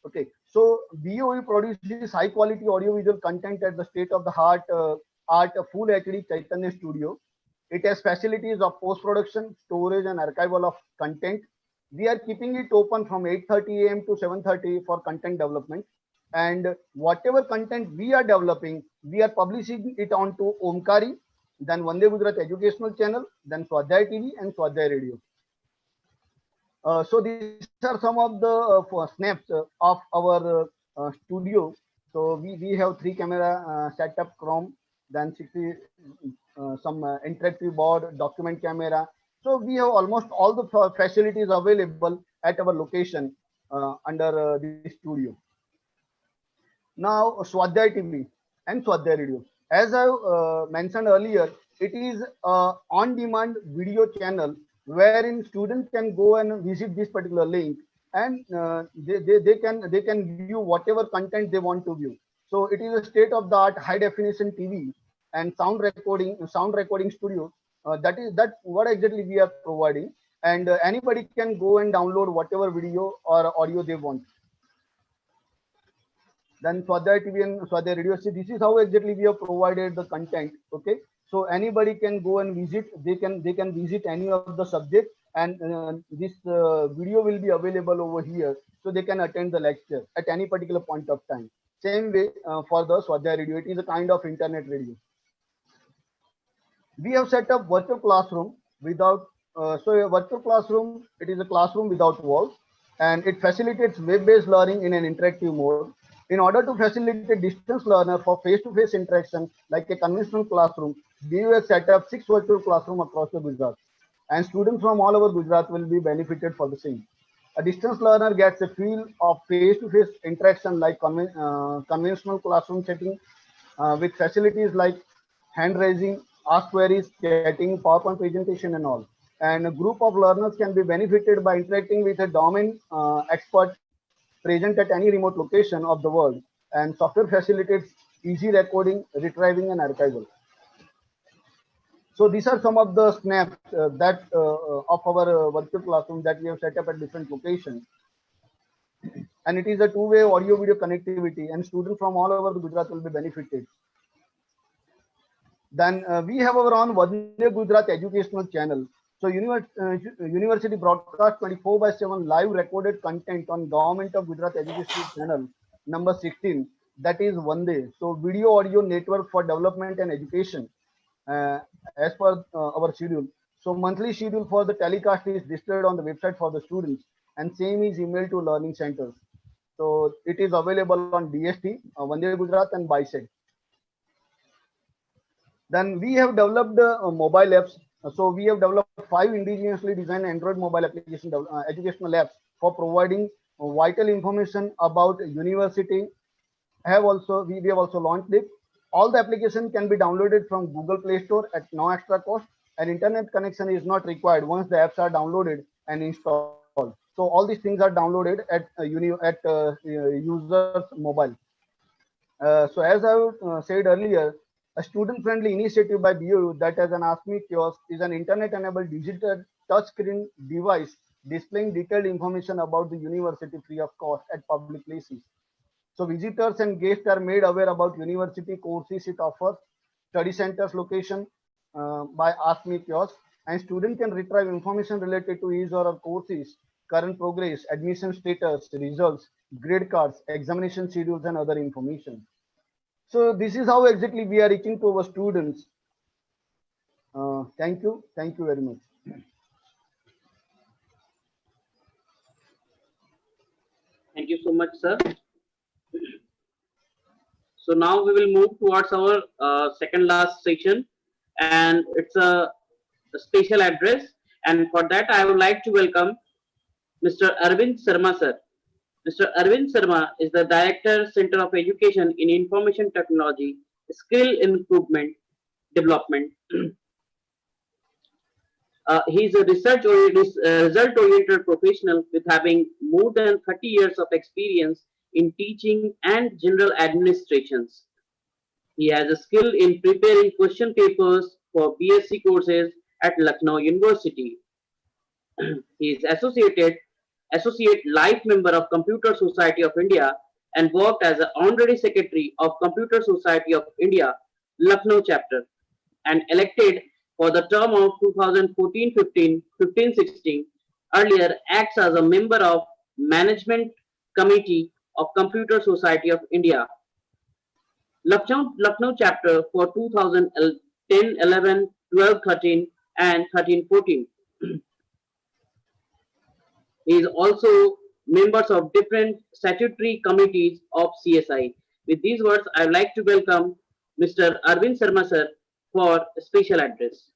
Okay, so BOE produces high quality audiovisual content at the state of the art full HD Chaitanya studio. It has facilities of post production, storage, and archival of content. We are keeping it open from 8:30 a.m. to 7:30 for content development. And whatever content we are developing, we are publishing it onto Omkari, then Vande Gujarat Educational Channel, then Swadhyay TV and Swadhyay Radio. So these are some of the snaps of our studio. So we have 3 camera setup Chrome, then 60 some interactive board, document camera. So we have almost all the facilities available at our location under this studio. Now Swadhyay TV and Swadhyay Radio. As I mentioned earlier, it is a on-demand video channel wherein students can go and visit this particular link, and they can view whatever content they want to view. So it is a state-of-the-art high-definition TV and sound recording studio. That what exactly we are providing, and anybody can go and download whatever video or audio they want. Then Swadhyay TV and Swadhyay Radio. So this is how exactly we have provided the content. Okay, so anybody can go and visit. They can visit any of the subject, and this video will be available over here, so they can attend the lecture at any particular point of time. Same way for the Swadhyay Radio. It is a kind of internet radio. We have set up virtual classroom without. So a virtual classroom, it is a classroom without walls, and it facilitates web-based learning in an interactive mode. In order to facilitate distance learner for face-to-face interaction like a conventional classroom, we have set up 6 virtual classrooms across the Gujarat, and students from all over Gujarat will be benefited for the same. A distance learner gets a feel of face-to-face interaction like conventional classroom setting with facilities like hand raising, ask queries, chatting, PowerPoint presentation, and all. And a group of learners can be benefited by interacting with a domain expert present at any remote location of the world, and software facilitates easy recording, retrieving, and archival. So these are some of the snaps that of our virtual classroom that we have set up at different locations. And it is a two-way audio-video connectivity, and students from all over the Gujarat will be benefited. Then we have our own Vande Gujarat Educational Channel. So university broadcast 24/7 live recorded content on Government of Gujarat Education Channel number 16. That is Vande. So video audio network for development and education as per our schedule. So monthly schedule for the telecast is displayed on the website for the students, and same is emailed to learning centers. So it is available on DST, Vande Gujarat, and Bisect. Then we have developed mobile apps. So we have developed 5 indigenously designed Android mobile application educational apps for providing vital information about university. We have also launched it. All the application can be downloaded from Google Play Store at no extra cost, and internet connection is not required once the apps are downloaded and installed. So all these things are downloaded at user's mobile. So as I said earlier, a student-friendly initiative by BOU that has an Ask Me kiosk is an internet-enabled digital touchscreen device displaying detailed information about the university free of cost at public places. So visitors and guests are made aware about university courses it offers, study centers location by Ask Me kiosk, and student can retrieve information related to his or her courses, current progress, admission status, results, grade cards, examination schedules, and other information. So this is how exactly we are reaching to our students. Thank you very much. Thank you so much, sir. So now we will move towards our second last section, and it's a a special address, and for that I would like to welcome Mr. Arvind Sharma sir. Mr. Arvind Sharma is the Director, Center of Education in Information Technology, Skill Improvement Development. He is a result-oriented professional with having more than 30 years of experience in teaching and general administrations. He has a skill in preparing question papers for BSc courses at Lucknow University. He is associate life member of Computer Society of India and worked as an honorary secretary of Computer Society of India, Lucknow chapter, and elected for the term of 2014-15, 15-16. Earlier acts as a member of Management Committee of Computer Society of India, Lucknow chapter for 2010, 11, 12, 13, and 13, 14. He is also members of different statutory committees of CSI. With these words, I would like to welcome Mr. Arvind Sharma sir for a special address.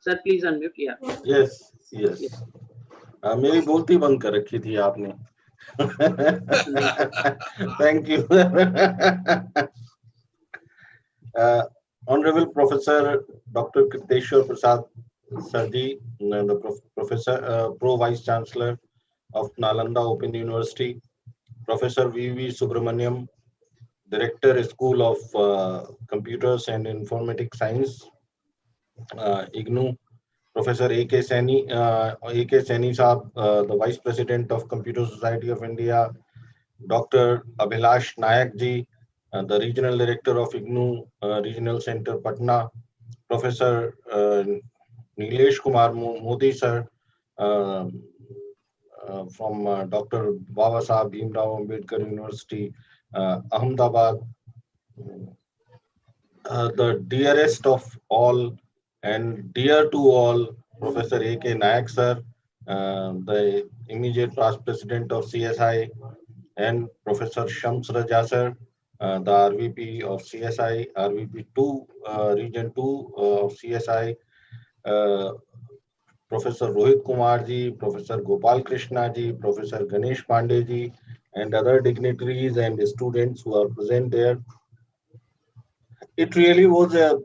Sir, please unmute. Yeah. Yes, yes. मेरी बोलती बंद कर रखी थी आपने. Thank you. Honorable Professor Dr. Kriteshwar Prasad Sarji, the Professor, Pro Vice Chancellor of Nalanda Open University, Professor V.V. Subramaniam, Director, School of Computers and Informatic Science, IGNOU, Professor A.K. Saini, Saab, the Vice President of Computer Society of India, Dr. Abhilash Nayak ji, the Regional Director of IGNOU Regional Center Patna, Professor Nilesh Kumar Modi sir, from Dr. Baba Saheb Bhimrao Ambedkar University, Ahmedabad, the dearest of all and dear to all, Professor A.K. Nayak sir, the immediate past president of CSI, and Professor Shams Raja sir, the RVP of CSI, RVP 2, Region 2 of CSI, Professor Rohit Kumar ji, Professor Gopal Krishna ji, Professor Ganesh Pandey ji, and other dignitaries and students who are present there. It really was a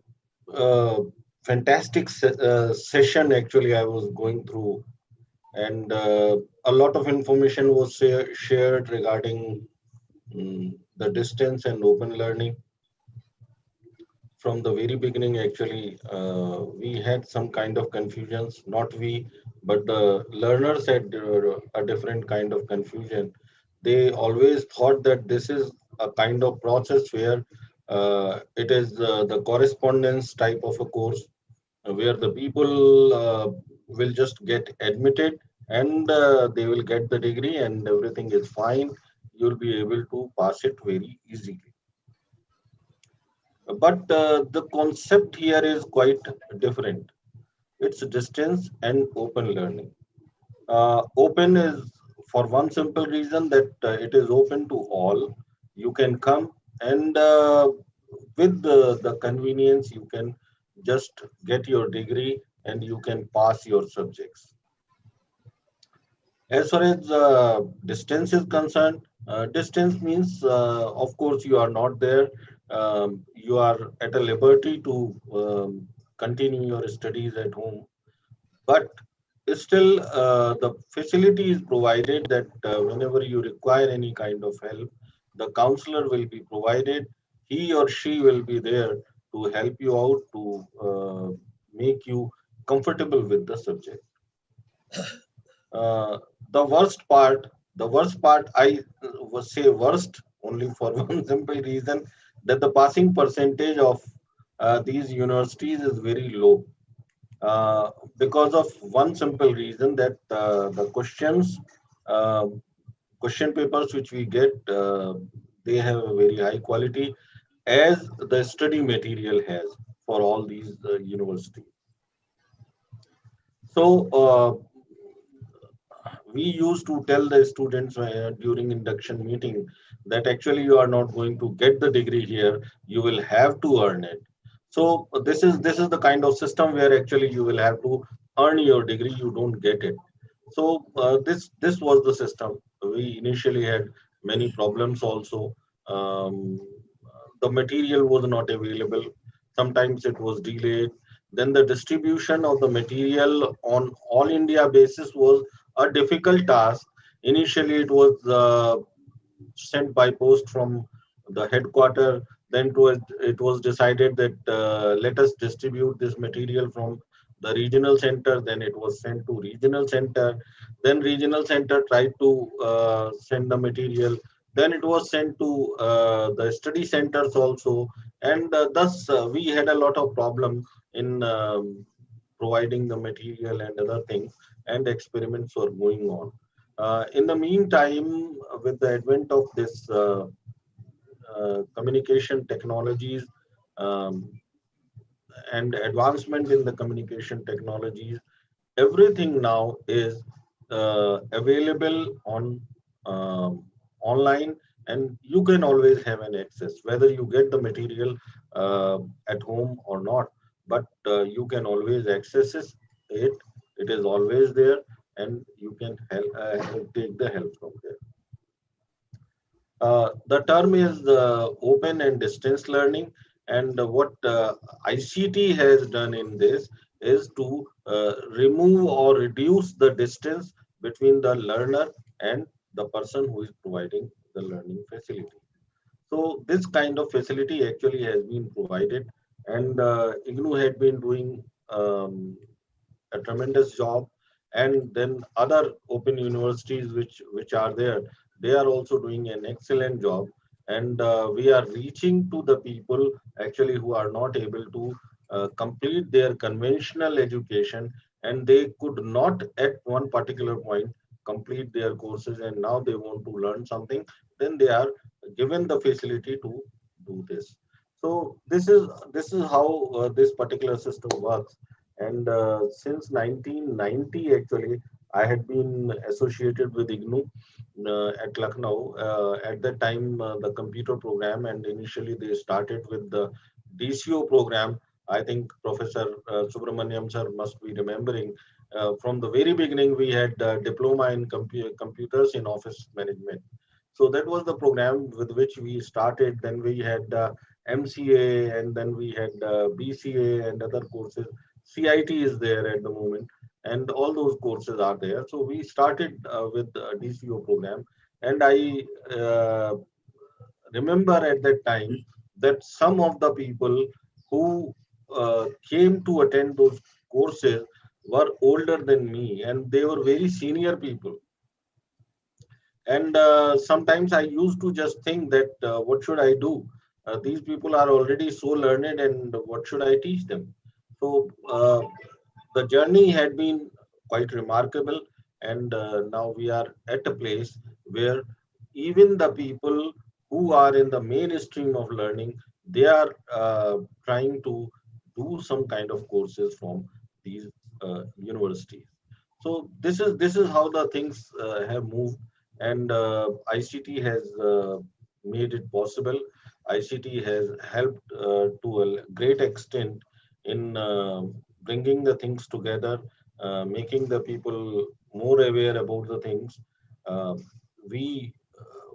fantastic session actually I was going through, and a lot of information was shared regarding the distance and open learning. From the very beginning actually we had some kind of confusions, not we, but the learners had a different kind of confusion. They always thought that this is a kind of process where it is the correspondence type of a course where the people will just get admitted and they will get the degree and everything is fine. You'll be able to pass it very easily. But the concept here is quite different. It's distance and open learning. Open is for one simple reason that it is open to all. You can come and with the convenience, you can just get your degree and you can pass your subjects. As far as distance is concerned, distance means, of course, you are not there. You are at a liberty to continue your studies at home. But still, the facility is provided that whenever you require any kind of help, the counselor will be provided. He or she will be there to help you out, to make you comfortable with the subject. The worst part, I would say worst only for one simple reason, that the passing percentage of these universities is very low. Because of one simple reason that the question papers which we get, they have a very high quality as the study material has for all these universities. So we used to tell the students during induction meeting that actually you are not going to get the degree here, you will have to earn it. So this is the kind of system where actually you will have to earn your degree, you don't get it. So this was the system. We initially had many problems also. Um, the material was not available. Sometimes it was delayed. Then the distribution of the material on all India basis was a difficult task. Initially, it was sent by post from the headquarter. Then it was decided that let us distribute this material from the regional center. Then it was sent to regional center. Then regional center tried to send the material. Then it was sent to the study centers also, and thus we had a lot of problem in providing the material and other things, and experiments were going on. In the meantime, with the advent of this communication technologies um, and advancement in the communication technologies, everything now is available on online, and you can always have an access, whether you get the material at home or not, but you can always access it. It is always there, and you can take the help from there. The term is open and distance learning, and what ICT has done in this is to remove or reduce the distance between the learner and the person who is providing the learning facility. So this kind of facility actually has been provided, and IGNOU had been doing a tremendous job, and then other open universities which are there, they are also doing an excellent job, and we are reaching to the people actually who are not able to complete their conventional education, and they could not at one particular point complete their courses, and now they want to learn something, then they are given the facility to do this. So this is how this particular system works. And since 1990, actually, I had been associated with IGNOU at Lucknow. At that time, the computer program, and initially they started with the DCO program. I think Professor Subramaniam sir must be remembering. From the very beginning, we had diploma in computers in office management. So that was the program with which we started. Then we had MCA, and then we had BCA and other courses. CIT is there at the moment, and all those courses are there. So we started with the DCO program, and I remember at that time that some of the people who came to attend those courses were older than me, and they were very senior people. And sometimes I used to just think that what should I do? These people are already so learned, and what should I teach them? So the journey had been quite remarkable, and now we are at a place where even the people who are in the mainstream of learning, they are trying to do some kind of courses from these universities. So this is how the things have moved, and ICT has made it possible. ICT has helped to a great extent in bringing the things together, making the people more aware about the things. We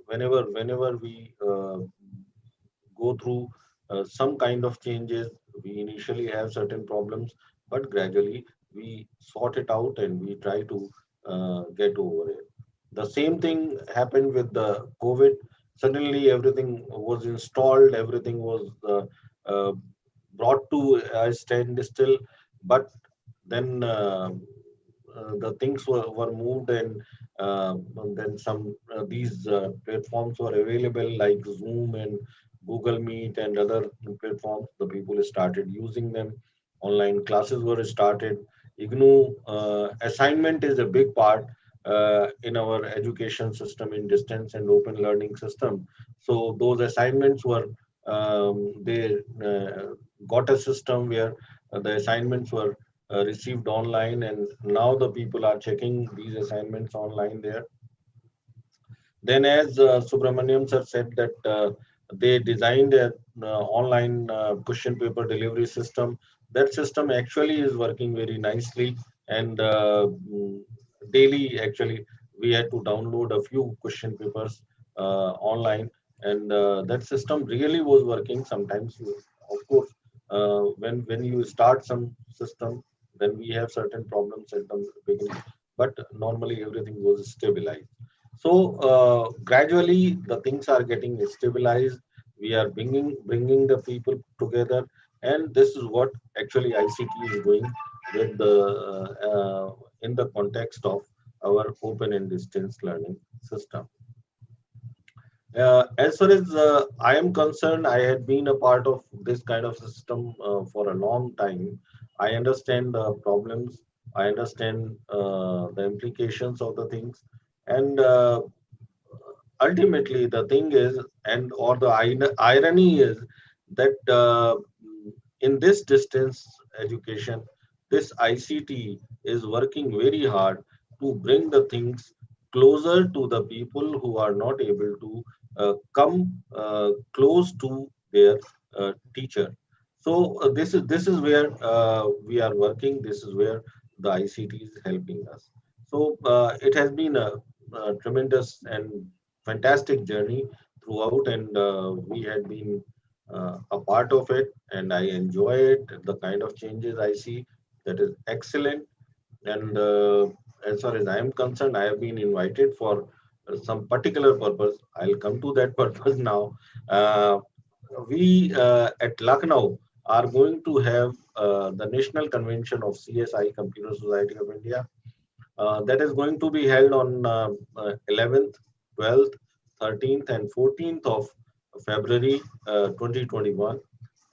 whenever we go through some kind of changes, we initially have certain problems, but gradually we sort it out and we try to get over it. The same thing happened with the COVID. Suddenly everything was installed, everything was brought to a standstill, but then the things were moved, and then some these platforms were available like Zoom and Google Meet and other platforms. The people started using them. Online classes were started. IGNOU assignment is a big part in our education system, in distance and open learning system. So those assignments were they got a system where the assignments were received online, and now the people are checking these assignments online there. Then, as Subramaniam sir said, that they designed an online question paper delivery system. That system actually is working very nicely, and daily actually we had to download a few question papers online, and that system really was working. Sometimes, of course, when you start some system, then we have certain problems at the beginning, but normally everything was stabilized. So gradually the things are getting stabilized. We are bringing the people together, and this is what actually ICT is doing with the in the context of our open and distance learning system. As far as I am concerned, I had been a part of this kind of system for a long time. I understand the problems. I understand the implications of the things, and ultimately the thing is, and or the irony is that in this distance education, this ICT is working very hard to bring the things closer to the people who are not able to come close to their teacher. So this is where we are working. This is where the ICT is helping us. So it has been a tremendous and fantastic journey throughout, and we had been a part of it, and I enjoy it. The kind of changes I see, that is excellent. And as far as I am concerned, I have been invited for some particular purpose. I'll come to that purpose now. We at Lucknow are going to have the National Convention of CSI, Computer Society of India. That is going to be held on 11th, 12th, 13th, and 14th of February 2021.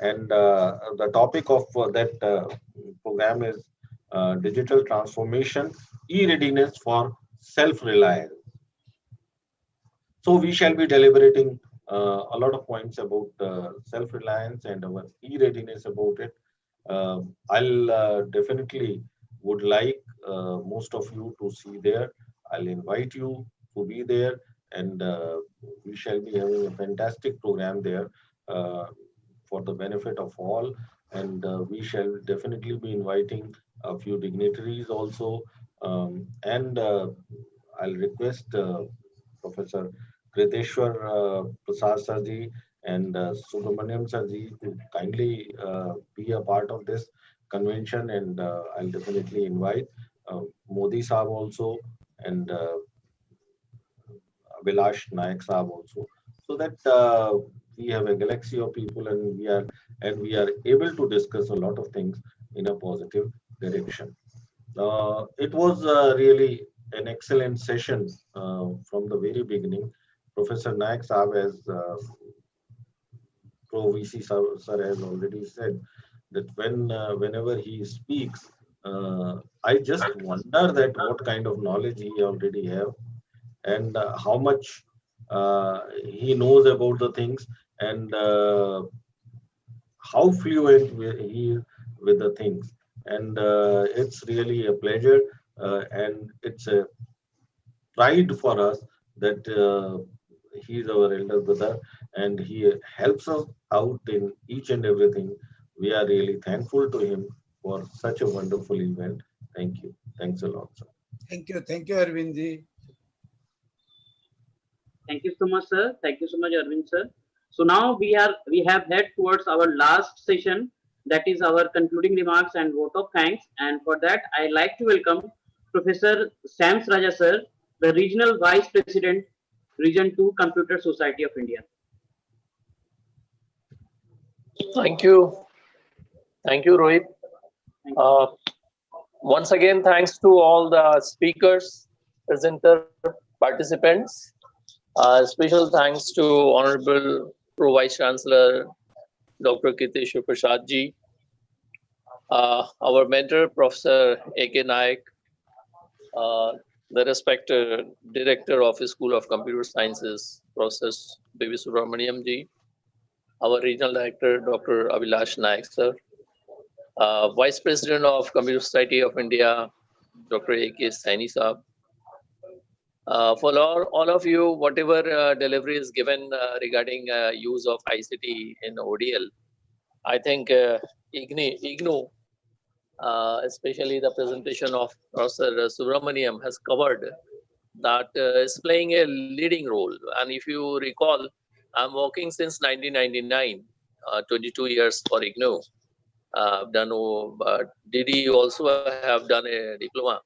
And the topic of that program is digital transformation, e-readiness for self-reliance. So we shall be deliberating a lot of points about self-reliance and our e-readiness about it. I'll definitely would like most of you to see there. I'll invite you to be there, and we shall be having a fantastic program there for the benefit of all. And we shall definitely be inviting a few dignitaries also. And I'll request Professor Kriteshwar Prasad Sarji and Subramaniam Sarji to kindly be a part of this convention, and I'll definitely invite Modi Saab also, and Vilash Nayak Saab also, so that we have a galaxy of people, and we are able to discuss a lot of things in a positive direction. It was really an excellent session from the very beginning. Professor Nayak Saab, as Pro VC sir has already said, that whenever he speaks, I just wonder that what kind of knowledge he already have, and how much he knows about the things, and how fluent he is with the things. And it's really a pleasure, and it's a pride for us that he is our elder brother, and he helps us out in each and everything. We are really thankful to him for such a wonderful event. Thank you. Thanks a lot, sir. Thank you, Arvind ji. Thank you so much, sir. Thank you so much, Arvind sir. So now we have head towards our last session, that is our concluding remarks and vote of thanks. And for that, I like to welcome Professor Shams Raja sir, the Regional Vice President, Region 2, Computer Society of India. Thank you. Thank you, Rohit. Once again, thanks to all the speakers, presenter, participants. Special thanks to Honorable Pro Vice Chancellor, Dr. Kriteshwar Prasad ji, our mentor, Professor A.K. Nayak, the respected Director of the School of Computer Sciences, Professor B.V. Subramaniam ji, our Regional Director, Dr. Abhilash Nayak sir, Vice President of Computer Society of India, Dr. A.K. Saini Saab. For all of you, whatever delivery is given regarding use of ICT in ODL, I think IGNU, especially the presentation of Professor Subramaniam, has covered that is playing a leading role. And if you recall, I'm working since 1999, 22 years for IGNU. DD also have done a diploma.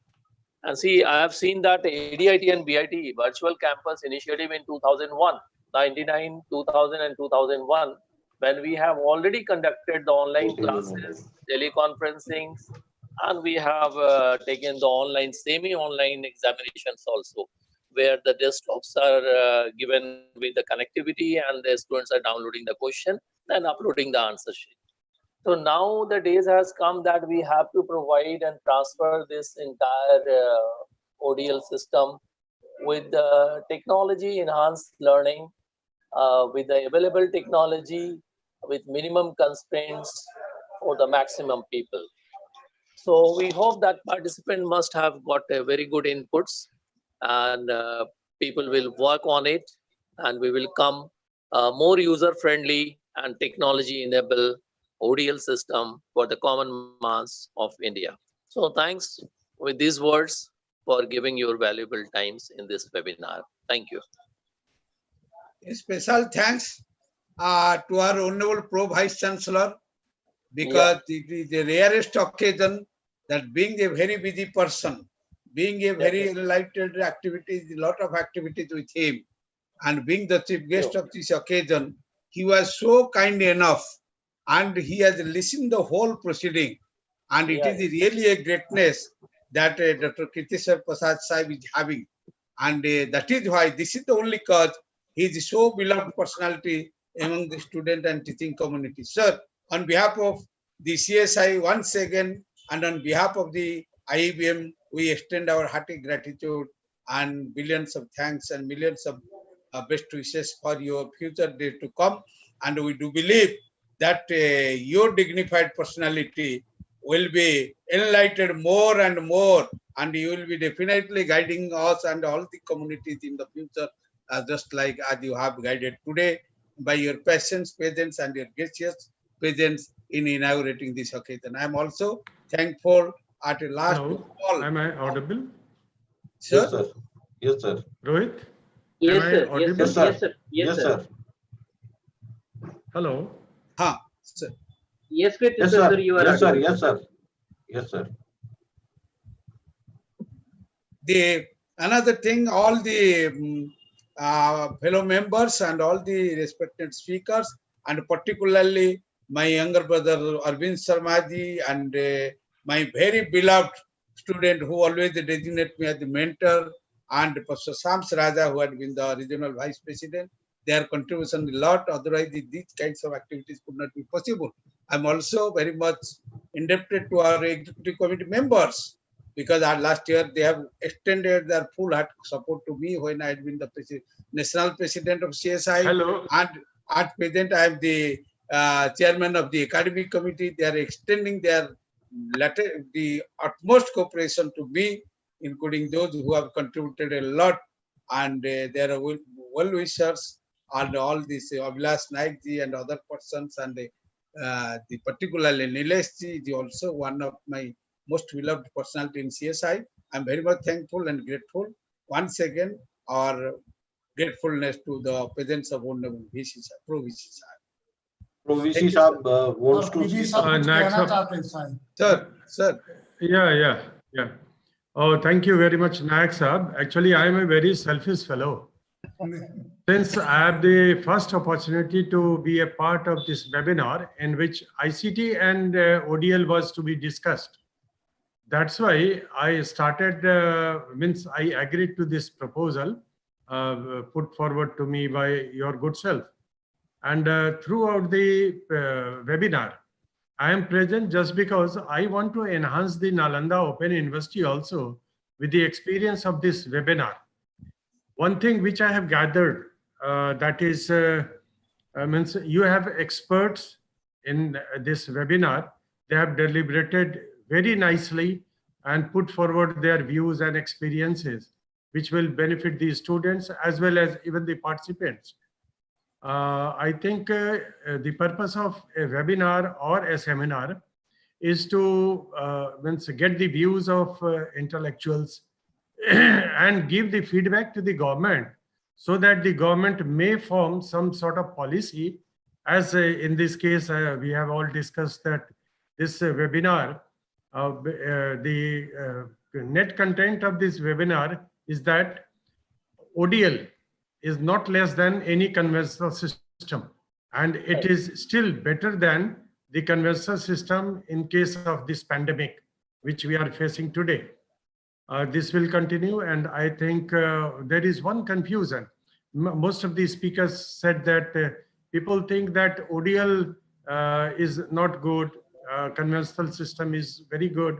And see, I have seen that ADIT and BIT virtual campus initiative in 2001, 99, 2000 and 2001, when we have already conducted the online classes, teleconferencing, and we have taken the online, semi-online examinations also, where the desktops are given with the connectivity and the students are downloading the question and uploading the answer sheet. So now the days has come that we have to provide and transfer this entire ODL system with the technology enhanced learning, with the available technology, with minimum constraints for the maximum people. So we hope that participant must have got a very good inputs, and people will work on it, and we will come more user friendly and technology enable ODL system for the common mass of India. So thanks with these words for giving your valuable times in this webinar. Thank you. A special thanks to our Honorable Pro Vice Chancellor, because it is the rarest occasion that being a very busy person, being a very enlightened activities, a lot of activities with him, and being the chief guest of this occasion, he was so kind enough, and he has listened the whole proceeding, and it is really a greatness that Dr. Kriteshwar Prasad Sahib is having, and that is why this is the only cause he is so beloved personality among the student and teaching community. Sir, on behalf of the CSI once again, and on behalf of the IEBM, we extend our hearty gratitude and billions of thanks and millions of best wishes for your future day to come. And we do believe that your dignified personality will be enlightened more and more, and you will be definitely guiding us and all the communities in the future, just like as you have guided today by your patience, presence, and your gracious presence in inaugurating this occasion. I am also thankful at the last call. Am I audible? Sir? Yes, sir. Yes, sir. Rohit? Yes, Am I sir. audible? Yes, sir. Yes, sir. Yes, sir. Hello? Sir. Yes, Kriteshwar, Yes, sir. sir, you are Yes, sir. audible. Yes, sir. Yes, sir. Another thing, all the fellow members and all the respected speakers, and particularly my younger brother Arvind Sarmaji, and my very beloved student who always designate me as the mentor, and Professor Shams Raja, who had been the regional vice president. Their contribution a lot, otherwise these kinds of activities could not be possible. I'm also very much indebted to our executive committee members, because last year they have extended their full heart support to me when I had been the national president of CSI. Hello. And at present I am the chairman of the academic committee. They are extending their the utmost cooperation to me, including those who have contributed a lot, and there are well-wishers and all these Abhilash Naikji and other persons, and the particularly Nileshji is also one of my most beloved personality in CSI. I'm very much thankful and grateful. Once again, our gratefulness to the presence of Honorable Pro VC Sahib wants to say. Sir. Yeah. Oh, thank you very much, Nayak Sahib. Actually, I am a very selfish fellow. Since I have the first opportunity to be a part of this webinar in which ICT and ODL was to be discussed, that's why I started, I agreed to this proposal put forward to me by your good self. And throughout the webinar, I am present just because I want to enhance the Nalanda Open University also with the experience of this webinar. One thing which I have gathered, that is, means you have experts in this webinar. They have deliberated very nicely and put forward their views and experiences, which will benefit the students as well as even the participants. I think the purpose of a webinar or a seminar is to get the views of intellectuals and give the feedback to the government so that the government may form some sort of policy. As in this case, we have all discussed that this webinar, the net content of this webinar is that ODL is not less than any conventional system, and it is still better than the conventional system in case of this pandemic, which we are facing today. This will continue, and I think there is one confusion. Most of the speakers said that people think that ODL is not good, conventional system is very good.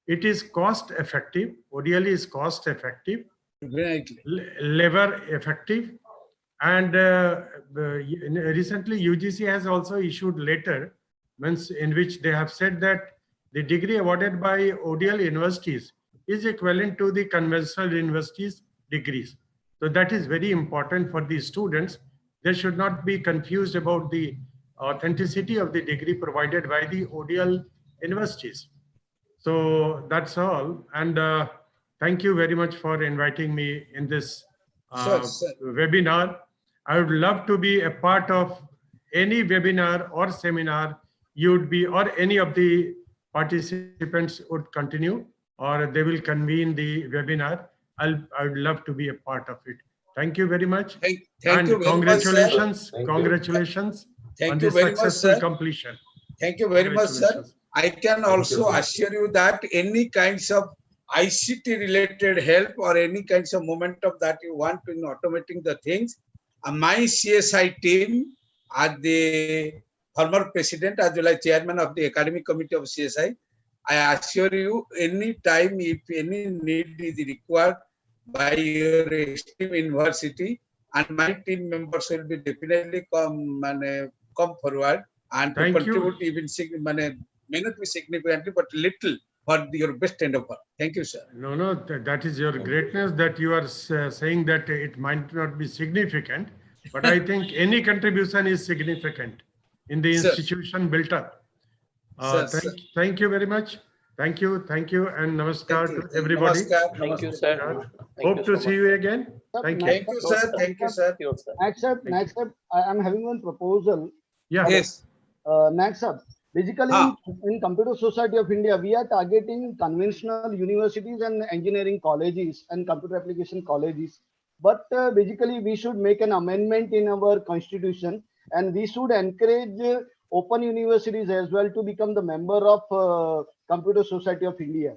It is cost effective. ODL is cost effective, labor effective, and recently UGC has also issued letter in which they have said that the degree awarded by ODL universities is equivalent to the conventional universities degrees. So that is very important for the students. They should not be confused about the authenticity of the degree provided by the ODL universities. So that's all. And thank you very much for inviting me in this webinar. I would love to be a part of any webinar or seminar you would be, or any of the participants would continue, or they will convene the webinar. I would love to be a part of it. Thank you very much. Thank and you very congratulations, much, congratulations Thank on you the very much, successful sir. completion. Thank you very much, sir. I can also assure you that any kinds of ICT related help or any kinds of momentum that you want in automating the things, my CSI team, as the former president as well as chairman of the academic committee of CSI, I assure you, any time if any need is required by your esteemed university, and my team members will be definitely come forward and to contribute even may not be significantly, but little for your best endeavor. Thank you, sir. No, that is your greatness that you are saying that it might not be significant, but I think any contribution is significant in the institution built up. Thank you very much. Thank you, and namaskar to everybody. Namaskar. Thank you, sir. Hope to see you again. Thank you. Thank you, sir. Thank you, sir. Next up, I am having one proposal. Yeah. Yes. Next up, basically in Computer Society of India, we are targeting conventional universities and engineering colleges and computer application colleges. But basically, we should make an amendment in our constitution, and we should encourage open universities as well to become the member of Computer Society of India.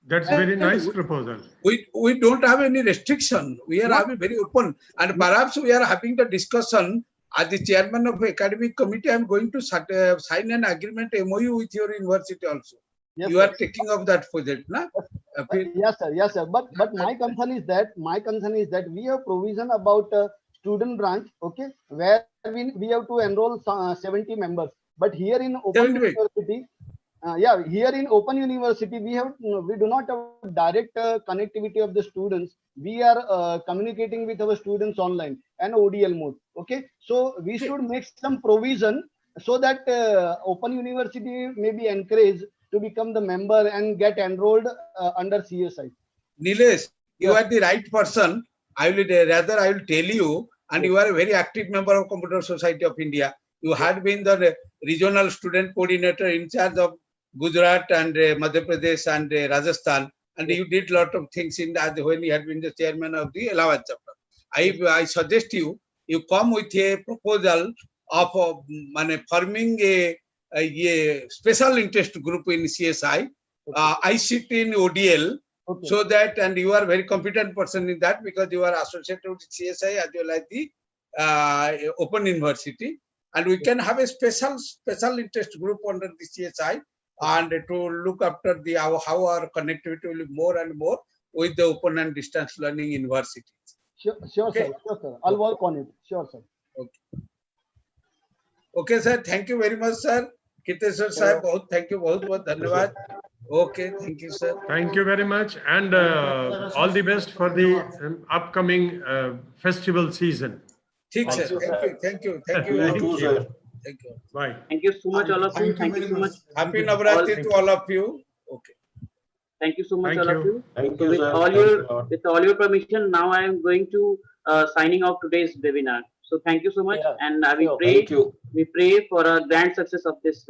That's a very nice proposal. We don't have any restriction. We are having very open, and perhaps we are having the discussion. As the chairman of academic committee, I am going to sign an agreement MOU with your university also. Yes, you are taking up that project, na? Yes, sir. But my concern is that we have provision about student branch, okay, where we have to enroll 70 members. But here in open university, here in open university, we do not have direct connectivity of the students. We are communicating with our students online and ODL mode. Okay, so we should make some provision so that open university may be encouraged to become the member and get enrolled under CSI. Nilesh, you are the right person. I will tell you, and you are a very active member of Computer Society of India. You had been the regional student coordinator in charge of Gujarat and Madhya Pradesh and Rajasthan, and you did a lot of things when you had been the chairman of the Allahabad chapter. I suggest you come with a proposal of forming a special interest group in CSI, ICT in ODL, so that, and you are very competent person in that because you are associated with CSI as well as the Open University, and we can have a special interest group under the CSI and to look after the how our connectivity will be more and more with the open and distance learning universities. Sure, okay. Sir. I'll work on it. Sure, sir. Okay, sir. Thank you very much, sir. Kiteshwar Sahib, thank you, बहुत धन्यवाद. Okay, thank you, sir. Thank you very much, and all the best for the upcoming festival season. ठीक sir, thank you. Thank you, sir. Thank you. Bye. Thank you so much, all of you. Thank you so much. Happy Navratri to all of you. Okay. Thank you so much, Thank all of you. you. Thank So you, with sir. all Thank your you, Lord. with all your permission, now I am going to signing off today's webinar. So thank you so much, Yeah, and sure. we Thank you. pray for a grand success of this